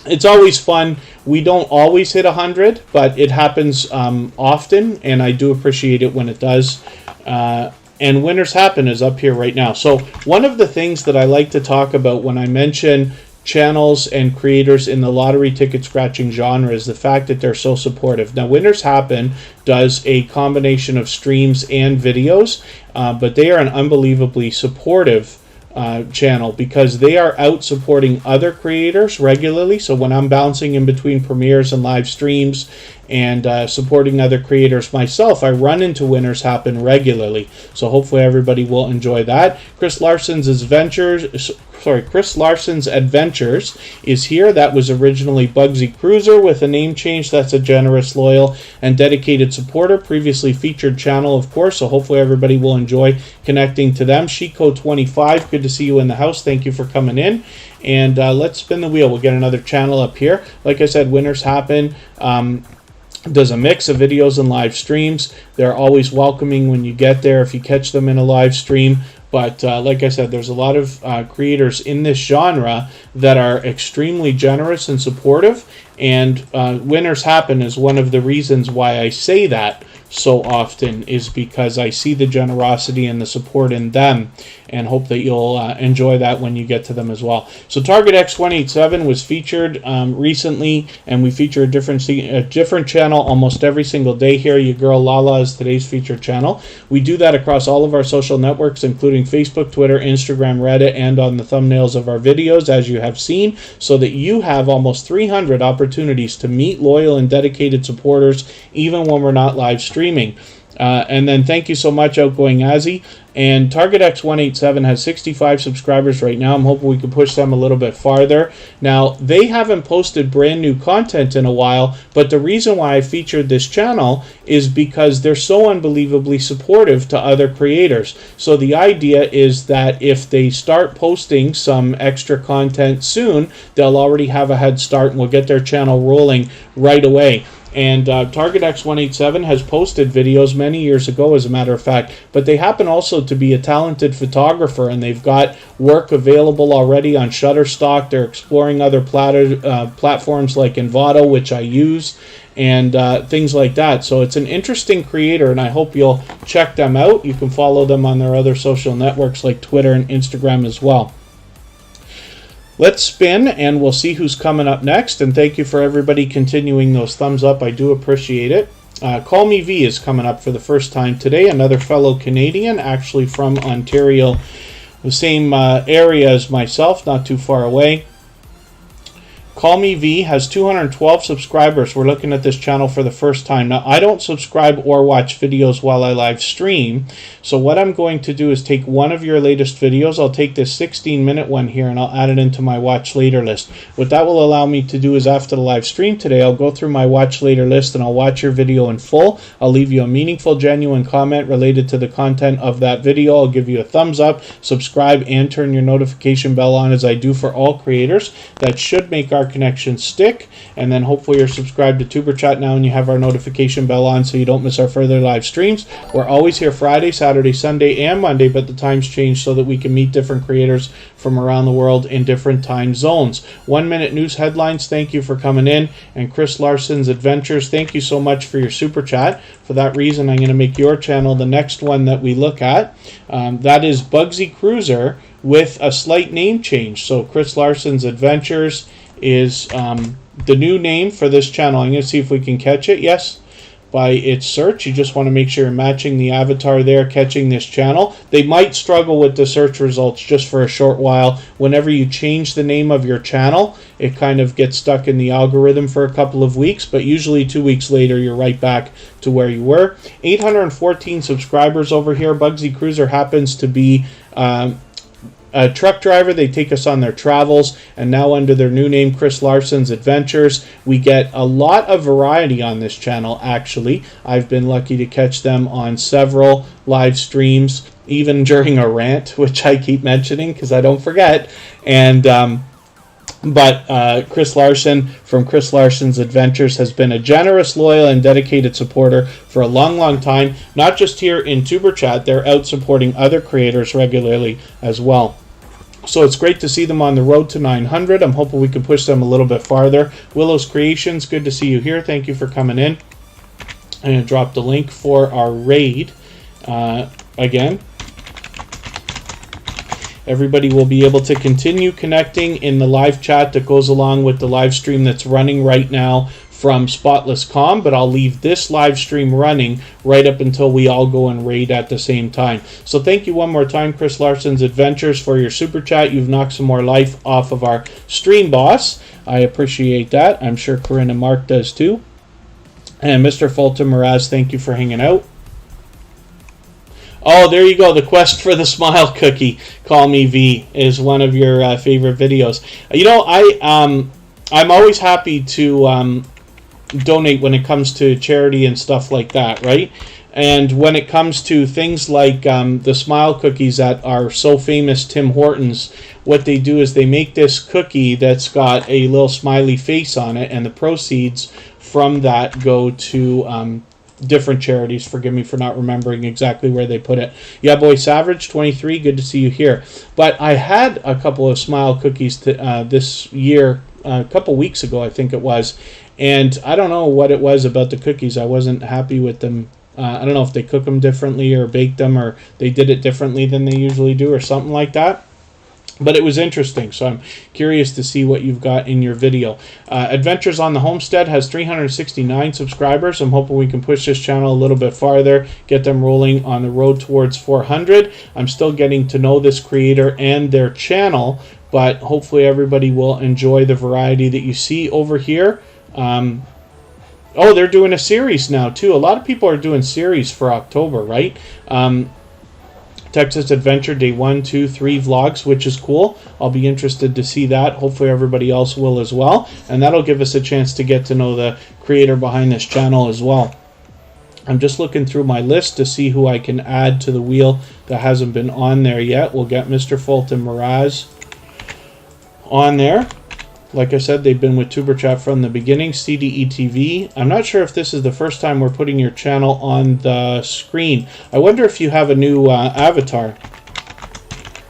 it's always fun. We don't always hit 100, but it happens often, and I do appreciate it when it does. And Winners Happen is up here right now. So one of the things that I like to talk about when I mention channels and creators in the lottery ticket scratching genre is the fact that they're so supportive. Now, Winners Happen does a combination of streams and videos, but they are an unbelievably supportive channel because they are out supporting other creators regularly. So when I'm bouncing in between premieres and live streams and supporting other creators myself, I run into Winners Happen regularly. So hopefully everybody will enjoy that. Chris Larson's Adventures is here. That was originally Bugsy Cruiser with a name change. That's a generous, loyal, and dedicated supporter. Previously featured channel, of course, so hopefully everybody will enjoy connecting to them. Chico 25, good to see you in the house. Thank you for coming in. And let's spin the wheel. We'll get another channel up here. Like I said, Winners Happen does a mix of videos and live streams. They're always welcoming when you get there if you catch them in a live stream. But like I said, there's a lot of creators in this genre that are extremely generous and supportive, And winners happen is one of the reasons why I say that so often, is because I see the generosity and the support in them, and hope that you'll enjoy that when you get to them as well. So Target X187 was featured recently, and we feature a different channel almost every single day here. Your girl Lala is today's featured channel. We do that across all of our social networks, including Facebook, Twitter, Instagram, Reddit, and on the thumbnails of our videos, as you have seen, so that you have almost 300 opportunities to meet loyal and dedicated supporters, even when we're not live streaming. And then thank you so much, Outgoing Azzy. And Target X187 has 65 subscribers right now. I'm hoping we can push them a little bit farther. Now, they haven't posted brand new content in a while, but the reason why I featured this channel is because they're so unbelievably supportive to other creators. So the idea is that if they start posting some extra content soon, they'll already have a head start and we'll get their channel rolling right away. And Target X187 has posted videos many years ago, as a matter of fact, but they happen also to be a talented photographer, and they've got work available already on Shutterstock. They're exploring other platforms like Envato, which I use, and things like that. So it's an interesting creator, and I hope you'll check them out. You can follow them on their other social networks like Twitter and Instagram as well. Let's spin, and we'll see who's coming up next. And thank you for everybody continuing those thumbs up. I do appreciate it. Call Me V is coming up for the first time today. Another fellow Canadian, actually from Ontario, the same area as myself, not too far away. Call Me V has 212 subscribers. We're looking at this channel for the first time. Now, I don't subscribe or watch videos while I live stream. So what I'm going to do is take one of your latest videos. I'll take this 16-minute one here and I'll add it into my watch later list. What that will allow me to do is after the live stream today, I'll go through my watch later list and I'll watch your video in full. I'll leave you a meaningful, genuine comment related to the content of that video. I'll give you a thumbs up, subscribe, and turn your notification bell on, as I do for all creators. That should make our connection stick. And then hopefully you're subscribed to Tuberchat now and you have our notification bell on so you don't miss our further live streams. We're always here Friday, Saturday, Sunday, and Monday, but the times change so that we can meet different creators from around the world in different time zones. 1 minute news headlines, thank you for coming in. And Chris Larson's Adventures, thank you so much for your super chat. For that reason, I'm going to make your channel the next one that we look at. That is Bugsy Cruiser with a slight name change. So Chris Larson's Adventures is the new name for this channel. I'm going to see if we can catch it. Yes, by its search. You just want to make sure you're matching the avatar there, catching this channel. They might struggle with the search results just for a short while. Whenever you change the name of your channel, it kind of gets stuck in the algorithm for a couple of weeks, but usually 2 weeks later, you're right back to where you were. 814 subscribers over here. Bugsy Cruiser happens to be a truck driver. They take us on their travels, and now under their new name, Chris Larson's Adventures, we get a lot of variety on this channel. Actually, I've been lucky to catch them on several live streams, even during a rant, which I keep mentioning because I don't forget. And Chris Larson from Chris Larson's Adventures has been a generous, loyal, and dedicated supporter for a long, long time. Not just here in Tuberchat, they're out supporting other creators regularly as well. So it's great to see them on the road to 900. I'm hoping we can push them a little bit farther. Willow's Creations, good to see you here. Thank you for coming in. I'm going to drop the link for our raid again. Everybody will be able to continue connecting in the live chat that goes along with the live stream that's running right now from Spotless Calm, but I'll leave this live stream running right up until we all go and raid at the same time. So thank you one more time, Chris Larson's Adventures, for your super chat. You've knocked some more life off of our stream boss. I appreciate that. I'm sure Corinne and Mark does too. And Mr. Fulton Miraz, thank you for hanging out. Oh, there you go. The quest for the smile cookie, Call Me V, is one of your favorite videos. You know, I'm always happy to donate when it comes to charity and stuff like that, right? And when it comes to things like the smile cookies that are so famous, Tim Hortons, what they do is they make this cookie that's got a little smiley face on it, and the proceeds from that go to different charities. Forgive me for not remembering exactly where they put it. Yeah, boy, Savage 23, good to see you here. But I had a couple of smile cookies this year a couple weeks ago, I think it was. And I don't know what it was about the cookies. I wasn't happy with them. I don't know if they cook them differently or bake them, or they did it differently than they usually do, or something like that. But it was interesting, so I'm curious to see what you've got in your video. Adventures on the Homestead has 369 subscribers. I'm hoping we can push this channel a little bit farther, get them rolling on the road towards 400. I'm still getting to know this creator and their channel, but hopefully everybody will enjoy the variety that you see over here. Oh, they're doing a series now, too. A lot of people are doing series for October, right? Texas Adventure Day 1, 2, 3 vlogs, which is cool. I'll be interested to see that. Hopefully everybody else will as well. And that'll give us a chance to get to know the creator behind this channel as well. I'm just looking through my list to see who I can add to the wheel that hasn't been on there yet. We'll get Mr. Fulton Miraz on there. Like I said, they've been with Tuberchat from the beginning. CDETV. I'm not sure if this is the first time we're putting your channel on the screen. I wonder if you have a new avatar,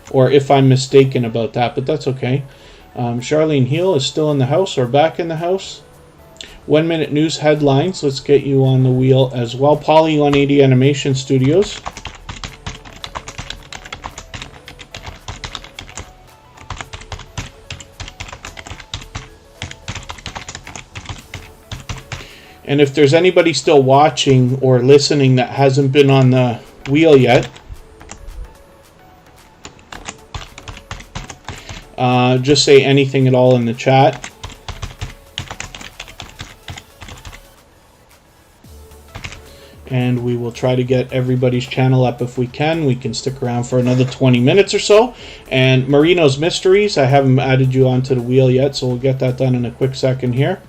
or if I'm mistaken about that, but that's okay. Charlene Heel is still in the house, or back in the house. 1 Minute News Headlines. Let's get you on the wheel as well. Polly 180 Animation Studios. And if there's anybody still watching or listening that hasn't been on the wheel yet, just say anything at all in the chat. And we will try to get everybody's channel up if we can. We can stick around for another 20 minutes or so. And Marino's Mysteries, I haven't added you onto the wheel yet, so we'll get that done in a quick second here.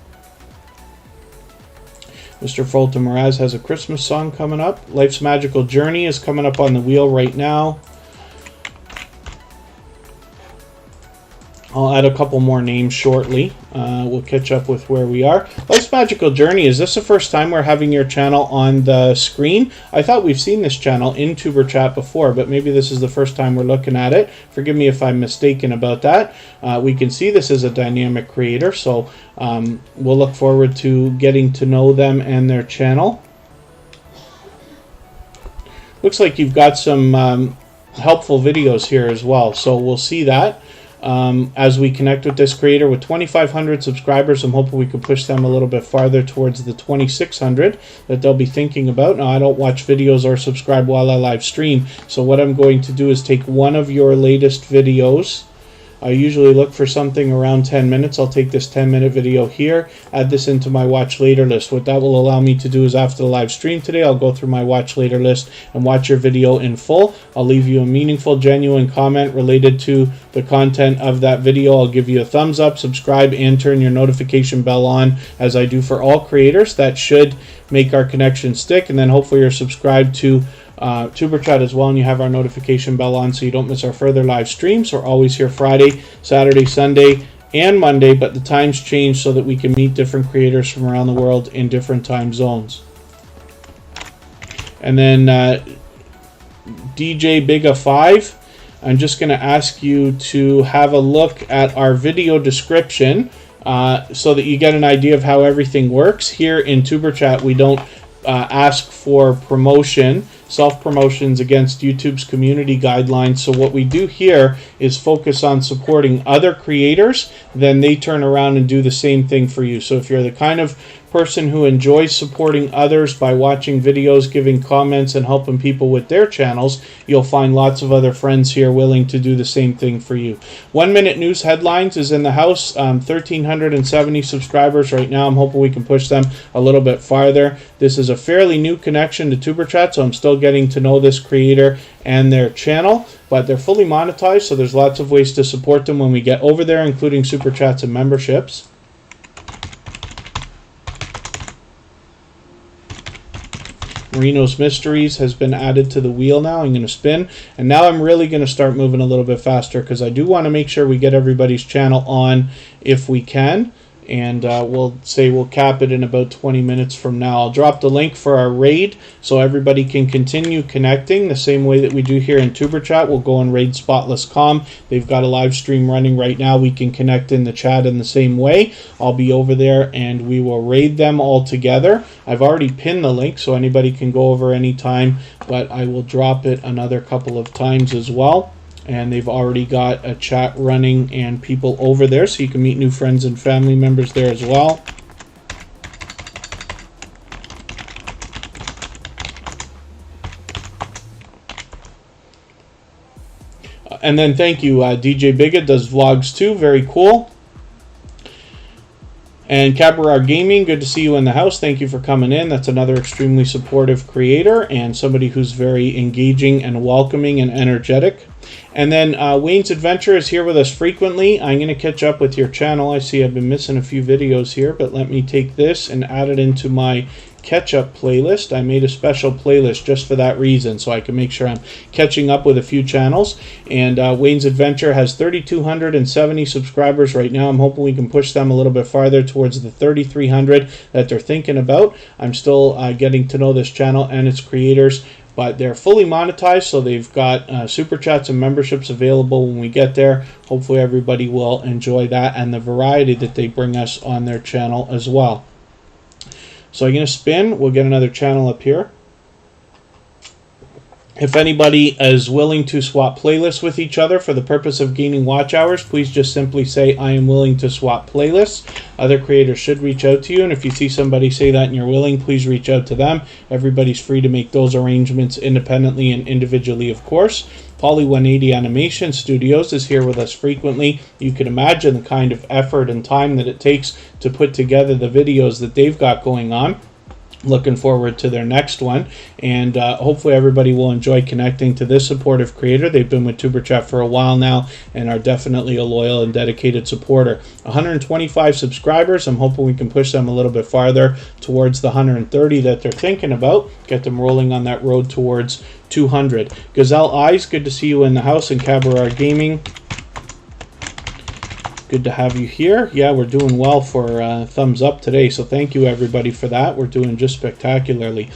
Mr. Fulton Miraz has a Christmas song coming up. Life's Magical Journey is coming up on the wheel right now. I'll add a couple more names shortly. We'll catch up with where we are. Life's Magical Journey, is this the first time we're having your channel on the screen? I thought we've seen this channel in Tuberchat before, but maybe this is the first time we're looking at it. Forgive me if I'm mistaken about that. We can see this is a dynamic creator, so we'll look forward to getting to know them and their channel. Looks like you've got some helpful videos here as well, so we'll see that. As we connect with this creator with 2,500 subscribers, I'm hoping we can push them a little bit farther towards the 2,600 that they'll be thinking about. Now, I don't watch videos or subscribe while I live stream, so what I'm going to do is take one of your latest videos. I usually look for something around 10 minutes. I'll take this 10-minute video here, add this into my watch later list. What that will allow me to do is after the live stream today, I'll go through my watch later list and watch your video in full. I'll leave you a meaningful, genuine comment related to the content of that video. I'll give you a thumbs up, subscribe, and turn your notification bell on, as I do for all creators. That should make our connection stick, and then hopefully you're subscribed to Superchat as well, and you have our notification bell on so you don't miss our further live streams. We're always here Friday, Saturday, Sunday, and Monday, but the times change so that we can meet different creators from around the world in different time zones. And then DJ Biga5, I'm just going to ask you to have a look at our video description so that you get an idea of how everything works. Here in Tuberchat, we don't ask for promotion, self-promotions against YouTube's community guidelines. So what we do here is focus on supporting other creators, then they turn around and do the same thing for you. So if you're the kind of person who enjoys supporting others by watching videos, giving comments, and helping people with their channels, you'll find lots of other friends here willing to do the same thing for you. 1 Minute News Headlines is in the house. 1,370 subscribers right now. I'm hoping we can push them a little bit farther. This is a fairly new connection to Tuberchat, so I'm still getting to know this creator and their channel, but they're fully monetized, so there's lots of ways to support them when we get over there, including super chats and memberships. Marino's Mysteries has been added to the wheel now. I'm going to spin, and now I'm really going to start moving a little bit faster because I do want to make sure we get everybody's channel on if we can. and we'll cap it in about 20 minutes from now. I'll drop the link for our raid so everybody can continue connecting the same way that we do here in Tuberchat. We'll go and raid Spotless Calm. They've got a live stream running right now. We can connect in the chat in the same way. I'll be over there and we will raid them all together. I've already pinned the link so anybody can go over anytime, but I will drop it another couple of times as well. And they've already got a chat running and people over there, so you can meet new friends and family members there as well. And then thank you, DJ Bigot does vlogs too, very cool. And Cabrar Gaming, good to see you in the house. Thank you for coming in. That's another extremely supportive creator and somebody who's very engaging and welcoming and energetic. And then Wayne's Adventure is here with us frequently. I'm going to catch up with your channel. I see I've been missing a few videos here, but let me take this and add it into my catch-up playlist. I made a special playlist just for that reason, so I can make sure I'm catching up with a few channels. And Wayne's Adventure has 3,270 subscribers right now. I'm hoping we can push them a little bit farther towards the 3,300 that they're thinking about. I'm still getting to know this channel and its creators, but they're fully monetized, so they've got super chats and memberships available when we get there. Hopefully everybody will enjoy that and the variety that they bring us on their channel as well. So I'm going to spin. We'll get another channel up here. If anybody is willing to swap playlists with each other for the purpose of gaining watch hours, please just simply say, I am willing to swap playlists. Other creators should reach out to you, and if you see somebody say that and you're willing, please reach out to them. Everybody's free to make those arrangements independently and individually, of course. Poly 180 Animation Studios is here with us frequently. You can imagine the kind of effort and time that it takes to put together the videos that they've got going on. Looking forward to their next one, and hopefully everybody will enjoy connecting to this supportive creator. They've been with Tuberchat for a while now and are definitely a loyal and dedicated supporter. 125 subscribers. I'm hoping we can push them a little bit farther towards the 130 that they're thinking about. Get them rolling on that road towards 200. Gazelle Eyes, good to see you in the house, and Cabrar Gaming, good to have you here. Yeah, we're doing well for thumbs up today, so thank you everybody for that. We're doing just spectacularly.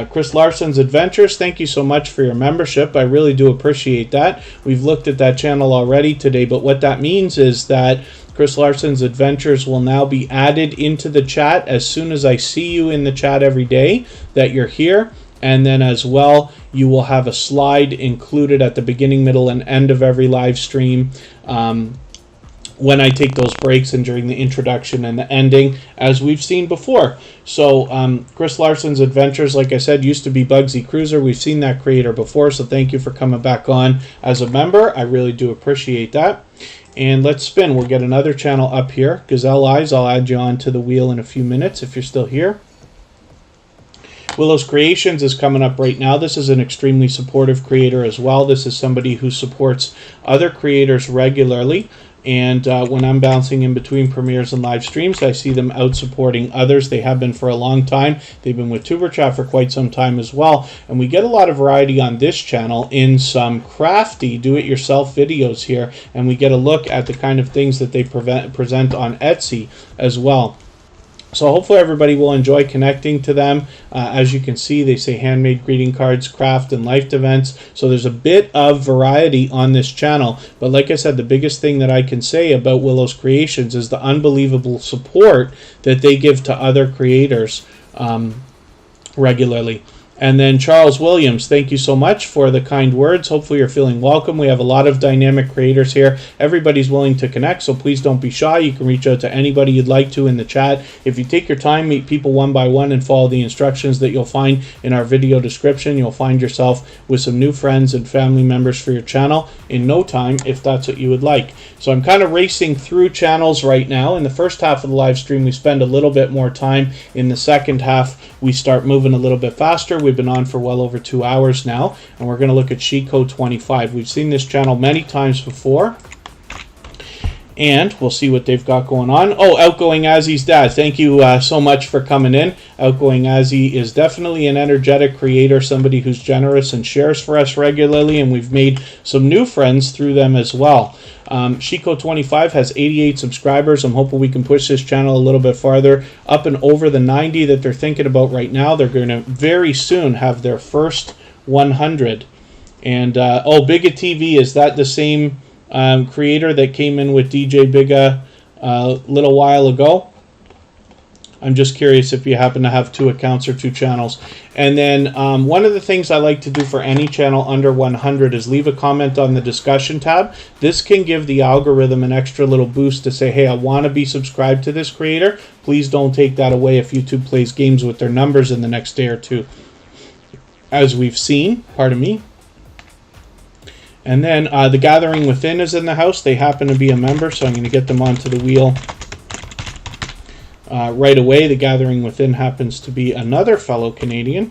Chris Larson's Adventures, thank you so much for your membership. I really do appreciate that. We've looked at that channel already today, but what that means is that Chris Larson's Adventures will now be added into the chat as soon as I see you in the chat every day that you're here. And then as well, you will have a slide included at the beginning, middle, and end of every live stream when I take those breaks and during the introduction and the ending, as we've seen before. So Chris Larson's Adventures, like I said, used to be Bugsy Cruiser. We've seen that creator before, so thank you for coming back on as a member. I really do appreciate that. And let's spin. We'll get another channel up here. Gazelle Eyes, I'll add you on to the wheel in a few minutes if you're still here. Willow's Creations is coming up right now. This is an extremely supportive creator as well. This is somebody who supports other creators regularly. And when I'm bouncing in between premieres and live streams, I see them out supporting others. They have been for a long time. They've been with Tuberchat for quite some time as well. And we get a lot of variety on this channel in some crafty do-it-yourself videos here. And we get a look at the kind of things that they present on Etsy as well. So hopefully everybody will enjoy connecting to them. As you can see, they say handmade greeting cards, craft, and life events. So there's a bit of variety on this channel. But like I said, the biggest thing that I can say about Willow's Creations is the unbelievable support that they give to other creators regularly. And then Charles Williams, thank you so much for the kind words. Hopefully you're feeling welcome. We have a lot of dynamic creators here. Everybody's willing to connect, so please don't be shy. You can reach out to anybody you'd like to in the chat. If you take your time, meet people one by one, and follow the instructions that you'll find in our video description, you'll find yourself with some new friends and family members for your channel in no time, if that's what you would like. So I'm kind of racing through channels right now. In the first half of the live stream, we spend a little bit more time. In the second half, we start moving a little bit faster. We've been on for well over 2 hours now, and we're going to look at Chico 25. We've seen this channel many times before, And we'll see what they've got going on. Oh, Outgoing Azzy's dad. Thank you so much for coming in. Outgoing Azzy is definitely an energetic creator, somebody who's generous and shares for us regularly, and we've made some new friends through them as well. Chico25 has 88 subscribers. I'm hoping we can push this channel a little bit farther, up and over the 90 that they're thinking about right now. They're going to very soon have their first 100. And, oh, Biga TV, is that the same creator that came in with DJ Biga a little while ago? I'm just curious if you happen to have 2 accounts or 2 channels. And then one of the things I like to do for any channel under 100 is leave a comment on the discussion tab. This can give the algorithm an extra little boost to say, hey, I want to be subscribed to this creator. Please don't take that away if YouTube plays games with their numbers in the next day or 2. As we've seen, pardon me. And then the Gathering Within is in the house. They happen to be a member, so I'm going to get them onto the wheel right away. The Gathering Within happens to be another fellow Canadian.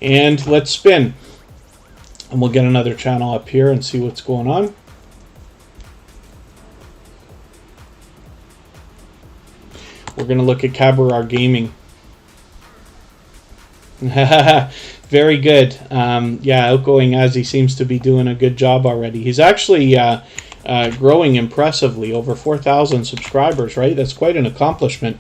And let's spin. And we'll get another channel up here and see what's going on. We're going to look at Cabaret Gaming. Very good. Yeah, Outgoing Azzy seems to be doing a good job already. He's actually growing impressively, over 4,000 subscribers, right? That's quite an accomplishment.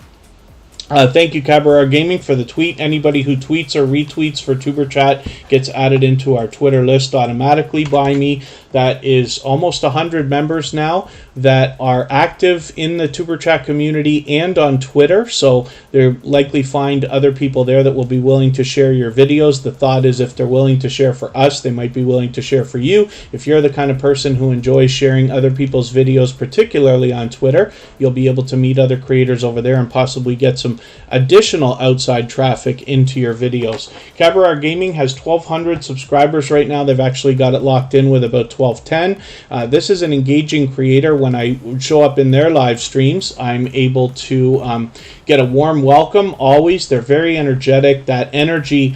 Thank you, Cabaret Gaming, for the tweet. Anybody who tweets or retweets for Tuberchat gets added into our Twitter list automatically by me. That is almost 100 members now that are active in the Superchat community and on Twitter. So they'll likely find other people there that will be willing to share your videos. The thought is if they're willing to share for us, they might be willing to share for you. If you're the kind of person who enjoys sharing other people's videos, particularly on Twitter, you'll be able to meet other creators over there and possibly get some additional outside traffic into your videos. Cabaret Gaming has 1,200 subscribers right now. They've actually got it locked in with about 1210. This is an engaging creator. When I show up in their live streams, I'm able to get a warm welcome always. They're very energetic. That energy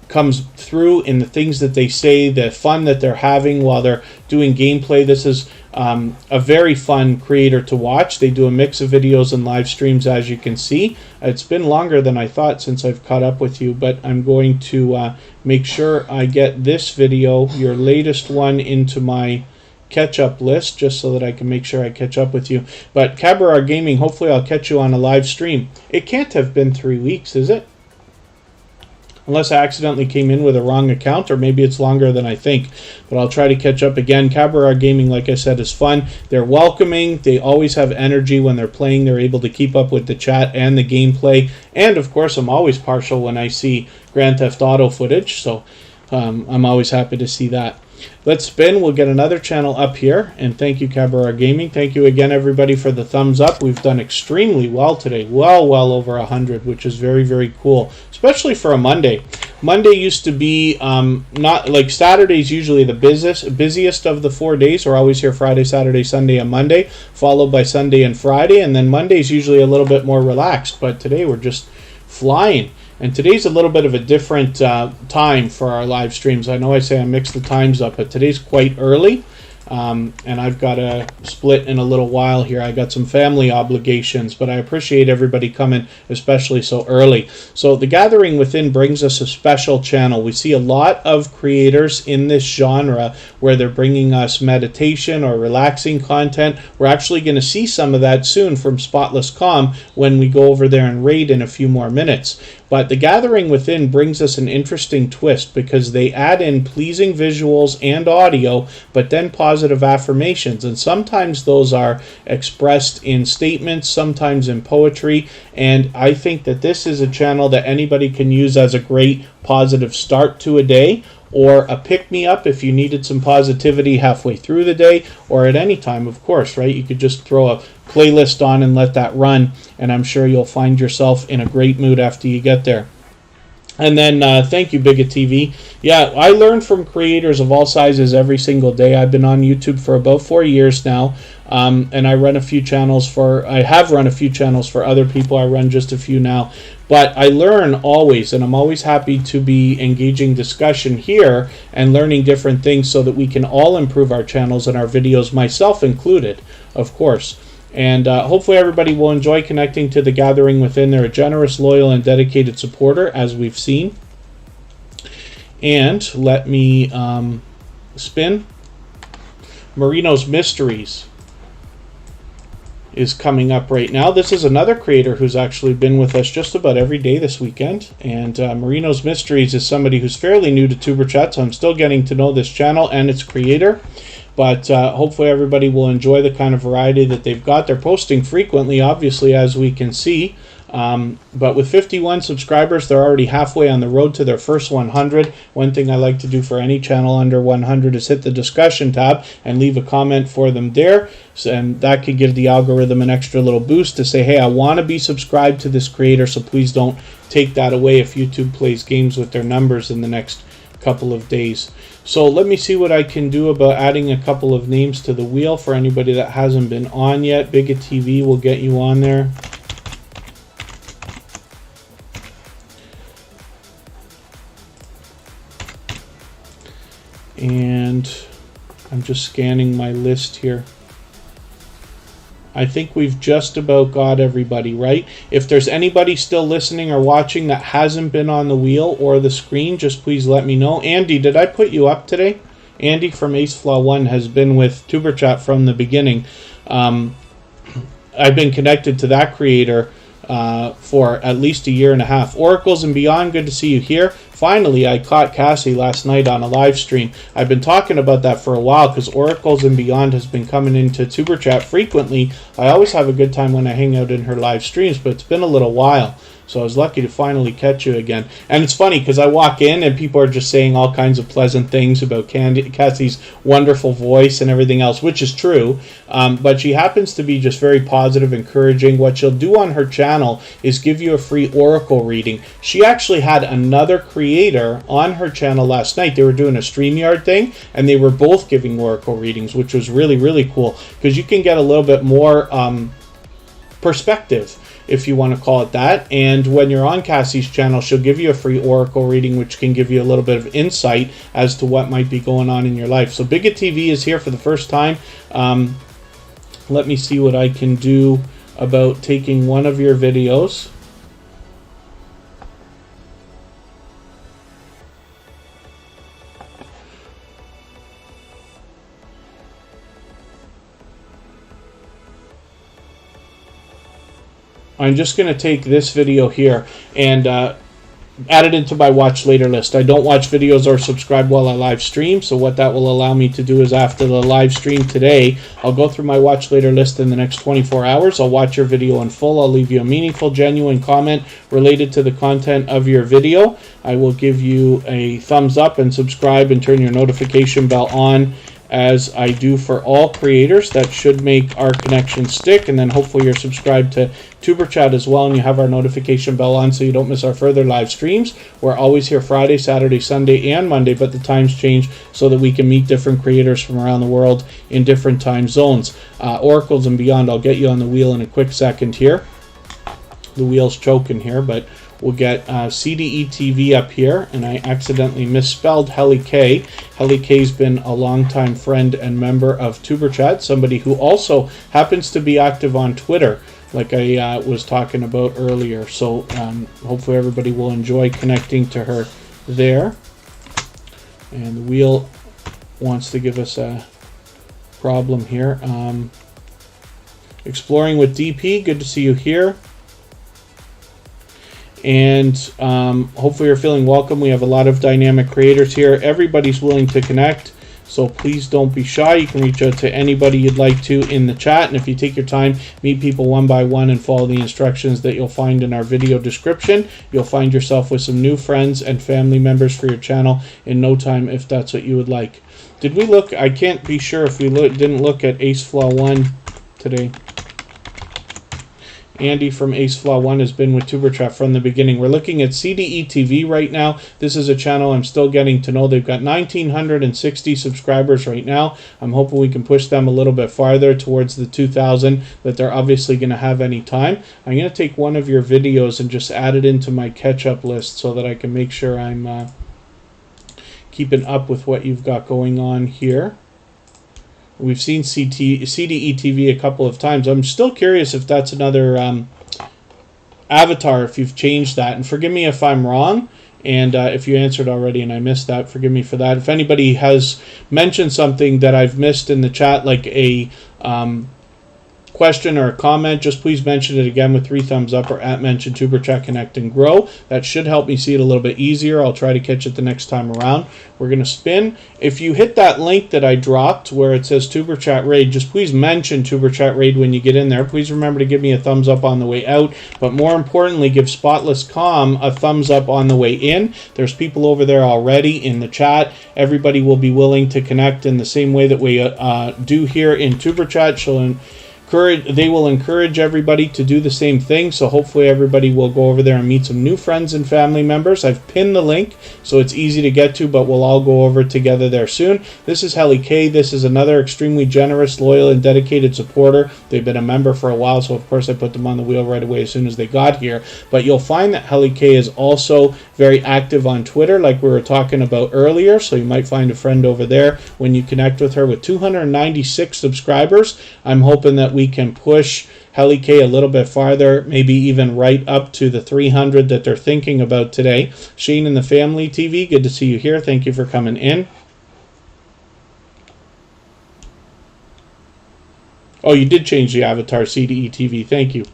comes through in the things that they say, the fun that they're having while they're doing gameplay. This is a very fun creator to watch. They do a mix of videos and live streams, as you can see. It's been longer than I thought since I've caught up with you, but I'm going to make sure I get this video, your latest one, into my catch-up list, just so that I can make sure I catch up with you. But Cabaret Gaming, hopefully I'll catch you on a live stream. It can't have been 3 weeks, is it? Unless I accidentally came in with a wrong account, or maybe it's longer than I think. But I'll try to catch up again. Cabaret Gaming, like I said, is fun. They're welcoming. They always have energy when they're playing. They're able to keep up with the chat and the gameplay. And, of course, I'm always partial when I see Grand Theft Auto footage. So I'm always happy to see that. Let's spin. We'll get another channel up here. And thank you, Cabaret Gaming. Thank you again, everybody, for the thumbs up. We've done extremely well today. Well over 100, which is very, very cool, especially for a Monday. Monday used to be not like Saturday's usually the busiest of the 4 days. We're always here Friday, Saturday, Sunday, and Monday, followed by Sunday and Friday. And then Monday's usually a little bit more relaxed. But today we're just flying. And today's a little bit of a different time for our live streams. I know I say I mix the times up, but today's quite early. And I've got to split in a little while here. I got some family obligations, but I appreciate everybody coming, especially so early. So the Gathering Within brings us a special channel. We see a lot of creators in this genre where they're bringing us meditation or relaxing content. We're actually going to see some of that soon from Spotless Calm when we go over there and raid in a few more minutes. But the Gathering Within brings us an interesting twist because they add in pleasing visuals and audio, but then positive affirmations. And sometimes those are expressed in statements, sometimes in poetry. And I think that this is a channel that anybody can use as a great positive start to a day, or a pick-me-up if you needed some positivity halfway through the day, or at any time, of course, right? You could just throw a playlist on and let that run, and I'm sure you'll find yourself in a great mood after you get there. And then thank you, Bigot TV. Yeah, I learn from creators of all sizes every single day. I've been on YouTube for about 4 years now, and I run a few channels for. I have run a few channels for other people. I run just a few now, but I learn always, and I'm always happy to be engaging discussion here and learning different things so that we can all improve our channels and our videos, myself included, of course. And hopefully everybody will enjoy connecting to the gathering within. They're a generous, loyal, and dedicated supporter, as we've seen. And let me spin. Marino's Mysteries is coming up right now. This is another creator who's actually been with us just about every day this weekend. And Marino's Mysteries is somebody who's fairly new to Tuberchat, so I'm still getting to know this channel and its creator. But hopefully everybody will enjoy the kind of variety that they've got. They're posting frequently, obviously, as we can see. But with 51 subscribers, they're already halfway on the road to their first 100. One thing I like to do for any channel under 100 is hit the discussion tab and leave a comment for them there. And that can give the algorithm an extra little boost to say, hey, I want to be subscribed to this creator, so please don't take that away if YouTube plays games with their numbers in the next couple of days. So let me see what I can do about adding a couple of names to the wheel for anybody that hasn't been on yet. Bigot TV will get you on there. And I'm just scanning my list here. I think we've just about got everybody, right? If there's anybody still listening or watching that hasn't been on the wheel or the screen, just please let me know. Andy, did I put you up today? Andy from AceFlaw1 has been with Tuberchat from the beginning. I've been connected to that creator for at least 1.5 years. Oracles and Beyond, good to see you here. Finally, I caught Cassie last night on a live stream. I've been talking about that for a while because Oracles and Beyond has been coming into Tuberchat frequently. I always have a good time when I hang out in her live streams, but it's been a little while. So I was lucky to finally catch you again. And it's funny because I walk in and people are just saying all kinds of pleasant things about Cassie's wonderful voice and everything else, which is true. But she happens to be just very positive, encouraging. What she'll do on her channel is give you a free oracle reading. She actually had another creator on her channel last night. They were doing a StreamYard thing, and they were both giving oracle readings, which was really, really cool because you can get a little bit more perspective, if you want to call it that. And when you're on Cassie's channel, she'll give you a free oracle reading, which can give you a little bit of insight as to what might be going on in your life. So Bigot TV is here for the first time. Let me see what I can do about taking one of your videos. I'm just going to take this video here and add it into my watch later list. I don't watch videos or subscribe while I live stream, so what that will allow me to do is after the live stream today, I'll go through my watch later list in the next 24 hours. I'll watch your video in full. I'll leave you a meaningful, genuine comment related to the content of your video. I will give you a thumbs up and subscribe and turn your notification bell on, as I do for all creators. That should make our connection stick. And then hopefully you're subscribed to Tuberchat as well, and you have our notification bell on so you don't miss our further live streams. We're always here Friday, Saturday, Sunday, and Monday, but the times change so that we can meet different creators from around the world in different time zones. Oracles and Beyond, I'll get you on the wheel in a quick second here. The wheel's choking here, but we'll get CDE TV up here, and I accidentally misspelled Helly K. Helly K's been a longtime friend and member of Tuberchat, somebody who also happens to be active on Twitter, like I was talking about earlier. So hopefully everybody will enjoy connecting to her there. And the wheel wants to give us a problem here. Exploring with DP, good to see you here. And hopefully you're feeling welcome. We have a lot of dynamic creators here. Everybody's willing to connect, so please don't be shy. You can reach out to anybody you'd like to in the chat, and if you take your time, meet people one by one and follow the instructions that you'll find in our video description, you'll find yourself with some new friends and family members for your channel in no time, if that's what you would like. Did we look? I can't be sure if we didn't look at AceFlaw1 today. Andy from AceFlaw1 has been with Tuberchat from the beginning. We're looking at CDE TV right now. This is a channel I'm still getting to know. They've got 1,960 subscribers right now. I'm hoping we can push them a little bit farther towards the 2,000 that they're obviously going to have any time. I'm going to take one of your videos and just add it into my catch-up list so that I can make sure I'm keeping up with what you've got going on here. We've seen CDE TV a couple of times. I'm still curious if that's another avatar, if you've changed that. And forgive me if I'm wrong. And if you answered already and I missed that, forgive me for that. If anybody has mentioned something that I've missed in the chat, like a question or a comment, just please mention it again with 3 thumbs up or @mention Tuberchat Connect and Grow. That should help me see it a little bit easier. I'll try to catch it the next time around. We're going to spin. If you hit that link that I dropped where it says Tuberchat Raid, just please mention Tuberchat Raid when you get in there. Please remember to give me a thumbs up on the way out, but more importantly, give Spotless Calm a thumbs up on the way in. There's people over there already in the chat. Everybody will be willing to connect in the same way that we do here in Tuberchat. They will encourage everybody to do the same thing, so hopefully everybody will go over there and meet some new friends and family members. I've pinned the link, so it's easy to get to, but we'll all go over together there soon. This is Helly K. This is another extremely generous, loyal, and dedicated supporter. They've been a member for a while, so of course I put them on the wheel right away as soon as they got here. But you'll find that Helly K is also very active on Twitter, like we were talking about earlier, so you might find a friend over there when you connect with her. With 296 subscribers, I'm hoping that we can push Helly K a little bit farther, maybe even right up to the 300 that they're thinking about today. Shane and the Family TV, good to see you here. Thank you for coming in. Oh, you did change the avatar, CDE TV. Thank you.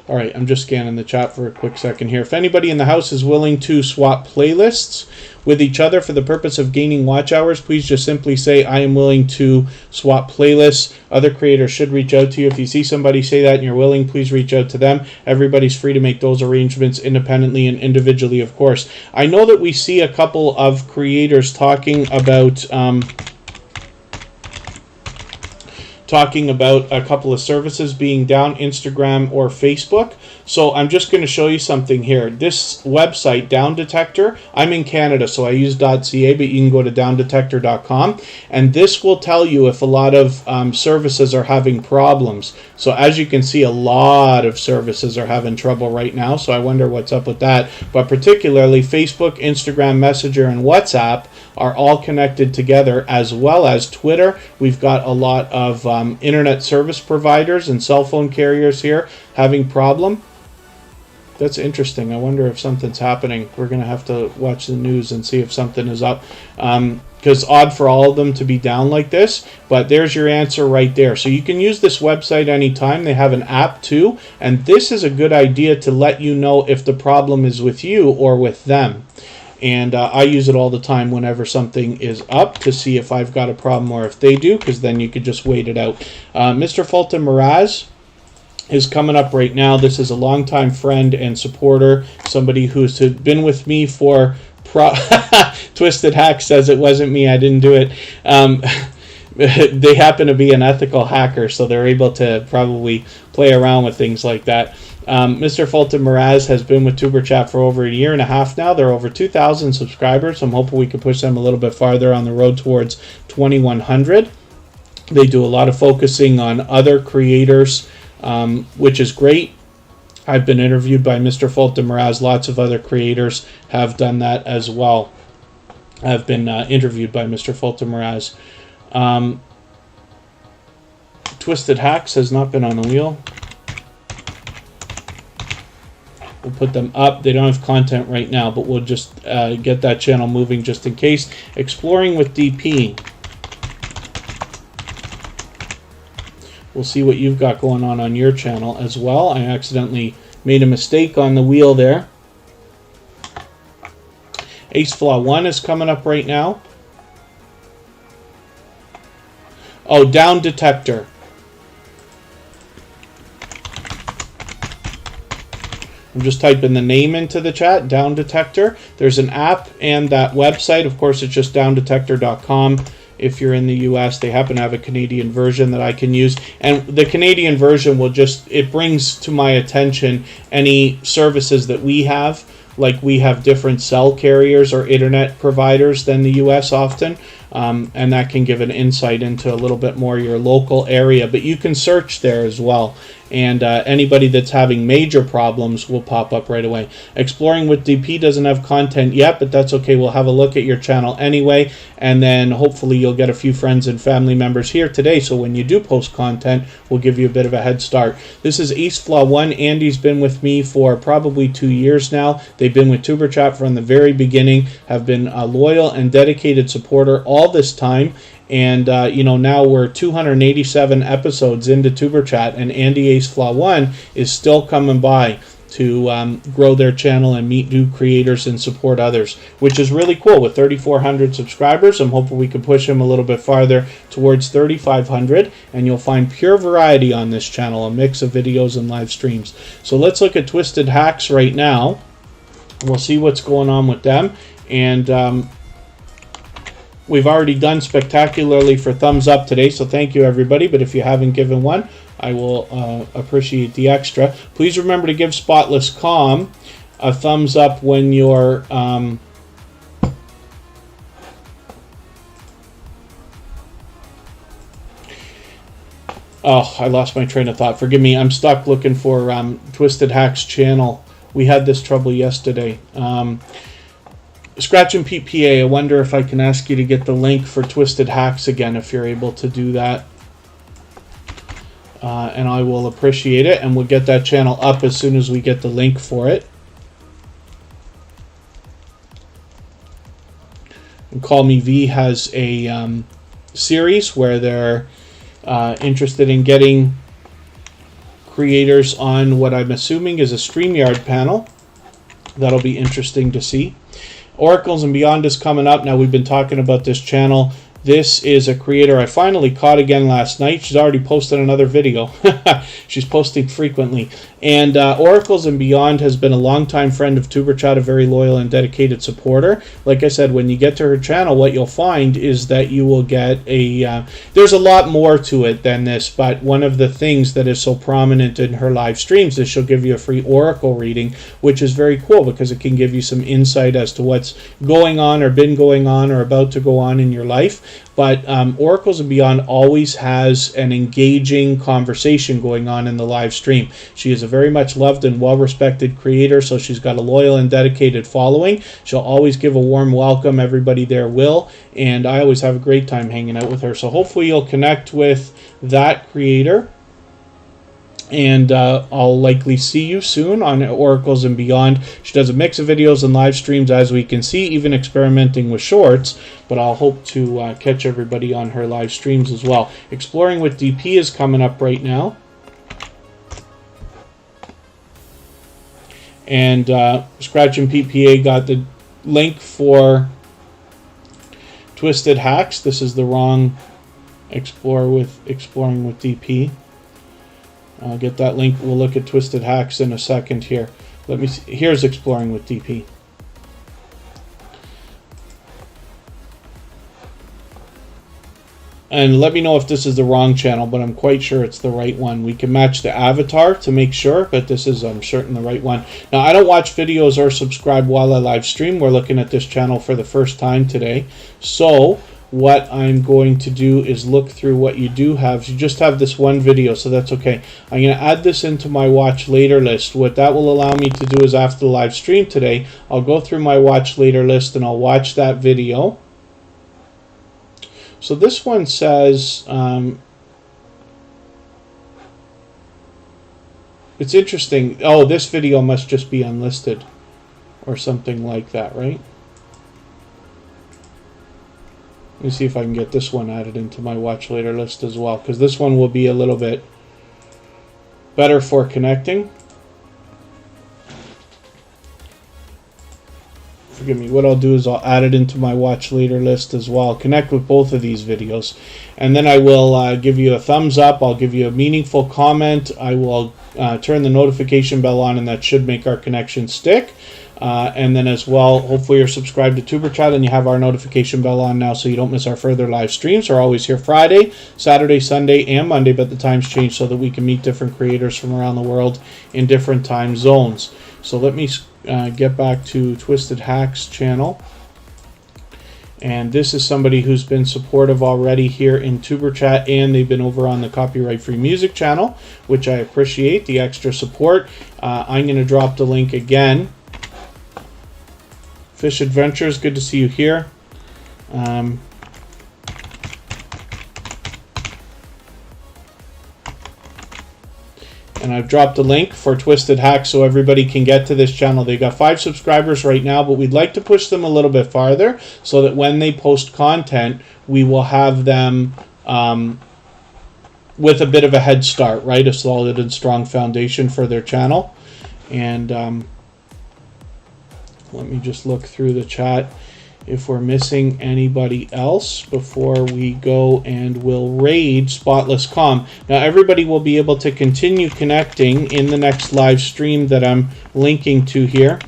All right, I'm just scanning the chat for a quick second here. If anybody in the house is willing to swap playlists with each other for the purpose of gaining watch hours, please just simply say, I am willing to swap playlists. Other creators should reach out to you. If you see somebody say that and you're willing, please reach out to them. Everybody's free to make those arrangements independently and individually, of course. I know that we see a couple of creators talking about a couple of services being down, Instagram or Facebook. So I'm just going to show you something here. This website, Down Detector, I'm in Canada, so I use .ca, but you can go to downdetector.com, and this will tell you if a lot of services are having problems. So as you can see, a lot of services are having trouble right now, so I wonder what's up with that. But particularly Facebook, Instagram, Messenger, and WhatsApp are all connected together, as well as Twitter. We've got a lot of internet service providers and cell phone carriers here having problem. That's interesting. I wonder if something's happening. We're going to have to watch the news and see if something is up. Because odd for all of them to be down like this. But there's your answer right there. So you can use this website anytime. They have an app too. And this is a good idea to let you know if the problem is with you or with them. And I use it all the time whenever something is up to see if I've got a problem or if they do, because then you could just wait it out. Mr. Fulton Miraz is coming up right now. This is a longtime friend and supporter, somebody who's been with me for Twisted Hack says it wasn't me, I didn't do it. They happen to be an ethical hacker, so they're able to probably play around with things like that. Mr. Fulton Miraz has been with Tuberchat for over a year and a half now. They're over 2,000 subscribers. I'm hoping we can push them a little bit farther on the road towards 2,100. They do a lot of focusing on other creators, which is great. I've been interviewed by Mr. Fulton Miraz. Lots of other creators have done that as well. I've been interviewed by Mr. Fulton Miraz. Twisted Hacks has not been on the wheel. We'll put them up. They don't have content right now, but we'll just get that channel moving just in case. Exploring with DP. We'll see what you've got going on your channel as well. I accidentally made a mistake on the wheel there. AceFlaw1 is coming up right now. Oh, Down Detector. I'm just typing the name into the chat, Down Detector. There's an app and that website. Of course, it's just downdetector.com. If you're in the US, they happen to have a Canadian version that I can use. And the Canadian version will just, it brings to my attention any services that we have. Like we have different cell carriers or internet providers than the US often. And that can give an insight into a little bit more your local area. But you can search there as well. And anybody that's having major problems will pop up right away. Exploring with DP doesn't have content yet, but that's okay. We'll have a look at your channel anyway, and then hopefully you'll get a few friends and family members here today, so when you do post content, we'll give you a bit of a head start. This is AceFlaw1. Andy's been with me for probably 2 years now. They've been with Tuberchat from the very beginning, have been a loyal and dedicated supporter all this time. And, you know, now we're 287 episodes into Tuberchat, and Andy AceFlaw1 is still coming by to grow their channel and meet new creators and support others, which is really cool. With 3,400 subscribers, I'm hoping we can push him a little bit farther towards 3,500, and you'll find pure variety on this channel, a mix of videos and live streams. So let's look at Twisted Hacks right now. We'll see what's going on with them. And we've already done spectacularly for thumbs up today, so thank you everybody. But if you haven't given one, I will appreciate the extra. Please remember to give Spotless Calm a thumbs up when you're oh, I lost my train of thought. Forgive me. I'm stuck looking for Twisted Hacks channel. We had this trouble yesterday. Scratchin PPA, I wonder if I can ask you to get the link for Twisted Hacks again, if you're able to do that. And I will appreciate it, and we'll get that channel up as soon as we get the link for it. And Call Me V has a series where they're interested in getting creators on what I'm assuming is a StreamYard panel. That'll be interesting to see. Oracles and Beyond is coming up. Now, we've been talking about this channel. This is a creator I finally caught again last night. She's already posted another video. She's posting frequently. And Oracles and Beyond has been a longtime friend of Tuberchat, a very loyal and dedicated supporter. Like I said, when you get to her channel, what you'll find is that you will get a... there's a lot more to it than this, but one of the things that is so prominent in her live streams is she'll give you a free Oracle reading, which is very cool because it can give you some insight as to what's going on or been going on or about to go on in your life. But Oracles and Beyond always has an engaging conversation going on in the live stream. She is a very much loved and well-respected creator, so she's got a loyal and dedicated following. She'll always give a warm welcome. Everybody there will. And I always have a great time hanging out with her. So hopefully you'll connect with that creator. And I'll likely see you soon on Oracles and Beyond. She does a mix of videos and live streams, as we can see, even experimenting with shorts. But I'll hope to catch everybody on her live streams as well. Exploring with DP is coming up right now. And Scratchin PPA got the link for Twisted Hacks. This is the wrong Exploring with DP. I'll get that link. We'll look at Twisted Hacks in a second here. Let me see. Here's Exploring with DP. And let me know if this is the wrong channel, but I'm quite sure it's the right one. We can match the avatar to make sure, but this is, I'm certain, the right one. Now, I don't watch videos or subscribe while I live stream. We're looking at this channel for the first time today. So what I'm going to do is look through what you do have. You just have this one video, so that's okay. I'm going to add this into my watch later list. What that will allow me to do is after the live stream today, I'll go through my watch later list and I'll watch that video. So this one says, it's interesting. Oh, this video must just be unlisted or something like that, right? Let me see if I can get this one added into my watch later list as well, because this one will be a little bit better for connecting. forgive me, what I'll do is I'll add it into my watch later list as well. Connect with both of these videos. And then I will give you a thumbs up. I'll give you a meaningful comment. I will turn the notification bell on, and that should make our connection stick. And then as well, hopefully you're subscribed to Tuberchat and you have our notification bell on now so you don't miss our further live streams. We're always here Friday, Saturday, Sunday, and Monday, but the times change so that we can meet different creators from around the world in different time zones. So let me get back to Twisted Hack's channel. And this is somebody who's been supportive already here in Tuberchat, and they've been over on the Copyright Free Music channel, which I appreciate the extra support. I'm going to drop the link again. Fish Adventures, good to see you here. And I've dropped a link for Twisted Hack so everybody can get to this channel. They've got 5 subscribers right now, but we'd like to push them a little bit farther so that when they post content, we will have them with a bit of a head start, right? A solid and strong foundation for their channel. And let me just look through the chat if we're missing anybody else before we go, and we'll raid Spotless Calm. Now everybody will be able to continue connecting in the next live stream that I'm linking to here.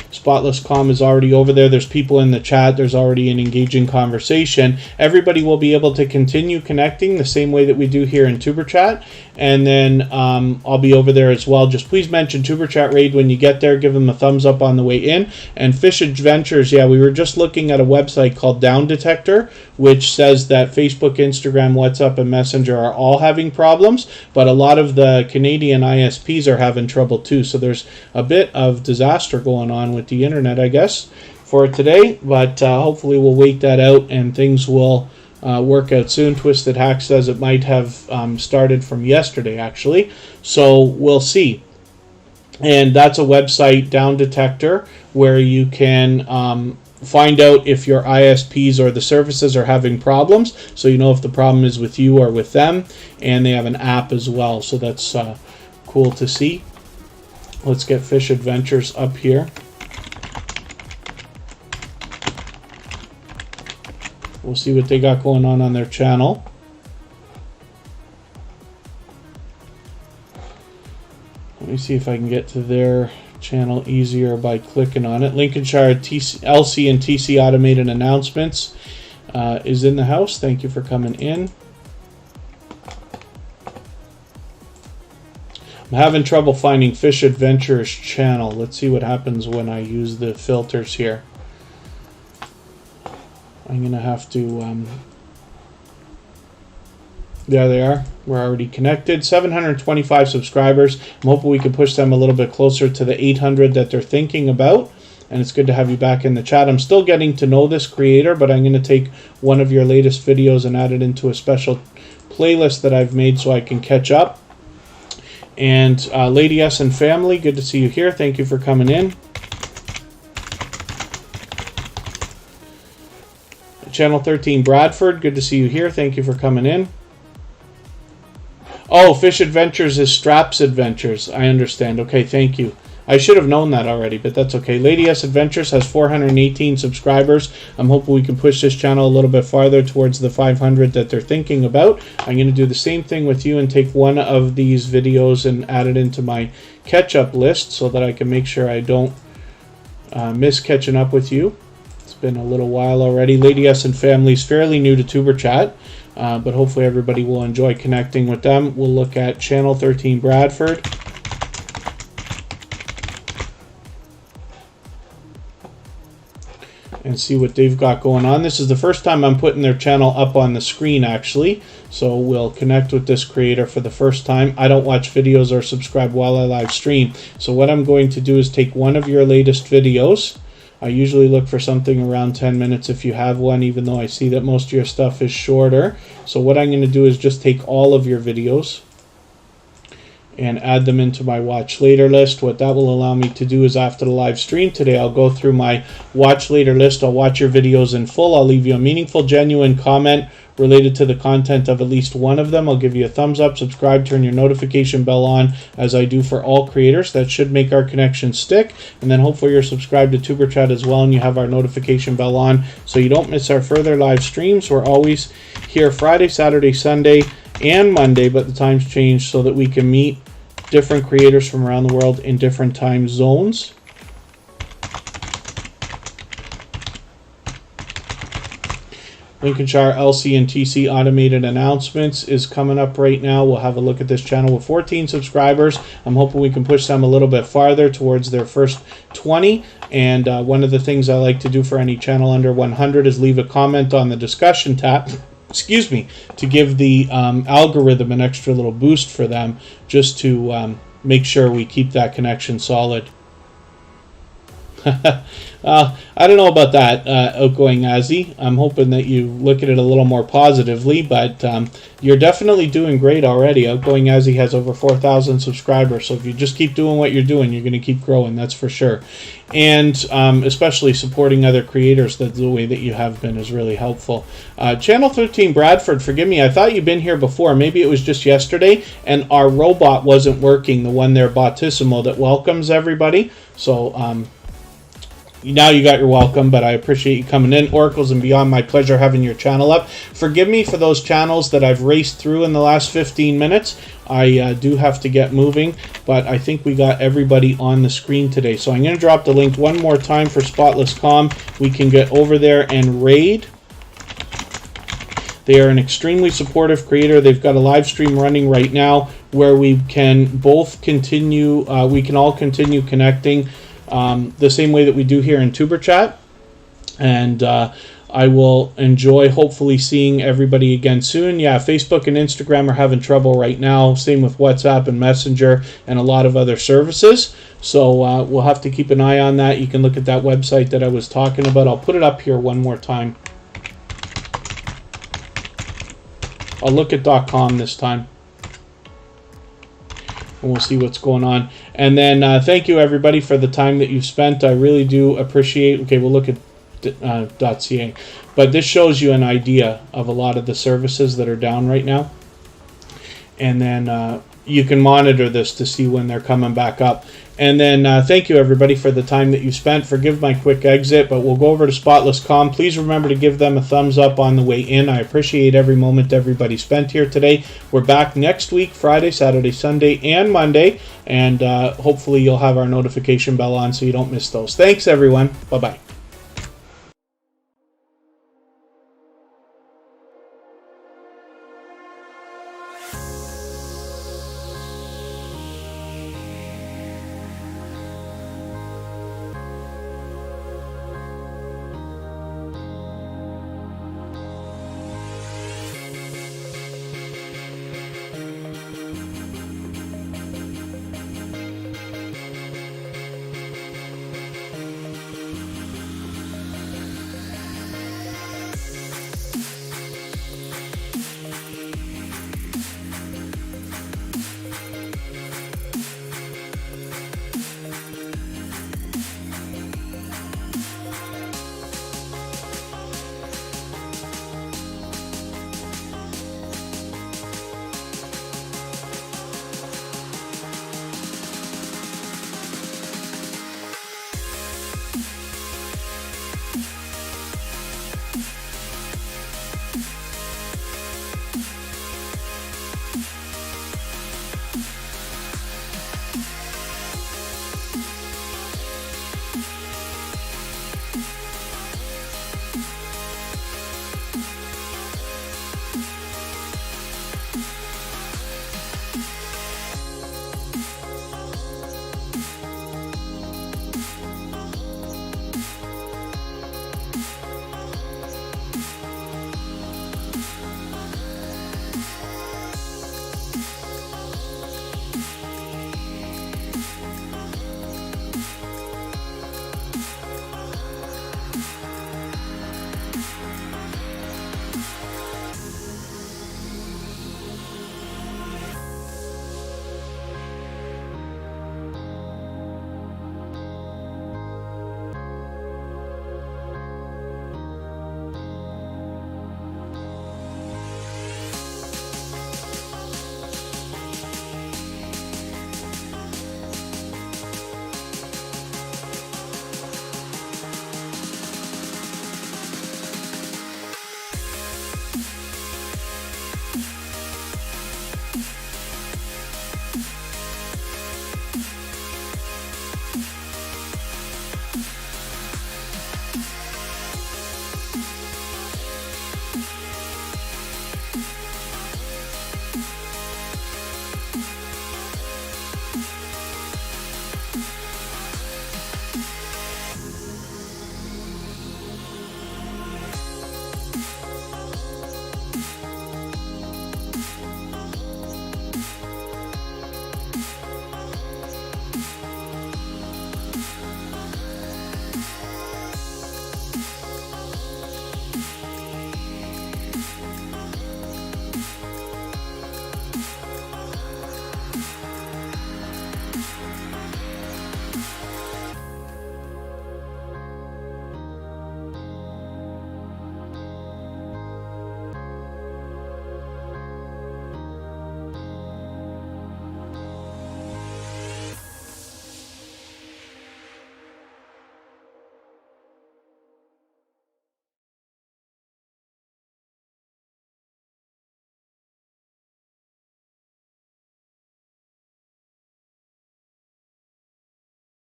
Spotless Calm is already over there. There's people in the chat. There's already an engaging conversation. Everybody will be able to continue connecting the same way that we do here in Tuberchat. And then I'll be over there as well. Just please mention Tuberchat Raid when you get there. Give them a thumbs up on the way in. And Fish Adventures, yeah, we were just looking at a website called Down Detector, which says that Facebook, Instagram, WhatsApp, and Messenger are all having problems, but a lot of the Canadian ISPs are having trouble too. So there's a bit of disaster going on with the internet, I guess, for today. But hopefully we'll wait that out and things will work out soon. Twisted Hack says it might have started from yesterday, actually. So we'll see. And that's a website, Down Detector, where you can find out if your ISPs or the services are having problems, so you know if the problem is with you or with them. And they have an app as well, so that's cool to see. Let's get Fish Adventures up here. We'll see what they got going on their channel. Let me see if I can get to their channel easier by clicking on it. Lincolnshire LC and TC Automated Announcements is in the house. Thank you for coming in. I'm having trouble finding Fish Adventures channel. Let's see what happens when I use the filters here. I'm going to have to... there they are. We're already connected. 725 subscribers. I'm hoping we can push them a little bit closer to the 800 that they're thinking about. And it's good to have you back in the chat. I'm still getting to know this creator, but I'm going to take one of your latest videos and add it into a special playlist that I've made so I can catch up. And Lady S and family, good to see you here. Thank you for coming in. Channel 13 Bradford, good to see you here. Thank you for coming in. Oh, Fish Adventures is Straps Adventures. I understand. Okay, thank you. I should have known that already, but that's okay. Lady S Adventures has 418 subscribers. I'm hoping we can push this channel a little bit farther towards the 500 that they're thinking about. I'm going to do the same thing with you and take one of these videos and add it into my catch-up list so that I can make sure I don't miss catching up with you. Been a little while already. Lady S and family is fairly new to Tuberchat, but hopefully everybody will enjoy connecting with them. We'll look at Channel 13 Bradford. And see what they've got going on. This is the first time I'm putting their channel up on the screen, actually. So we'll connect with this creator for the first time. I don't watch videos or subscribe while I live stream. So what I'm going to do is take one of your latest videos. I usually look for something around 10 minutes if you have one, even though I see that most of your stuff is shorter. So what I'm going to do is just take all of your videos and add them into my watch later list. What that will allow me to do is after the live stream today, I'll go through my watch later list. I'll watch your videos in full. I'll leave you a meaningful, genuine comment related to the content of at least one of them, I'll give you a thumbs up, subscribe, turn your notification bell on, as I do for all creators. That should make our connection stick. And then hopefully you're subscribed to Tuberchat as well, and you have our notification bell on so you don't miss our further live streams. We're always here Friday, Saturday, Sunday, and Monday, but the times change so that we can meet different creators from around the world in different time zones. Lincolnshire LC and TC automated announcements is coming up right now. We'll have a look at this channel with 14 subscribers. I'm hoping we can push them a little bit farther towards their first 20. And one of the things I like to do for any channel under 100 is leave a comment on the discussion tab. Excuse me, to give the algorithm an extra little boost for them, just to make sure we keep that connection solid. I don't know about that, Outgoing Azzy. I'm hoping that you look at it a little more positively, but you're definitely doing great already. Outgoing Azzy has over 4,000 subscribers, so if you just keep doing what you're doing, you're going to keep growing, that's for sure. And especially supporting other creators the way that you have been is really helpful. Channel 13 Bradford, forgive me, I thought you'd been here before. Maybe it was just yesterday, and our robot wasn't working, the one there, Bautissimo, that welcomes everybody. So, now you got your welcome, but I appreciate you coming in. Oracles and Beyond, my pleasure having your channel up. Forgive me for those channels that I've raced through in the last 15 minutes. I do have to get moving, but I think we got everybody on the screen today. So I'm going to drop the link one more time for Spotless Calm. We can get over there and raid. They are an extremely supportive creator. They've got a live stream running right now where we can both continue, we can all continue connecting the same way that we do here in Tuberchat. And I will enjoy hopefully seeing everybody again soon. Yeah, Facebook and Instagram are having trouble right now. Same with WhatsApp and Messenger and a lot of other services. So we'll have to keep an eye on that. You can look at that website that I was talking about. I'll put it up here one more time. I'll look at .com this time, and we'll see what's going on. And then thank you everybody for the time that you've spent. I really do appreciate. Okay, we'll look at .ca, but this shows you an idea of a lot of the services that are down right now, and then you can monitor this to see when they're coming back up. And then thank you everybody for the time that you spent. Forgive my quick exit, but we'll go over to Spotless Calm. Please remember to give them a thumbs up on the way in. I appreciate every moment everybody spent here today. We're back next week, Friday, Saturday, Sunday, and Monday. And hopefully you'll have our notification bell on so you don't miss those. Thanks everyone. Bye-bye.